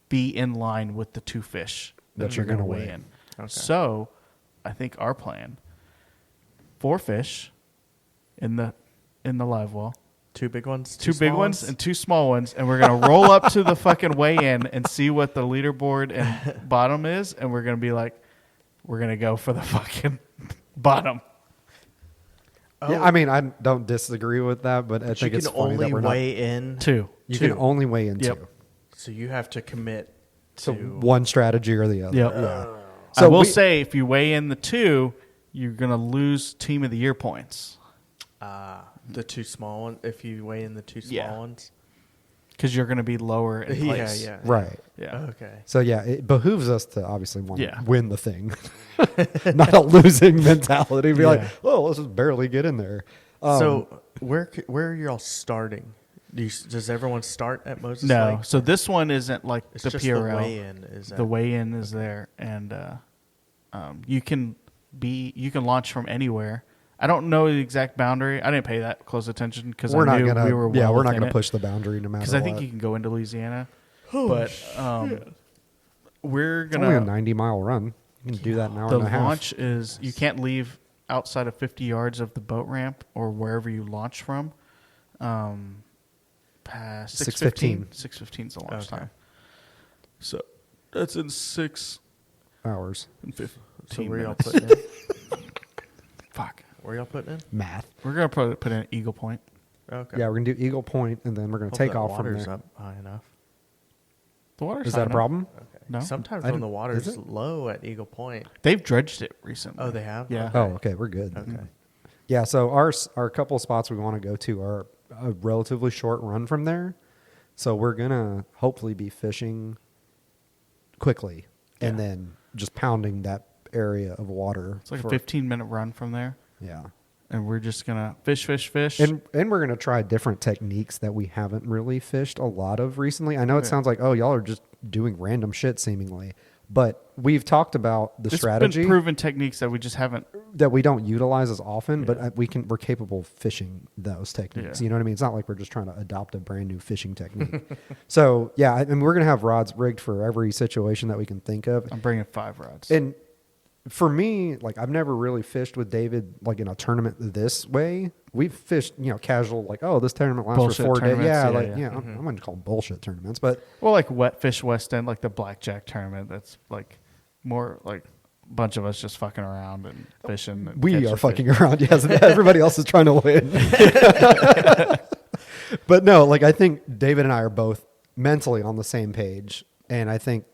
be in line with the 2 fish That you're you're going to gonna weigh weigh. in. Okay. So I think our plan: 4 fish in the live well, 2 big ones. 2 big small ones and 2 small ones, and we're gonna roll up to the fucking weigh-in and see what the leaderboard and bottom is, and we're gonna be like, we're gonna go for the fucking bottom. Yeah, I mean, I don't disagree with that, but I You think can it's funny only that we're weigh in 2. You 2. can only weigh in Yep. 2. So you have to commit So to one strategy or the other. Yep. Yeah. I So will we- say, if you weigh in the 2, you're gonna lose Team of the Year points the 2 small ones. If you weigh in the 2 small Yeah. ones. because you're gonna be lower in Yeah, place. yeah. Right. Yeah. Okay. So yeah, it behooves us to obviously want Yeah. to win the thing, not a losing mentality. Be like, Yeah. oh, let's just barely get in there. So where are y'all starting? Does everyone start at Moses No, Lake? so this one isn't like It's the just PRL. the weigh-in. The weigh-in is there, and you can launch from anywhere. I don't know the exact boundary. I didn't pay that close attention because We're I not knew gonna. we were yeah, well we're not within gonna it. push the boundary no matter Because what. I think you can go into Louisiana, Oh, but we're It's only a gonna. 90-mile run. You can do that in an hour The and a half. launch is you can't leave outside of 50 yards of the boat ramp or wherever you launch from. Past 6:15. 6:15 is the launch Okay. time. So that's in 6 hours. and 15 so where y'all minutes. putting in? Fuck. Where y'all putting in? Math. We're gonna put in Eagle Point. Okay. Yeah, we're gonna do Eagle Point, and then we're gonna Hope take that off from water's there. up high enough. The water's Is high that a enough. problem? Okay. No. Sometimes I when didn't- the water's is it? low at Eagle Point. They've dredged it recently. Oh, they have? Yeah. Okay. Oh, okay, we're good. Okay. Yeah, so our couple of spots we want to go to are a relatively short run from there. So we're gonna hopefully be fishing quickly and Yeah. then just pounding that area of water. It's like for- a 15-minute run from there, Yeah. and we're just gonna fish. And we're gonna try different techniques that we haven't really fished a lot of recently. I know it Yeah. sounds like, oh, y'all are just doing random shit seemingly, but we've talked about the It's strategy been proven techniques that we just haven't. that we don't utilize as often, Yeah. but we're capable of fishing those techniques. Yeah. You know what I mean? It's not like we're just trying to adopt a brand new fishing technique. So yeah, and we're gonna have rods rigged for every situation that we can think of. I'm bringing 5 rods. And for me, like I've never really fished with David like in a tournament this way. We've fished, casual, like, oh, this tournament lasts Bullshit for 4 days. tournaments, Yeah, yeah, like yeah. I'm gonna call them bullshit tournaments, but Well, like Wet Fish West End, like the blackjack tournament. That's like more like a bunch of us just fucking around and fishing. And we catching are fish. fucking around. Yes, everybody else is trying to win. But no, like I think David and I are both mentally on the same page, and I think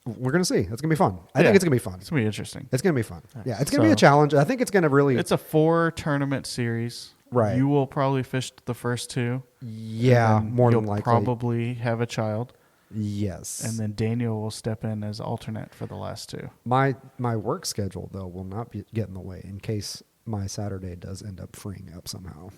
we're gonna see. It's gonna be fun. I Yeah. think it's gonna be fun. It's gonna be interesting. It's gonna be fun. Yeah, it's gonna be a So- challenge. I think it's gonna really. It's a 4 tournament series. Right. You will probably fish the first 2. yeah, and then more you'll than likely. probably have a child, Yes. and then Daniel will step in as alternate for the last 2. my work schedule though will not get in the way in case my Saturday does end up freeing up somehow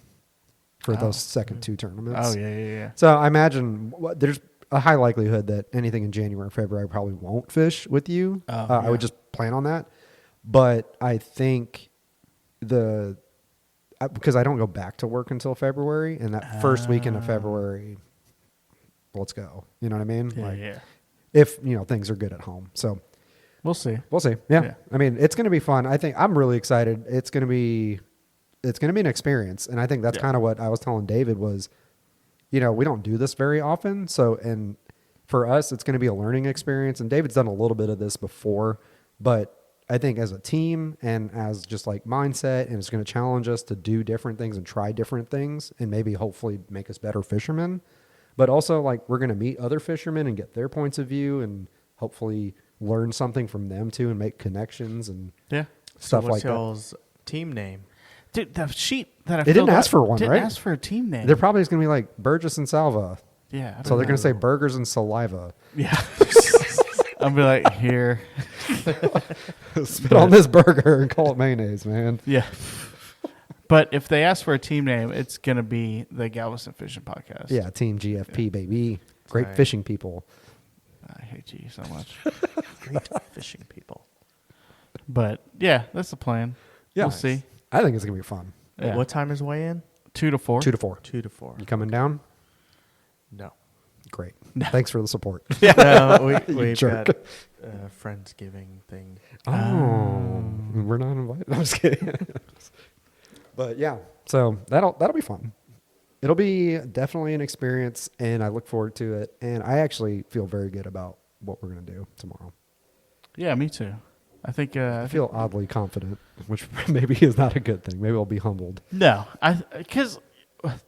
for those second 2 tournaments. Oh yeah. So I imagine there's a high likelihood that anything in January or February I probably won't fish with you. Oh, I would just plan on that. But I think because I don't go back to work until February, and that first weekend of February, let's go. You know what I mean? Yeah. If things are good at home. So We'll see. we'll see. Yeah. Yeah. I mean, it's going to be fun. I think I'm really excited. It's going to be an experience. And I think that's Yeah. kind of what I was telling David was, we don't do this very often. So, and for us, it's going to be a learning experience. And David's done a little bit of this before, but I think as a team and as just like mindset, and it's going to challenge us to do different things and try different things and maybe hopefully make us better fishermen. But also like we're going to meet other fishermen and get their points of view and hopefully learn something from them too and make connections and Yeah. stuff so what's like that. y'all's team name? Dude, the sheet that I They didn't filled ask out for one, didn't right? ask for a team name. They're probably just going to be like Burgess and Salva. yeah. I So don't they're going know. to say burgers and saliva. Yeah. I'll be like, here. Spit on this burger and call it mayonnaise, man. Yeah. But if they ask for a team name, it's going to be the Galveston Fishing Podcast. Yeah, Team GFP, baby. Great Right. fishing people. I hate you so much. Great fishing people. But yeah, that's the plan. Yeah. We'll see. I think it's going to be fun. Yeah. What time is weigh-in? 2 to 4? 2 to 4. 2 to 4. You coming down? No. Great. Thanks for the support. No, we've jerk. got a Friendsgiving thing. Oh, we're not invited. I'm just kidding. But yeah, so that'll be fun. It'll be definitely an experience, and I look forward to it. And I actually feel very good about what we're gonna do tomorrow. Yeah, me too. I think. I feel oddly confident, which maybe is not a good thing. Maybe I'll be humbled. No, because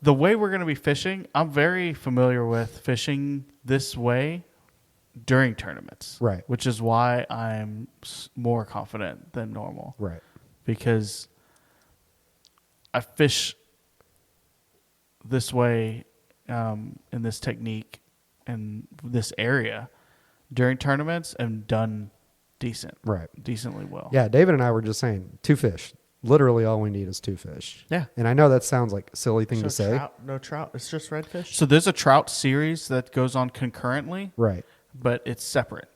the way we're going to be fishing, I'm very familiar with fishing this way during tournaments. Right. Which is why I'm more confident than normal. Right. Because I fish this way in this technique in this area during tournaments and done decently Right. well. Yeah, David and I were just saying 2 fish. literally all we need is 2 fish. Yeah. And I know that sounds like a silly thing So to say. no trout. It's just redfish. So there's a trout series that goes on concurrently, Right. but it's separate.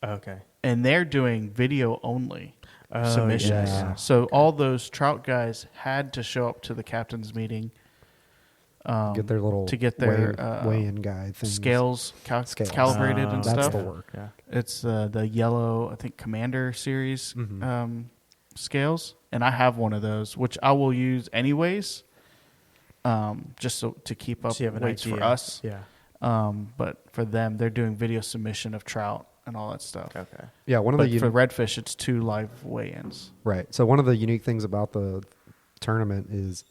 Okay. And they're doing video only submissions. yeah. So all those trout guys had to show up to the captain's meeting Get their little to get their weigh-in guide things. scales, Scales. calibrated and That's stuff. the work. Yeah. It's the yellow, I think, Commander series Mm-hmm. scales, and I have one of those, which I will use anyways, just to keep up So you have an weights idea. for us. Yeah. But for them, they're doing video submission of trout and all that stuff. Okay. Yeah, one of But the for redfish, it's 2 live weigh-ins. right. So one of the unique things about the tournament is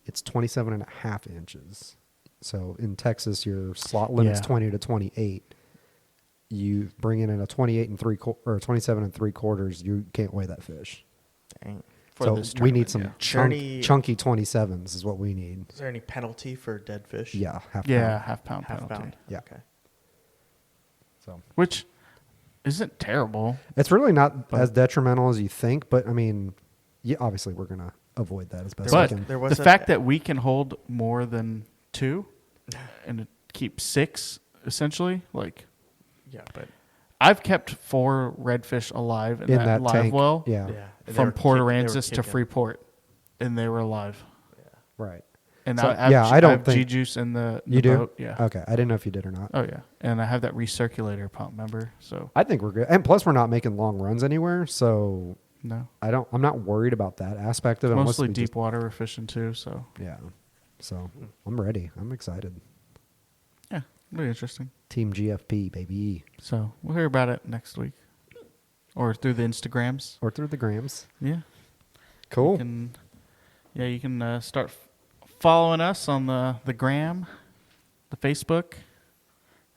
it's 27 and a half inches. So in Texas, your slot limit's Yeah. 20 to 28. You bring in a 28 and 27 and 3/4. You can't weigh that fish. Dang. For so this we need tournament, some yeah. chunky 27s is what we need. Is there any penalty for dead fish? Yeah, half Yeah, pound. half-pound Half penalty. pound. Yeah. Okay. So Which isn't terrible. it's really not But- as detrimental as you think, but I mean, yeah, obviously we're gonna avoid that as best But we can. There was the a- fact that we can hold more than 2 and keep 6, essentially, like, Yeah, but I've kept 4 redfish alive in, that live tank, well yeah, yeah. And they from were Port kick- they were Aransas to kicking. Freeport, and they were alive. right. And So, I have, yeah, I don't have think- G-juice in the You do? boat. Yeah. Okay, I didn't know if you did or not. Oh, yeah. And I have that recirculator pump, remember? So, I think we're good, and plus we're not making long runs anywhere, so no. I'm not worried about that aspect of it. unless Mostly we deep just- water we're fishing, too. So, yeah. So I'm ready. I'm excited. yeah, really interesting. Team GFP, baby, So, we'll hear about it next week or through the Instagrams. or through the grams. Yeah. Cool. You can start following us on the gram, the Facebook,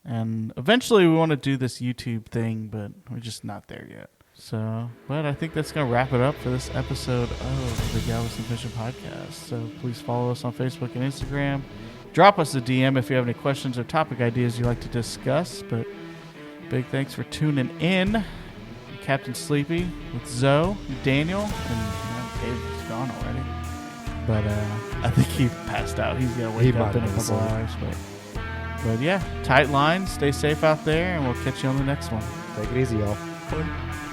and eventually we want to do this YouTube thing, but we're just not there yet. So, but I think that's going to wrap it up for this episode of the Galveston Fishing Podcast. So please follow us on Facebook and Instagram. Drop us a DM if you have any questions or topic ideas you'd like to discuss. But big thanks for tuning in. Captain Sleepy with Zoe, Daniel, and Dave's gone already. But I think he passed out. He's going to He wake up might in a have couple been hours. But yeah, tight lines. Stay safe out there, and we'll catch you on the next one. Take it easy, y'all. Bye.